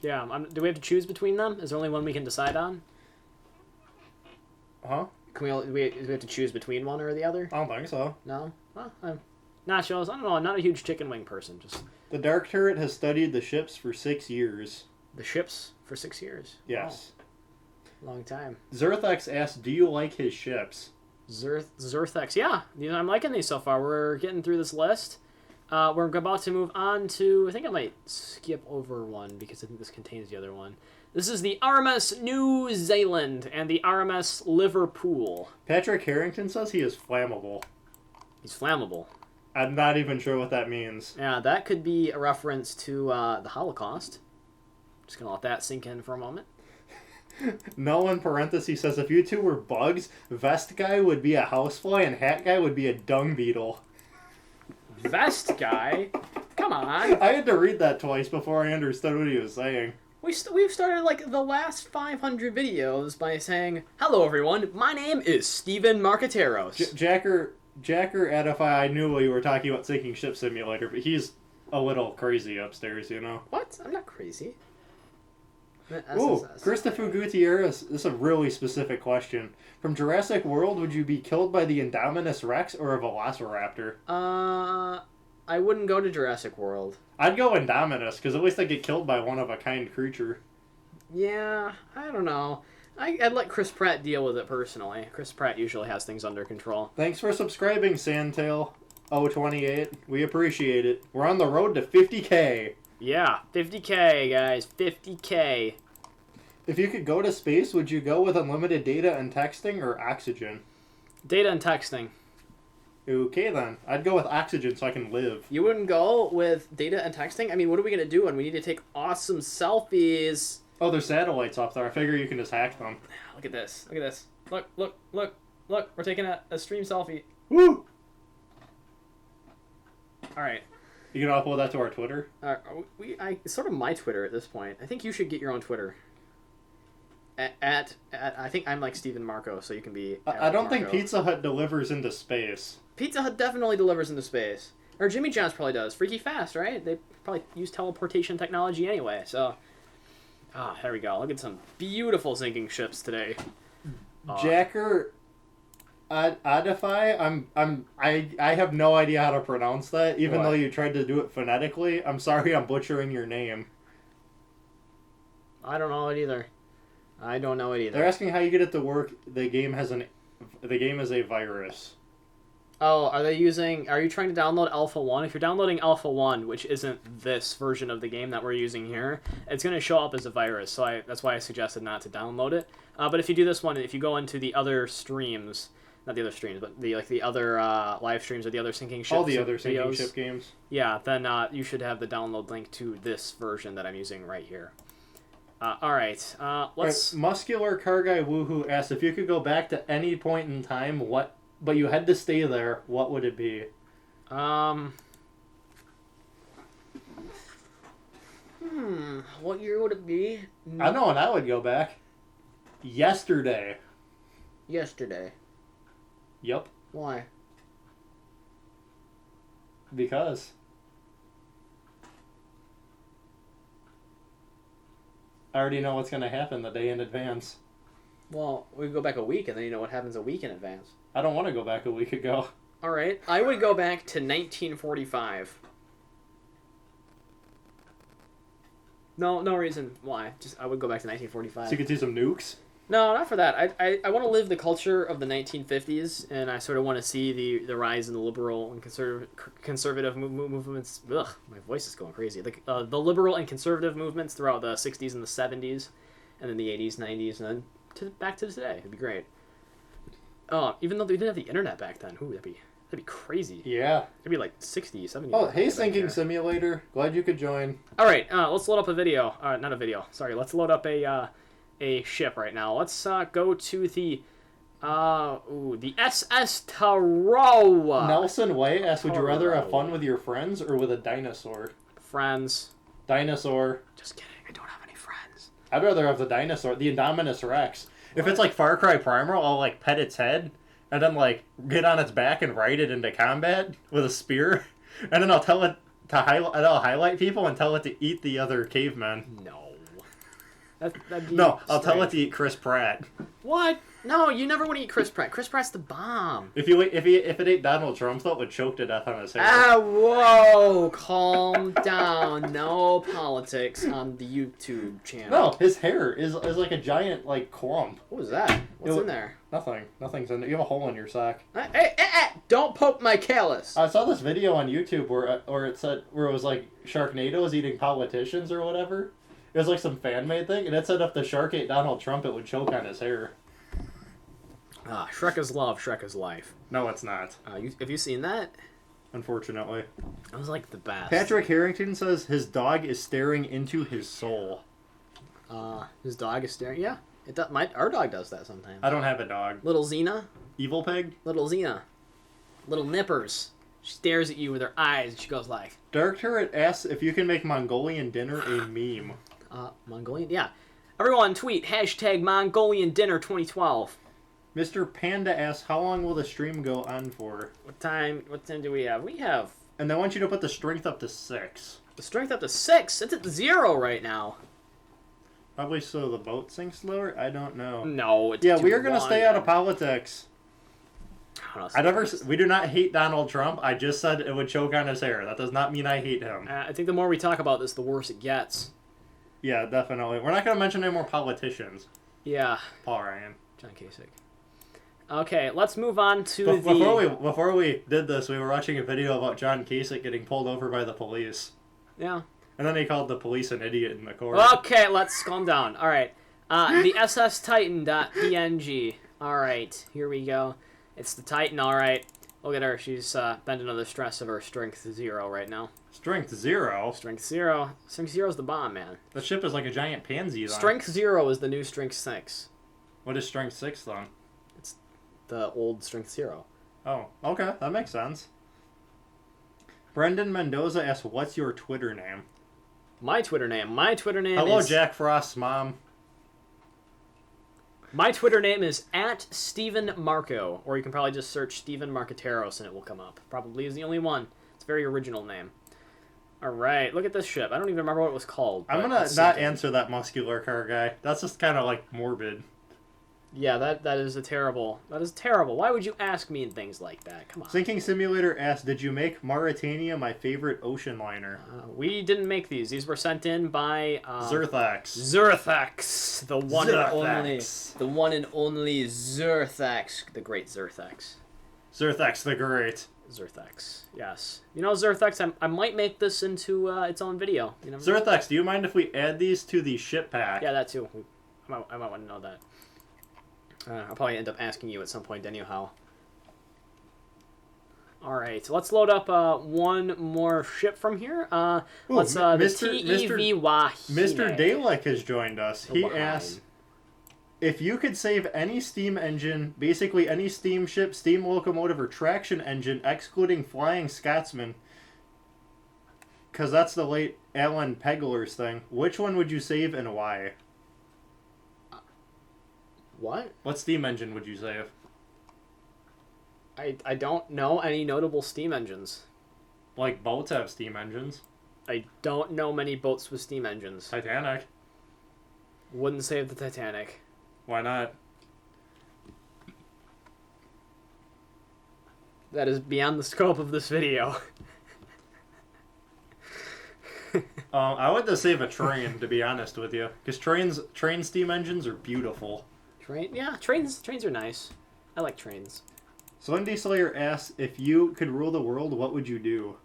Yeah. Do we have to choose between them? Is there only one we can decide on? Huh? Do we have to choose between one or the other? I don't think so. No? Well, nachos. I don't know. I'm not a huge chicken wing person. Just The Dark Turret has studied the ships for 6 years. the ships for 6 years. Yes. Wow. Long time. Zerthex asked, do you like his ships? Zerthex. Yeah. I'm liking these so far. We're getting through this list. We're about to move on to... I think I might skip over one because I think this contains the other one. This is the RMS New Zealand and the RMS Liverpool. Patrick Harrington says he is flammable. He's flammable. I'm not even sure what that means. Yeah, that could be a reference to the Holocaust. Just gonna let that sink in for a moment. No, in parentheses, says if you two were bugs, vest guy would be a housefly and hat guy would be a dung beetle. Vest guy? Come on. I had to read that twice before I understood what he was saying. We've started like the last 500 videos by saying, "Hello everyone, my name is Steven Marqueteros." Jacker Edify, I knew you were talking about Sinking Ship Simulator, but he's a little crazy upstairs, you know? What? I'm not crazy. Ooh, Christopher Gutierrez, this is a really specific question. From Jurassic World, would you be killed by the Indominus Rex or a Velociraptor? I wouldn't go to Jurassic World. I'd go Indominus, because at least I'd get killed by one of a kind creature. Yeah, I don't know. I'd let Chris Pratt deal with it personally. Chris Pratt usually has things under control. Thanks for subscribing, Sandtail028. We appreciate it. We're on the road to 50K. Yeah, 50K, guys. 50K. If you could go to space, would you go with unlimited data and texting or oxygen? Data and texting. Okay, then. I'd go with oxygen so I can live. You wouldn't go with data and texting? I mean, what are we going to do when we need to take awesome selfies? Oh, there's satellites up there. I figure you can just hack them. Look at this. Look at this. Look, look, look, look. We're taking a stream selfie. Woo! Alright. You can upload that to our Twitter? It's sort of my Twitter at this point. I think you should get your own Twitter. I think I'm like Steven Marco, so you can be... I don't think Marco. Pizza Hut delivers into space. Pizza Hut definitely delivers into space. Or Jimmy John's probably does. Freaky fast, right? They probably use teleportation technology anyway, so... Ah, there we go. Look at some beautiful sinking ships today. Jacker Adify, I have no idea how to pronounce that, even though you tried to do it phonetically. I'm sorry I'm butchering your name. I don't know it either. They're asking how you get it to work. The game is a virus. Oh, are you trying to download Alpha 1? If you're downloading Alpha 1, which isn't this version of the game that we're using here, it's going to show up as a virus, so that's why I suggested not to download it. But if you do this one, if you go into the other streams, not the other streams, but the other live streams or the other sinking ship all the other sinking videos, ship games, yeah, then you should have the download link to this version that I'm using right here. Alright, let's... Right, Muscular Car Guy Woohoo asked, if you could go back to any point in time, but you had to stay there, what would it be? What year would it be? I know when I would go back. Yesterday. Yesterday. Yep. Why? Because. I already know what's going to happen the day in advance. Well, we go back a week, and then you know what happens a week in advance. I don't want to go back a week ago. Alright, I would go back to 1945. No reason why. Just I would go back to 1945. So you could see some nukes? No, not for that. I want to live the culture of the 1950s, and I sort of want to see the rise in the liberal and conservative movements. Ugh, my voice is going crazy. The liberal and conservative movements throughout the 60s and the 70s, and then the 80s, 90s, and then back to today. It'd be great. Oh, even though they didn't have the internet back then. Ooh, that'd be crazy. Yeah. It'd be like 60, 70. Oh, hey, Sinking Simulator. Glad you could join. All right, let's load up a video. Not a video. Sorry, let's load up a ship right now. Let's go to the The SS Tarawa. Nelson Way asks, would you rather have fun with your friends or with a dinosaur? Friends. Dinosaur. Just kidding. I don't have any friends. I'd rather have the dinosaur, the Indominus Rex. If it's like Far Cry Primal, I'll like pet its head and then like get on its back and ride it into combat with a spear, and then I'll tell it to highlight people and tell it to eat the other cavemen. No. That'd be No, I'll tell it strange. to eat Chris Pratt. What? No, you never want to eat Chris Pratt. Chris Pratt's the bomb. If it ate Donald Trump, though, it would choke to death on his hair. Ah, whoa! Calm down. No politics on the YouTube channel. No, his hair is like a giant like clump. What was that? What's It- in there? Nothing's in there. You have a hole in your sock. Hey! Don't poke my callus. I saw this video on YouTube where it was like Sharknado's eating politicians or whatever. It was like some fan made thing, and it said if the shark ate Donald Trump, it would choke on his hair. Shrek is love, Shrek is life. No, it's not. Have you seen that? Unfortunately. That was like the best. Patrick Harrington says his dog is staring into his soul. His dog is staring. Yeah, our dog does that sometimes. I don't have a dog. Little Xena, Evil pig? little nippers. She stares at you with her eyes, and she goes like, Dark Turret asks if you can make Mongolian dinner a meme. Mongolian. Yeah, everyone tweet hashtag Mongolian Dinner 2012. Mr. Panda asks, how long will the stream go on for? What time do we have? We have And they want you to put the strength up to 6. the strength up to 6. It's at 0 right now. Probably so the boat sinks slower? I don't know. No, it's Yeah, too we are going to long. stay out of politics. I don't know, We do not hate Donald Trump. I just said it would choke on his hair. That does not mean I hate him. I think the more we talk about this, the worse it gets. Yeah, definitely. We're not going to mention any more politicians. Yeah, Paul Ryan. John Kasich. Okay, let's move on to Before we did this, we were watching a video about John Kasich getting pulled over by the police. Yeah. And then he called the police an idiot in the court. Okay, let's calm down. All right. The SS Titan.png. All right, here we go. It's the Titan. All right. Look at her. She's bending under the stress of her strength 0 right now. Strength 0? Strength 0. Strength 0 is the bomb, man. The ship is like a giant pansy. Then. Strength 0 is the new Strength 6. What is Strength 6 then? The old Strength 0. Oh, okay. That makes sense. Brendan Mendoza asks, what's your Twitter name? My Twitter name Hello, is... Jack Frost's mom. My Twitter name is @StevenMarco, or you can probably just search Steven Marcateros and it will come up. Probably is the only one. It's a very original name. Alright, look at this ship. I don't even remember what it was called. I'm but gonna it's not sinking. answer that muscular car guy. That's just kind of like morbid. Yeah, that is terrible. That is terrible. Why would you ask me things like that? Come on. Sinking Simulator asks, did you make Mauritania my favorite ocean liner? We didn't make these. These were sent in by Zerthax. Zerthax, the one Zerthax. and only Zerthax, the great Zerthax. Zerthax the Great. Zerthax, yes. You know, Zerthax, I might make this into its own video. You never know. Zerthax, do you mind if we add these to the ship pack? Yeah, that too. I might want to know that. I'll probably end up asking you at some point anyhow. Alright, let's load up one more ship from here. Let's the TEV Wahine. Mr. Dalek has joined us. He Wahine. asks, if you could save any steam engine, basically any steamship, steam locomotive, or traction engine, excluding Flying Scotsman, because that's the late Alan Pegler's thing, which one would you save and why? What? What steam engine would you save? I don't know any notable steam engines. Like, boats have steam engines. I don't know many boats with steam engines. Titanic. Wouldn't save the Titanic. Why not? That is beyond the scope of this video. I would just save a train, to be honest with you. Because train steam engines are beautiful. Trains are nice. I like trains. Slendy Slayer asks, if you could rule the world, what would you do?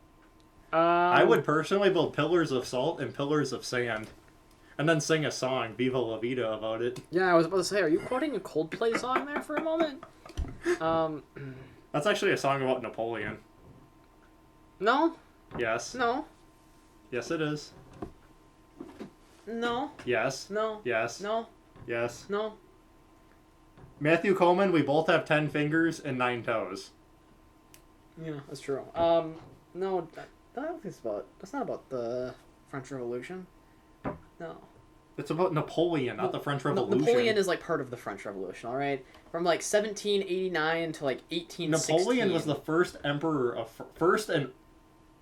I would personally build pillars of salt and pillars of sand. And then sing a song, Viva La Vida, about it. Yeah, I was about to say, are you quoting a Coldplay song there for a moment? That's actually a song about Napoleon. No, Yes. no, Yes, it is. no, Yes. no, Yes. no, Yes. no. Matthew Coleman, we both have 10 fingers and 9 toes. Yeah, that's true. No, I don't think it's about. That's not about the French Revolution. No. It's about Napoleon, not the French Revolution. Napoleon is like part of the French Revolution, all right? From like 1789 to like 1816. Napoleon was the first emperor of first and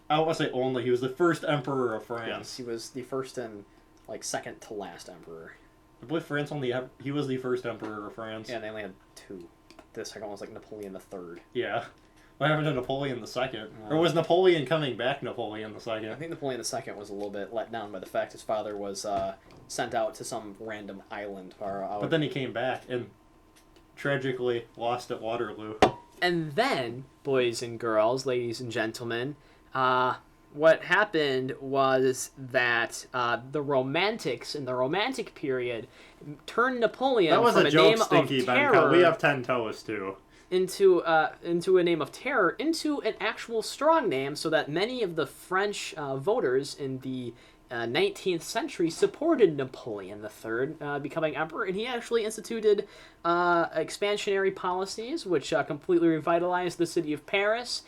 I don't want to say only. He was the first emperor of France. Yes, he was the first and like second to last emperor. I believe France only he was the first emperor of France. Yeah, they only had 2. The second one was like Napoleon the Third. Yeah. What happened to Napoleon II? Or was Napoleon coming back Napoleon II? I think Napoleon II was a little bit let down by the fact his father was sent out to some random island. But then he came back and tragically lost at Waterloo. And then, boys and girls, ladies and gentlemen, what happened was that the Romantics in the Romantic period turned Napoleon that was from a a joke, name Stinky of Ben. terror We have 10 toes too. into a name of terror into an actual strong name, so that many of the French voters in the 19th century supported Napoleon III becoming emperor, and he actually instituted expansionary policies which completely revitalized the city of Paris.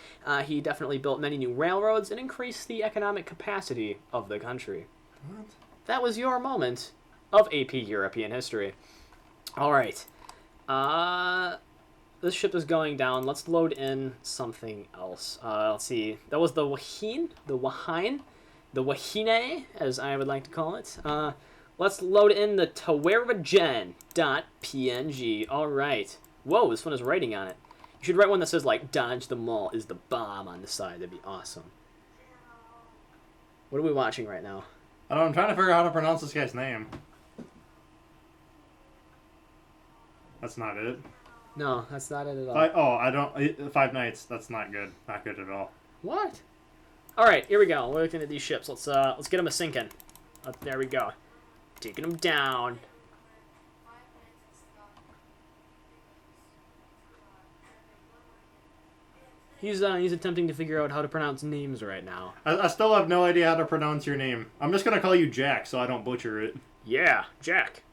He definitely built many new railroads and increased the economic capacity of the country. What? That was your moment of AP European history. All right. This ship is going down. Let's load in something else. Let's see. That was the Wahine, the Wahine, as I would like to call it. Let's load in the Taweragen.png. All right. Whoa, this one has writing on it. You should write one that says, like, Dodge the Mall is the bomb on the side. That'd be awesome. What are we watching right now? I don't know, I'm trying to figure out how to pronounce this guy's name. That's not it. No, that's not it at all. I don't... 5 Nights. That's not good. Not good at all. What? All right, here we go. We're looking at these ships. Let's get them a sinking. There we go. Taking them down. He's attempting to figure out how to pronounce names right now. I still have no idea how to pronounce your name. I'm just going to call you Jack so I don't butcher it. Yeah, Jack.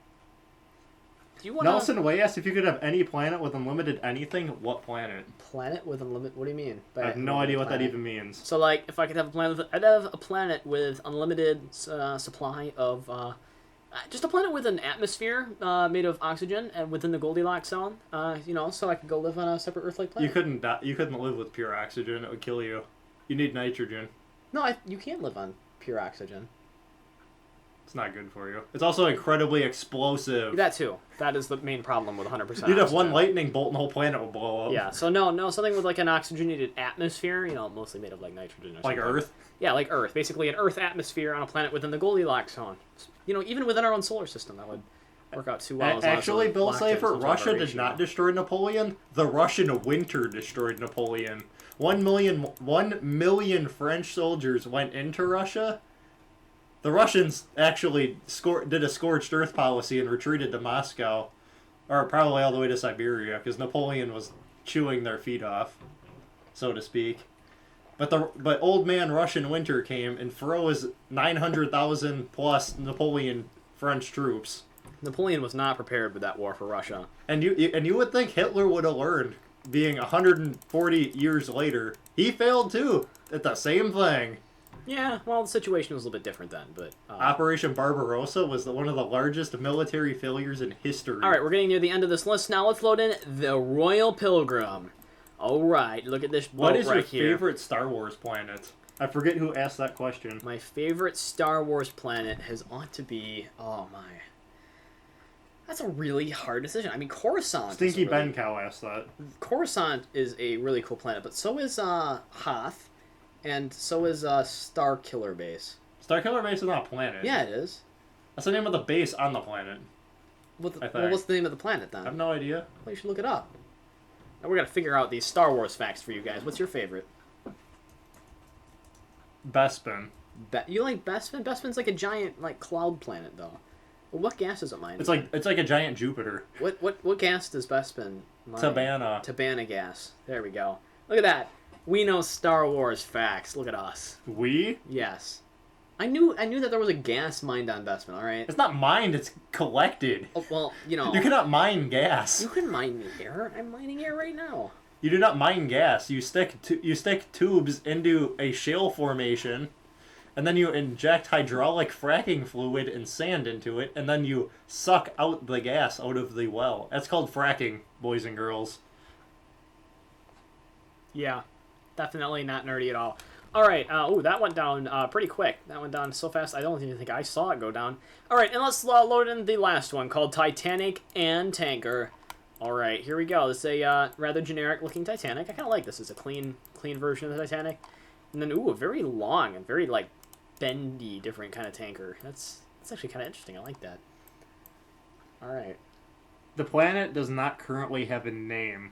Do you want Nelson Way asked if you could have any planet with unlimited anything, what planet? Planet with unlimited... What do you mean? I have no idea what that even means. So, like, if I could have a planet with... I'd have a planet with unlimited supply of... just a planet with an atmosphere made of oxygen and within the Goldilocks zone, so I could go live on a separate Earth-like planet. You couldn't live with pure oxygen. It would kill you. You need nitrogen. No, you can't live on pure oxygen. It's not good for you. It's also incredibly explosive. That too. That is the main problem with 100%. You'd have one lightning bolt and the whole planet would blow up. Yeah, so no, something with like an oxygenated atmosphere, mostly made of like nitrogen or something. Like Earth? Yeah, like Earth. Basically an Earth atmosphere on a planet within the Goldilocks zone. Even within our own solar system, that would work out too well. Actually, Bill Cipher, Russia did not destroy Napoleon. The Russian winter destroyed Napoleon. 1 million French soldiers went into Russia. The Russians actually did a scorched earth policy and retreated to Moscow, or probably all the way to Siberia, because Napoleon was chewing their feet off, so to speak. But old man Russian winter came and froze 900,000 plus Napoleon French troops. Napoleon was not prepared with that war for Russia. And you would think Hitler would have learned, being 140 years later. He failed too at the same thing. Yeah, well, the situation was a little bit different then, but... Operation Barbarossa was one of the largest military failures in history. All right, we're getting near the end of this list. Now let's load in the Royal Pilgrim. All right, look at this boat What is right your here. favorite Star Wars planet? I forget who asked that question. My favorite Star Wars planet ought to be... Oh, my... That's a really hard decision. I mean, Coruscant... Stinky Ben Cow asked that. Coruscant is a really cool planet, but so is Hoth. And so is Starkiller Base. Starkiller Base is not a planet. Yeah, it is. That's the name of the base on the planet. What's the name of the planet, then? I have no idea. Well, you should look it up. Now we're going to figure out these Star Wars facts for you guys. What's your favorite? Bespin. You like Bespin? Bespin's like a giant, cloud planet, though. Well, what gas does it mine? It's like a giant Jupiter. What gas does Bespin mine? Tabana. Tabana gas. There we go. Look at that. We know Star Wars facts. Look at us. We? Yes. I knew that there was a gas mined on Bespin, alright? It's not mined, it's collected. Oh, well, you know. You cannot mine gas. You can mine me air. I'm mining air right now. You do not mine gas. You stick tubes into a shale formation, and then you inject hydraulic fracking fluid and sand into it, and then you suck out the gas out of the well. That's called fracking, boys and girls. Yeah, definitely not nerdy at all. All right, ooh, that went down pretty quick. That went down so fast, I don't even think I saw it go down. All right, and let's load in the last one, called Titanic and Tanker. All right, here we go. This is a rather generic-looking Titanic. I kind of like this. It's a clean version of the Titanic. And then, ooh, a very long and very, like, bendy, different kind of tanker. That's actually kind of interesting. I like that. All right. The planet does not currently have a name.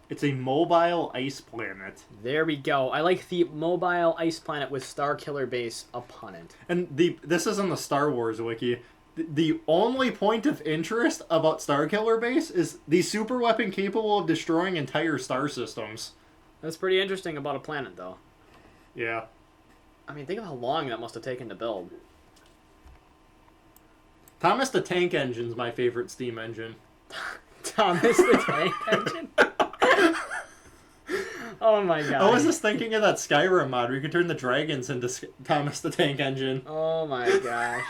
It's a mobile ice planet. There we go. I like the mobile ice planet with Star Killer base upon it. And this is on the Star Wars wiki. The only point of interest about Starkiller Base is the super weapon capable of destroying entire star systems. That's pretty interesting about a planet, though. Yeah. I mean, think of how long that must have taken to build. Thomas the Tank Engine's my favorite steam engine. Thomas the Tank Engine? Oh my god. I was just thinking of that Skyrim mod where you could turn the dragons into Thomas the Tank Engine. Oh my gosh.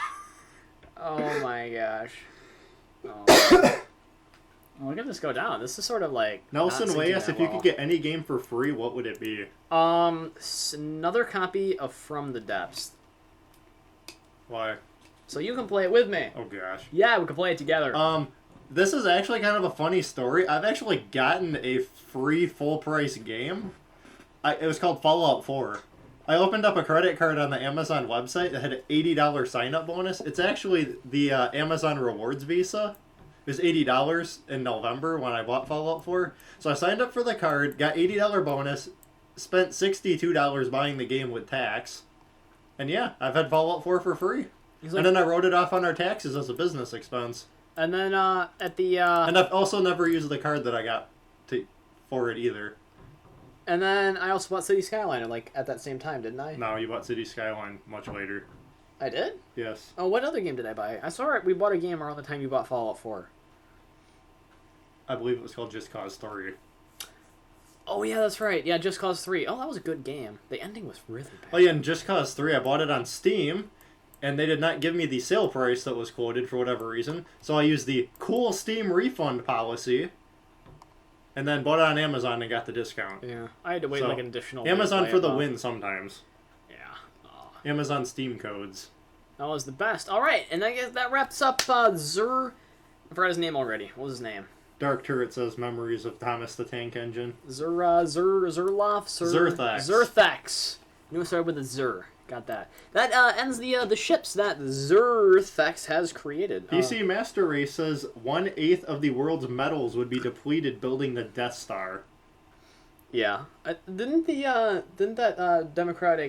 Oh my gosh. Oh. Look at this go down. This is sort of like Nelson Wayas, if you could get any game for free, what would it be? Another copy of From the Depths. Why? So you can play it with me. Oh gosh. Yeah, we can play it together. This is actually kind of a funny story. I've actually gotten a free full price game. It was called Fallout 4. I opened up a credit card on the Amazon website that had an $80 sign-up bonus. It's actually the Amazon Rewards Visa. It was $80 in November when I bought Fallout 4. So I signed up for the card, got $80 bonus, spent $62 buying the game with tax. And yeah, I've had Fallout 4 for free. Like, and then I wrote it off on our taxes as a business expense. And then at the... And I've also never used the card that I got for it either. And then I also bought City Skyliner, like, at that same time, didn't I? No, you bought City Skyline much later. I did? Yes. Oh, what other game did I buy? I saw it. We bought a game around the time you bought Fallout 4. I believe it was called Just Cause 3. Oh, yeah, that's right. Yeah, Just Cause 3. Oh, that was a good game. The ending was really bad. Oh, yeah, and Just Cause 3, I bought it on Steam, and they did not give me the sale price that was quoted for whatever reason, so I used the cool Steam refund policy, and then bought it on Amazon and got the discount. Yeah, I had to wait like an additional... Amazon for the win sometimes. Yeah. Oh. Amazon Steam codes. That was the best. All right, and I guess that wraps up Zur... I forgot his name already. What was his name? Dark Turret says Memories of Thomas the Tank Engine. Zerloff? Zerthax. Zerthax. Knew it started with a Zer. Got that. That ends the ships that Zerthax has created. PC Master Race says 1/8 of the world's metals would be depleted building the Death Star. Yeah. Didn't that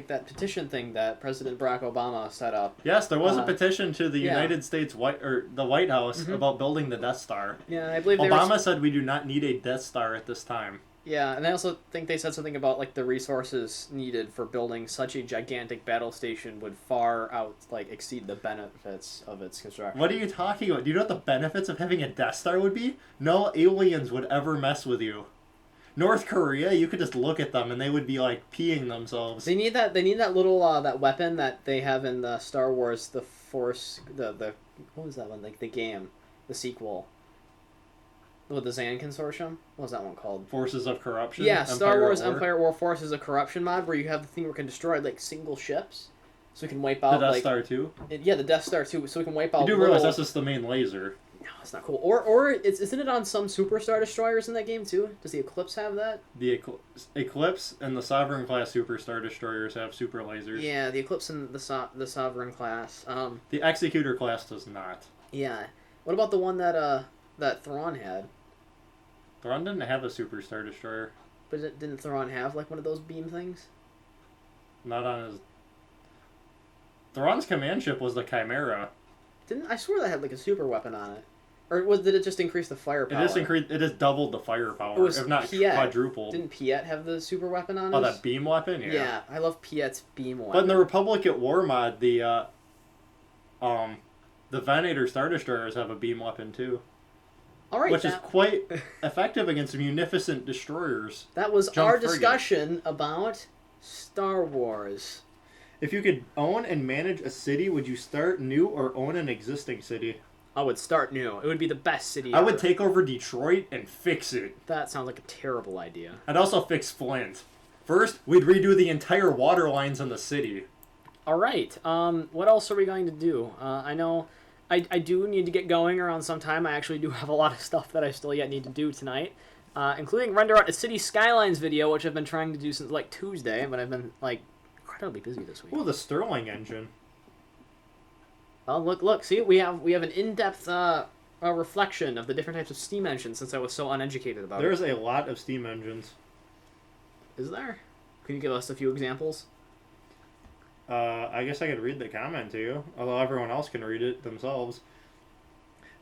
that petition thing that President Barack Obama set up? Yes, there was a petition to the United States the White House about building the Death Star. Yeah, I believe Obama said we do not need a Death Star at this time. Yeah, and I also think they said something about like the resources needed for building such a gigantic battle station would far exceed the benefits of its construction. What are you talking about? Do you know what the benefits of having a Death Star would be? No aliens would ever mess with you. North Korea, you could just look at them and they would be like peeing themselves. They need that little that weapon that they have in the Star Wars, the Force, the what was that one? Like the game, the sequel. With the Xan Consortium? What was that one called? Forces of Corruption? Yeah, Star Wars Empire War Forces of Corruption mod, where you have the thing where it can destroy, like, single ships. So we can wipe out, the Death Star 2? Yeah, the Death Star 2, so we can wipe out... You do realize that's just the main laser. No, it's not cool. Or isn't it on some Superstar Destroyers in that game, too? Does the Eclipse have that? The Eclipse and the Sovereign class Superstar Destroyers have super lasers. Yeah, the Eclipse and the Sovereign class. The Executor class does not. Yeah. What about the one that Thrawn had? Thrawn didn't have a Super Star Destroyer. But didn't Thrawn have, like, one of those beam things? Not on his... Thrawn's command ship was the Chimera. I swear that had, like, a super weapon on it. did it just increase the firepower? It has doubled the firepower, It was if not Piet. quadrupled. Didn't Piet have the super weapon on Oh, us? that beam weapon? Yeah, I love Piet's beam weapon. But in the Republic at War mod, the Venator Star Destroyers have a beam weapon too. All right, which is quite effective against munificent destroyers. That was Jump our frigate. discussion about Star Wars. If you could own and manage a city, would you start new or own an existing city? I would start new. It would be the best city I ever. would take over Detroit and fix it. That sounds like a terrible idea. I'd also fix Flint. First, we'd redo the entire water lines in the city. All right. What else are we going to do? I know I do need to get going around some time. I actually do have a lot of stuff that I still yet need to do tonight, including render out a City Skylines video, which I've been trying to do since like Tuesday, but I've been like incredibly busy this week. Ooh, the Stirling engine. Oh, look! See, we have an in-depth reflection of the different types of steam engines since I was so uneducated about There's it. a lot of steam engines. Is there? Can you give us a few examples? I guess I could read the comment to you, although everyone else can read it themselves.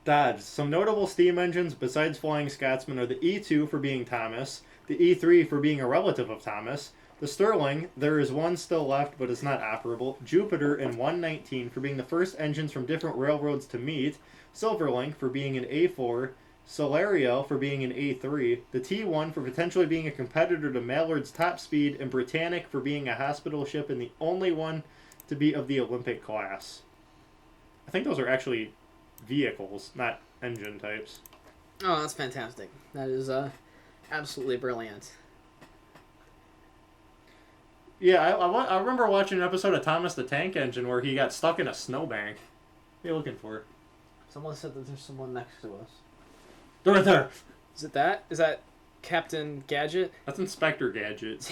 Dodge. Some notable steam engines besides Flying Scotsman are the E2 for being Thomas, the E3 for being a relative of Thomas, the Stirling, there is one still left but is not operable, Jupiter and 119 for being the first engines from different railroads to meet, Silverlink for being an A4, Solario for being an A3, the T1 for potentially being a competitor to Mallard's Top Speed, and Britannic for being a hospital ship and the only one to be of the Olympic class. I think those are actually vehicles, not engine types. Oh, that's fantastic. That is absolutely brilliant. Yeah, I remember watching an episode of Thomas the Tank Engine where he got stuck in a snowbank. What are you looking for? Someone said that there's someone next to us. They're right there! Is it that? Is that Captain Gadget? That's Inspector Gadget.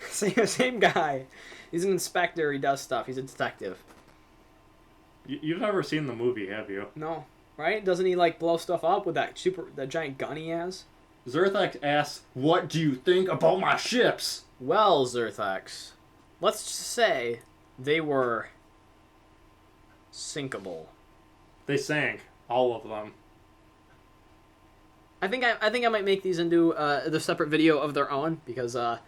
Same guy. He's an inspector. He does stuff. He's a detective. You've never seen the movie, have you? No, right? Doesn't he like blow stuff up with that giant gun he has? Zerthak asks, "What do you think about my ships?" Well, Zerthax, let's just say they were sinkable. They sank, all of them. I think I might make these into the separate video of their own because not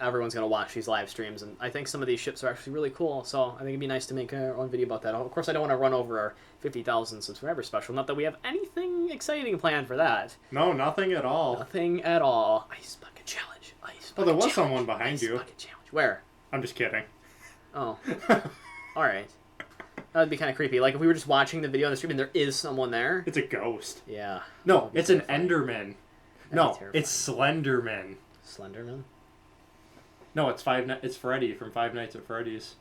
everyone's gonna watch these live streams, and I think some of these ships are actually really cool. So I think it'd be nice to make our own video about that. Of course, I don't want to run over our 50,000 subscriber special. Not that we have anything exciting planned for that. No, nothing at all. Nothing at all. Ice bucket challenge. Ice bucket Oh, there was challenge. someone behind Ice you. bucket challenge. Where? I'm just kidding. Oh. All right. That'd be kind of creepy. Like if we were just watching the video on the stream and there is someone there. It's a ghost. Yeah. No, it's terrifying. an Enderman. That'd No, be terrifying. it's Slenderman. Slenderman. No, it's Freddy from Five Nights at Freddy's.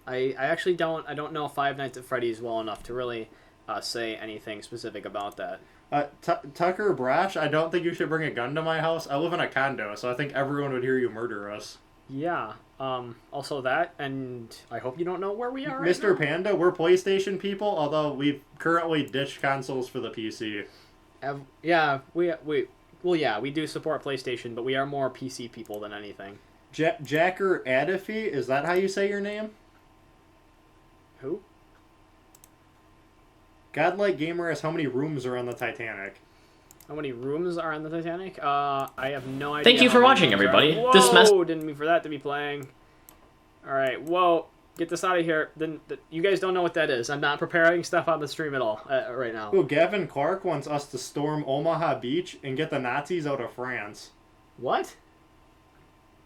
I actually don't know Five Nights at Freddy's well enough to really say anything specific about that. Tucker Brash, I don't think you should bring a gun to my house. I live in a condo, so I think everyone would hear you murder us. Yeah. Also that, and I hope you don't know where we are right Mr. now. Panda, we're PlayStation people, although we've currently ditched consoles for the PC. We do support PlayStation, but we are more PC people than anything. Jacker Adafi, is that how you say your name? Who? Godlike Gamer asks how many rooms are on the Titanic. How many rooms are on the Titanic? I have no idea. Thank you how for many watching, rooms are. everybody. Whoa, This mess- didn't mean for that to be playing. All right, whoa, get this out of here. Then you guys don't know what that is. I'm not preparing stuff on the stream at all right now. Oh, Gavin Clark wants us to storm Omaha Beach and get the Nazis out of France. What?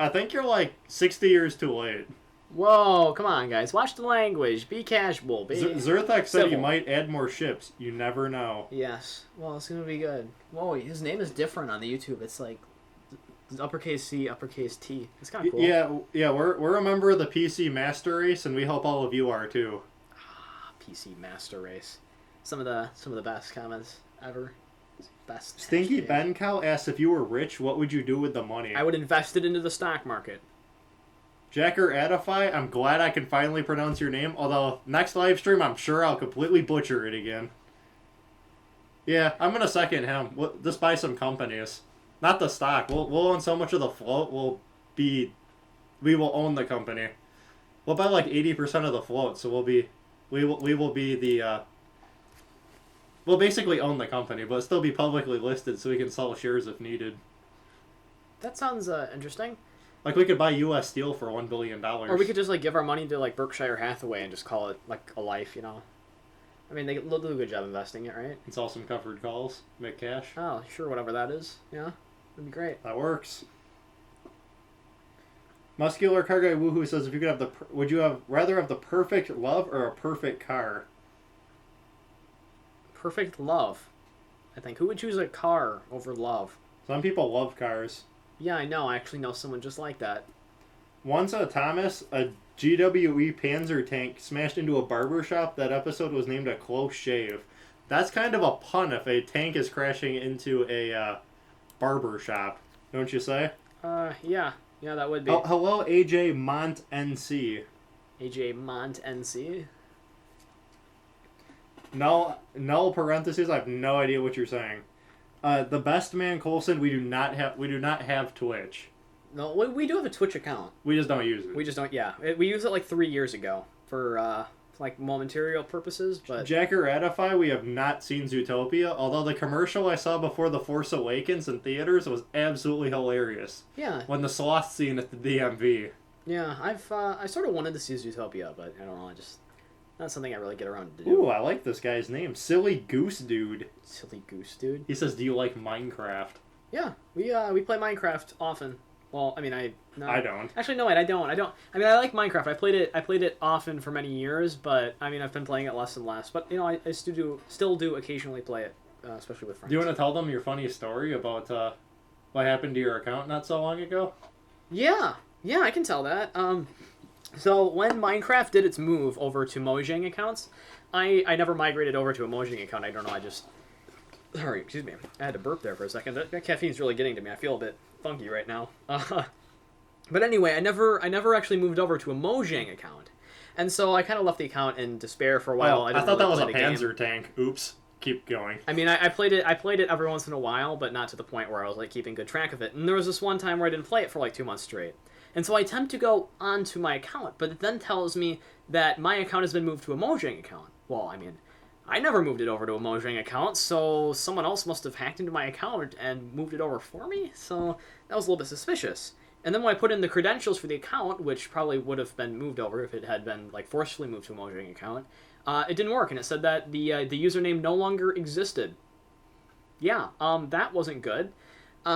I think you're like 60 years too late. Whoa, come on, guys. Watch the language. Be casual. Be... Zerthak said he civil. might add more ships. You never know. Yes. Well, it's going to be good. Whoa, his name is different on the YouTube. It's like uppercase C, uppercase T. It's kind of cool. Yeah. We're a member of the PC Master Race, and we hope all of you are too. PC Master Race. Some of the best comments ever. Best. Stinky hashtag. Ben Cow asks if you were rich, what would you do with the money? I would invest it into the stock market. Jacker Adify, I'm glad I can finally pronounce your name, although next live stream I'm sure I'll completely butcher it again. Yeah, I'm gonna second him. We'll just buy some companies. Not the stock. We'll own so much of the float, we will own the company. We'll buy like 80% of the float, so we will be the Well, basically own the company, but still be publicly listed so we can sell shares if needed. That sounds interesting. Like, we could buy U.S. Steel for $1 billion. Or we could just, like, give our money to, like, Berkshire Hathaway and just call it, like, a life, you know? I mean, they'll do a good job investing it, right? And sell some covered calls, make cash. Oh, sure, whatever that is. Yeah, that'd be great. That works. Muscular Car Guy Woohoo says, if you could have would you rather have the perfect love or a perfect car? Perfect love. I think. Who would choose a car over love? Some people love cars. Yeah, I know. I actually know someone just like that. Once Thomas, a GWE Panzer tank, smashed into a barber shop. That episode was named A Close Shave. That's kind of a pun if a tank is crashing into a barber shop. Don't you say? Yeah. Yeah, that would be. Oh, hello, AJ Mont NC. AJ Mont NC? Null parentheses, I have no idea what you're saying. The best man Colson, we do not have Twitch. No, we do have a Twitch account. We just don't use it. We just don't, yeah. We used it like 3 years ago for, like, material purposes, but... Jacker Ratify, we have not seen Zootopia, although the commercial I saw before The Force Awakens in theaters was absolutely hilarious. Yeah. When the sloth scene at the DMV. Yeah, I sort of wanted to see Zootopia, but I don't know, not something I really get around to do. Ooh, I like this guy's name. Silly Goose Dude. Silly Goose Dude. He says, do you like Minecraft? Yeah, we play Minecraft often. Well, I mean, I don't. Actually, no, wait, I don't. I mean, I like Minecraft. I played it often for many years, but I mean, I've been playing it less and less. But you know, I still do occasionally play it, especially with friends. Do you want to tell them your funny story about what happened to your account not so long ago? Yeah, I can tell that. So when Minecraft did its move over to Mojang accounts, I never migrated over to a Mojang account. I don't know. Sorry, excuse me. I had to burp there for a second. That caffeine's really getting to me. I feel a bit funky right now. But anyway, I never actually moved over to a Mojang account, and so I kind of left the account in despair for a while. I thought that was a Panzer tank. Oops. Keep going. I mean, I played it every once in a while, but not to the point where I was like keeping good track of it. And there was this one time where I didn't play it for like 2 months straight. And so I attempt to go onto my account, but it then tells me that my account has been moved to a Mojang account. Well, I mean, I never moved it over to a Mojang account, so someone else must have hacked into my account and moved it over for me, so that was a little bit suspicious. And then when I put in the credentials for the account, which probably would have been moved over if it had been like forcefully moved to a Mojang account, it didn't work, and it said that the username no longer existed. Yeah, that wasn't good.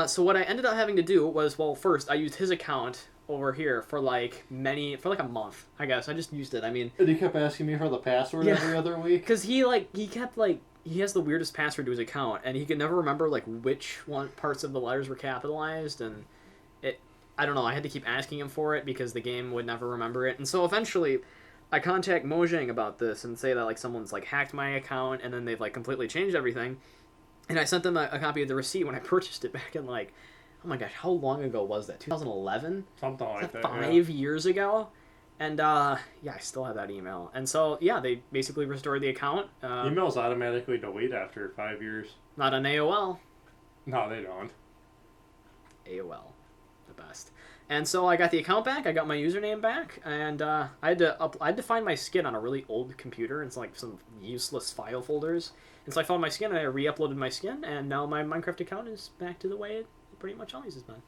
So what I ended up having to do was, well, first I used his account over here for like a month, I guess. I just used it. I mean, and he kept asking me for the password every other week. Because he has the weirdest password to his account, and he could never remember like which parts of the letters were capitalized, and I don't know. I had to keep asking him for it because the game would never remember it, and so eventually, I contact Mojang about this and say that like someone's like hacked my account, and then they've like completely changed everything, and I sent them a copy of the receipt when I purchased it back in like, oh my gosh, how long ago was that? 2011? Something like that. 5 years ago? And, I still have that email. And so, yeah, they basically restored the account. Emails automatically delete after 5 years. Not on AOL. No, they don't. AOL. The best. And so I got the account back, I got my username back, and I had to find my skin on a really old computer. It's like some useless file folders. And so I found my skin, and I re-uploaded my skin, and now my Minecraft account is back to the way it pretty much always has been.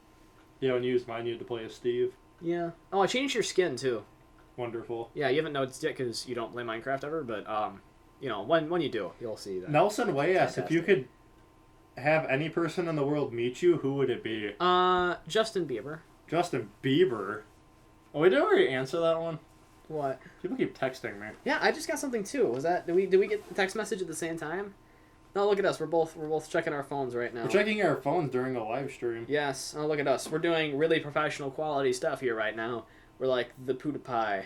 Yeah, when you used mine, you had to play as Steve. Yeah. Oh, I changed your skin, too. Wonderful. Yeah, you haven't noticed yet because you don't play Minecraft ever, but, you know, when you do, you'll see that. Nelson Way asked, if you could have any person in the world meet you, who would it be? Justin Bieber. Justin Bieber? Oh, we didn't already answer that one? What? People keep texting me. Yeah, I just got something, too. Was that... Did we get the text message at the same time? No, look at us. We're both checking our phones right now. We're checking our phones during a live stream. Yes. Oh, look at us. We're doing really professional quality stuff here right now. We're like the PewDiePie.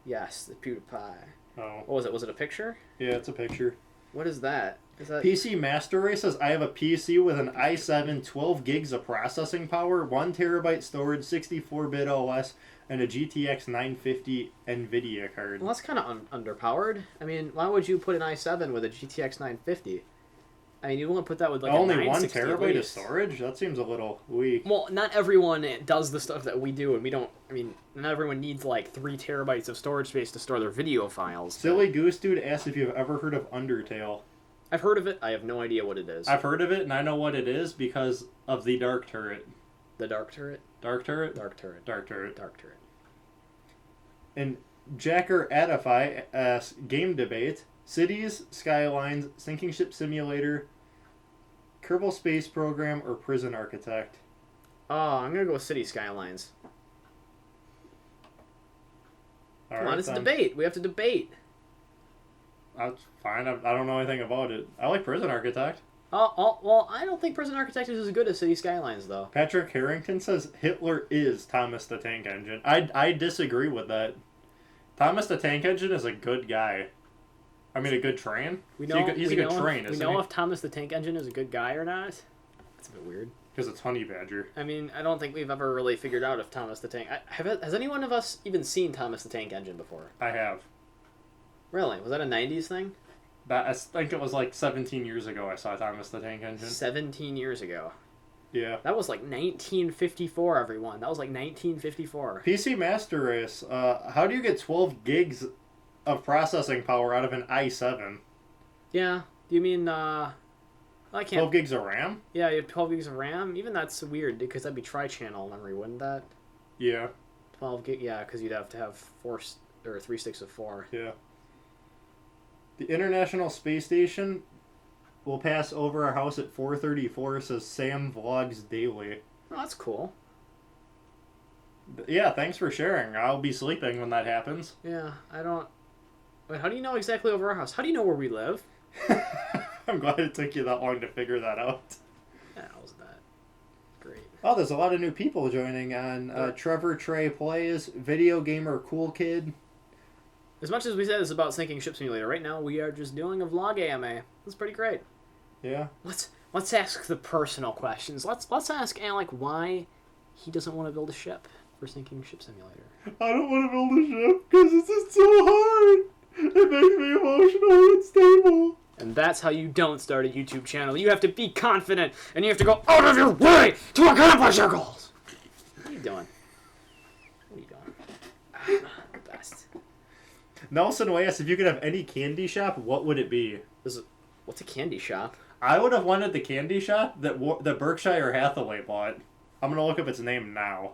Yes, the PewDiePie. Oh. What was it? Was it a picture? Yeah, it's a picture. What is that? Is that... PC Master Race says, I have a PC with an i7, 12 gigs of processing power, 1 terabyte storage, 64-bit OS, and a GTX 950 NVIDIA card. Well, that's kind of underpowered. I mean, why would you put an i7 with a GTX 950? I mean, you want to put that with like only a 960 1 terabyte of storage? That seems a little weak. Well, not everyone does the stuff that we do, and we don't. I mean, not everyone needs like 3 terabytes of storage space to store their video files. Silly Goose Dude asks if you've ever heard of Undertale. I've heard of it. I have no idea what it is. I've heard of it, and I know what it is because of the dark turret. The dark turret? Dark turret? Dark turret. Dark turret. Dark turret. And Jacker Edify asks, game debate, cities, skylines, sinking ship simulator, Kerbal Space Program, or prison architect? Oh, I'm going to go with City Skylines. All Come right, on, it's a then. debate. We have to debate. That's fine. I don't know anything about it. I like prison architect. Well, I don't think Prison Architect is as good as City Skylines, though. Patrick Harrington says Hitler is Thomas the Tank Engine. I disagree with that. Thomas the Tank Engine is a good guy. I mean, a good train. He's a good train, We isn't know he? if Thomas the Tank Engine is a good guy or not. That's a bit weird. Because it's Honey Badger. I mean, I don't think we've ever really figured out if Thomas the Tank... Has any one of us even seen Thomas the Tank Engine before? I have. Really? Was that a 90s thing? I think it was like 17 years ago I saw Thomas the Tank Engine. 17 years ago. Yeah. That was like 1954, everyone. That was like 1954. PC Master Race, how do you get 12 gigs of processing power out of an i7? Yeah. Do you mean, I can't... 12 gigs of RAM? Yeah, you have 12 gigs of RAM? Even that's weird, because that'd be tri-channel memory, wouldn't that? Yeah. 12 gig, yeah, because you'd have to have 3 sticks of 4. Yeah. The International Space Station will pass over our house at 4:34, says Sam Vlogs Daily. Oh, that's cool. Yeah, thanks for sharing. I'll be sleeping when that happens. Yeah, I don't... Wait, how do you know exactly over our house? How do you know where we live? I'm glad it took you that long to figure that out. Yeah, how was that? Great. Oh, there's a lot of new people joining on. Trevor Trey Plays, Video Gamer Cool Kid. As much as we said this about Sinking Ship Simulator, right now we are just doing a vlog AMA. That's pretty great. Yeah. Let's ask the personal questions. Let's ask Alec why he doesn't want to build a ship for Sinking Ship Simulator. I don't want to build a ship because it's just so hard. It makes me emotional and unstable. And that's how you don't start a YouTube channel. You have to be confident, and you have to go out of your way to accomplish your goals. What are you doing? What are you doing? The best. Nelson Way asks, if you could have any candy shop, what would it be? What's a candy shop? I would have wanted the candy shop that Berkshire Hathaway bought. I'm going to look up its name now.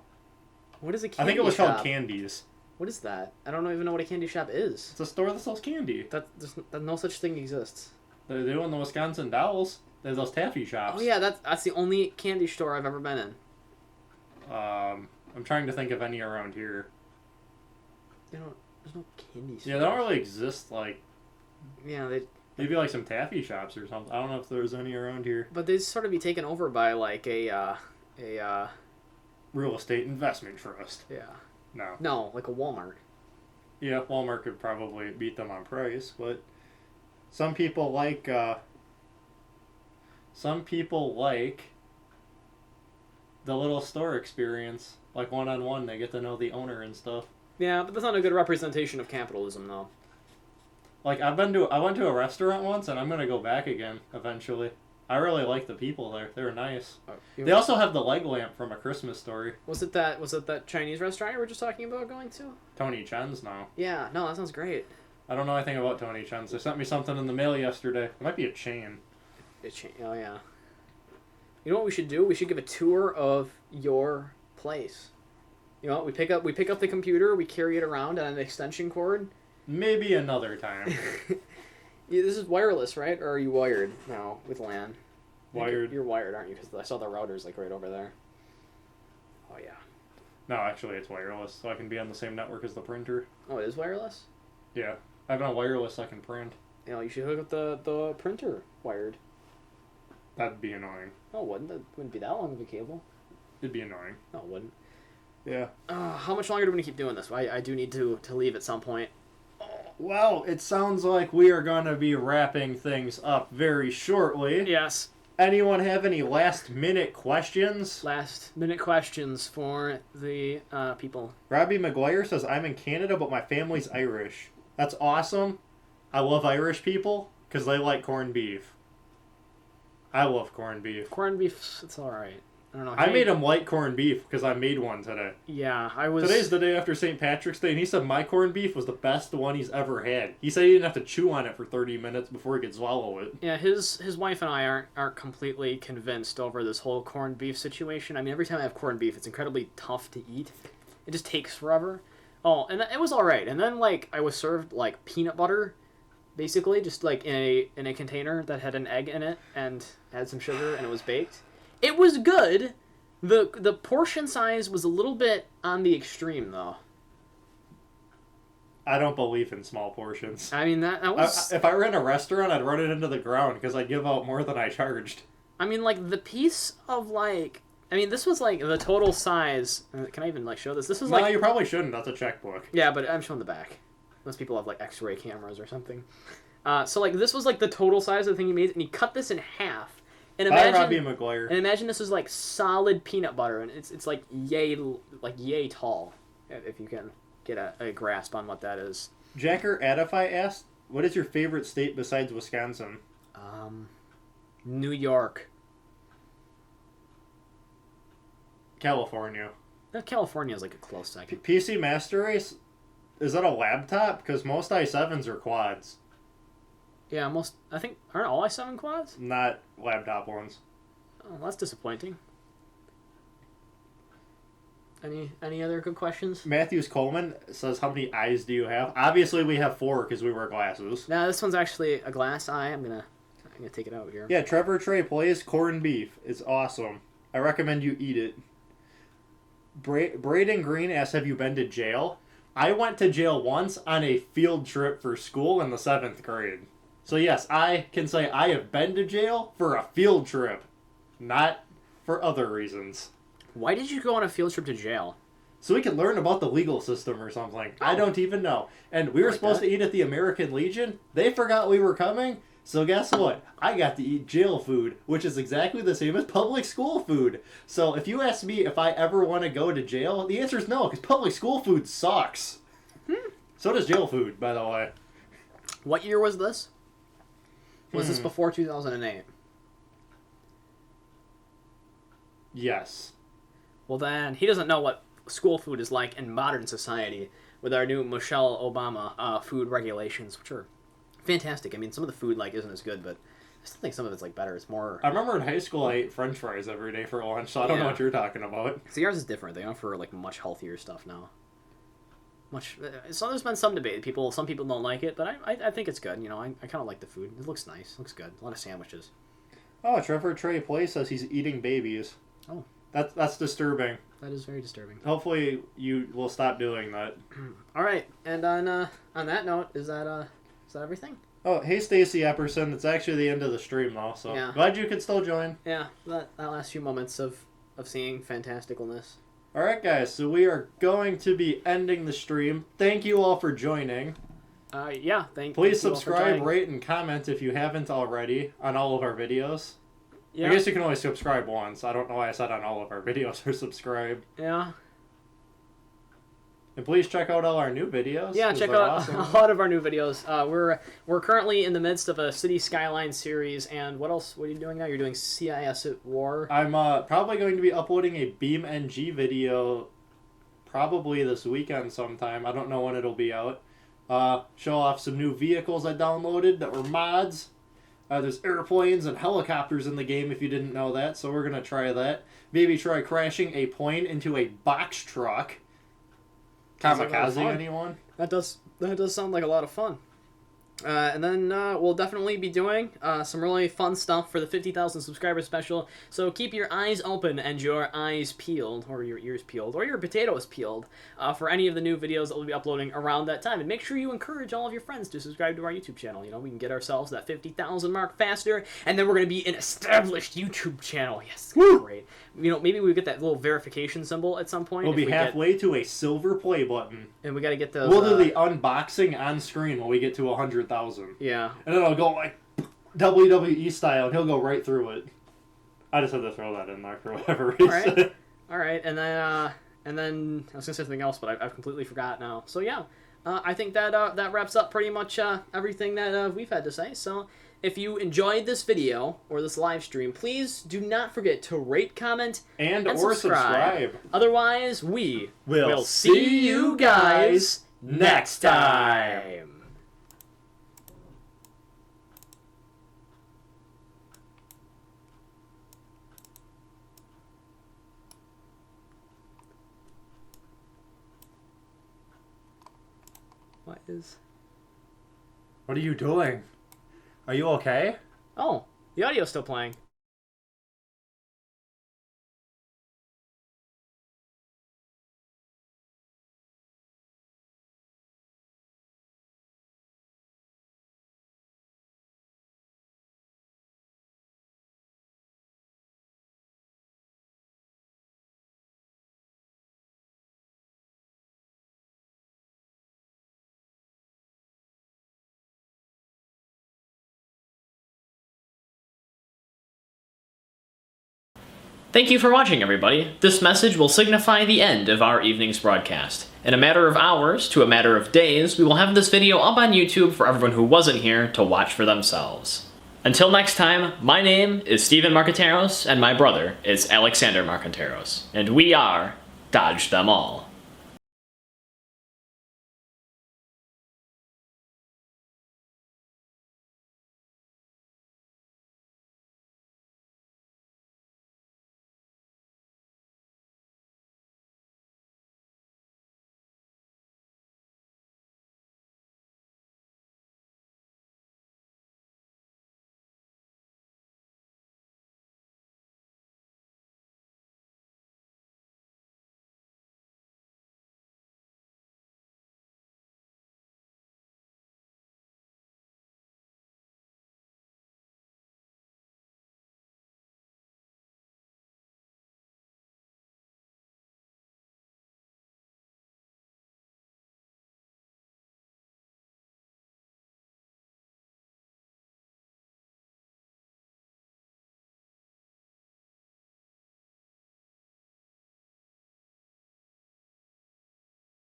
What is a candy shop? I think it was called Candies. What is that? I don't even know what a candy shop is. It's a store that sells candy. That no such thing exists. They're doing the Wisconsin Dells. There's those taffy shops. Oh yeah, that's the only candy store I've ever been in. I'm trying to think of any around here. There's no candy stores. Yeah, they don't really exist, like... Yeah, Maybe like some taffy shops or something. I don't know if there's any around here. but they sort of be taken over by like a Real estate investment trust. yeah. No. Like a Walmart. Yeah, Walmart could probably beat them on price, but some people like the little store experience, like one-on-one. They get to know the owner and stuff. Yeah, but that's not a good representation of capitalism, though. Like I went to a restaurant once, and I'm gonna go back again eventually. I really like the people there. They were nice. They also have the leg lamp from A Christmas Story. Was it that Chinese restaurant you were just talking about going to? Tony Chen's now. Yeah, no, that sounds great. I don't know anything about Tony Chen's. They sent me something in the mail yesterday. It might be a chain. Oh yeah. You know what we should do? We should give a tour of your place. You know, we pick up the computer, we carry it around on an extension cord. Maybe another time. Yeah, this is wireless, right? Or are you wired now with LAN? Wired. You're wired, aren't you? Because I saw the routers like right over there. Oh yeah. No, actually, it's wireless, so I can be on the same network as the printer. Oh, it is wireless? Yeah, I've been wireless. I can print. You know, you should hook up the printer wired. That'd be annoying. Oh, wouldn't be that long of a cable. It'd be annoying. No, it wouldn't. Yeah. How much longer do we keep doing this? I do need to leave at some point. Well, it sounds like we are going to be wrapping things up very shortly. Yes. Anyone have any last-minute questions? Last-minute questions for the people. Robbie McGuire says, I'm in Canada, but my family's Irish. That's awesome. I love Irish people because they like corned beef. I love corned beef. Corned beef, it's alright. I don't know. I made him like corned beef because I made one today. Yeah, I was. Today's the day after St. Patrick's Day, and he said my corned beef was the best one he's ever had. He said he didn't have to chew on it for 30 minutes before he could swallow it. Yeah, his wife and I aren't completely convinced over this whole corned beef situation. I mean, every time I have corned beef, it's incredibly tough to eat. It just takes forever. Oh, and it was all right. And then like I was served like peanut butter, basically just like in a container that had an egg in it and had some sugar and it was baked. It was good. The portion size was a little bit on the extreme though. I don't believe in small portions. I mean that was. If I ran a restaurant, I'd run it into the ground because I'd give out more than I charged. I mean, like the piece of like. I mean, this was like the total size. Can I even like show this? This was No, like. you probably shouldn't. That's a checkbook. Yeah, but I'm showing the back. Unless people have like X-ray cameras or something. So like this was like the total size of the thing he made, and he cut this in half. And Robbie imagine, McGuire. and imagine this is like solid peanut butter, and it's like yay tall, if you can get a grasp on what that is. Jacker Adify asked, "What is your favorite state besides Wisconsin?" New York. California. California is like a close second. PC Master Race, is that a laptop? Because most i7s are quads, Yeah, I think aren't all i7 quads? not laptop ones. Oh, that's disappointing. Any other good questions? Matthews Coleman says, "How many eyes do you have?" Obviously, we have 4 because we wear glasses. Now this one's actually a glass eye. I'm gonna take it out here. Yeah, Trevor Trey plays corned beef. It's awesome. I recommend you eat it. Braden Green asks, "Have you been to jail?" I went to jail once on a field trip for school in the 7th grade. So yes, I can say I have been to jail for a field trip, not for other reasons. Why did you go on a field trip to jail? So we could learn about the legal system or something. I don't even know. And we were Like supposed that? to eat at the American Legion. They forgot we were coming. So guess what? I got to eat jail food, which is exactly the same as public school food. So if you ask me if I ever want to go to jail, the answer is no, because public school food sucks. So does jail food, by the way. What year was this? Was this before 2008? Yes. Well then, he doesn't know what school food is like in modern society with our new Michelle Obama food regulations, which are fantastic. I mean, some of the food like isn't as good, but I still think some of it's like better. It's more. I remember in high school I ate French fries every day for lunch, so I don't know Yeah. what you're talking about. See, ours is different. They offer like much healthier stuff now. So there's been some debate. Some people don't like it, but I think it's good. You know, I kind of like the food. It looks nice. It looks good. A lot of sandwiches. Oh, Trevor Trey Play says he's eating babies. Oh. That's disturbing. That is very disturbing. Hopefully you will stop doing that. All right, and on that note, is that everything? Oh, hey Stacy Epperson. It's actually the end of the stream though, so Yeah. glad you could still join. Yeah, that last few moments of seeing fantasticalness. Alright guys, so we are going to be ending the stream. Thank you all for joining. Yeah, Please thank you all for subscribe, joining. rate, and comment if you haven't already on all of our videos. Yeah. I guess you can only subscribe once. I don't know why I said on all of our videos or subscribe. Yeah. And please check out all our new videos. Yeah, 'cause check they're out awesome. a lot of our new videos. We're currently in the midst of a City Skyline series, and what else? What are you doing now? You're doing CIS at War. I'm probably going to be uploading a Beam NG video probably this weekend sometime. I don't know when it'll be out. Show off some new vehicles I downloaded that were mods. There's airplanes and helicopters in the game if you didn't know that, so we're going to try that. Maybe try crashing a plane into a box truck. Sounds like a lot of Kamikaze, fun. anyone? That does sound like a lot of fun. And then we'll definitely be doing some really fun stuff for the 50,000 subscriber special. So keep your eyes open and your eyes peeled, or your ears peeled, or your potatoes peeled for any of the new videos that we'll be uploading around that time. And make sure you encourage all of your friends to subscribe to our YouTube channel. You know, we can get ourselves that 50,000 mark faster, and then we're going to be an established YouTube channel. Yes, great. You know, maybe we get that little verification symbol at some point. We'll if be halfway to a silver play button. And we got to get those. We'll do the unboxing on screen when we get to 100,000. Yeah. And then it'll go like WWE style, and he'll go right through it. I just had to throw that in there for whatever reason. All right, and then I was gonna say something else, but I've completely forgot now. So yeah, I think that that wraps up pretty much everything that we've had to say. So if you enjoyed this video or this live stream, please do not forget to rate, comment, and and or subscribe. Otherwise, we We'll will see you guys next time. What is... What are you doing? Are you okay? Oh, the audio's still playing. Thank you for watching, everybody. This message will signify the end of our evening's broadcast. In a matter of hours to a matter of days, we will have this video up on YouTube for everyone who wasn't here to watch for themselves. Until next time, my name is Steven Marqueteros, and my brother is Alexander Marqueteros, and we are Dodge Them All.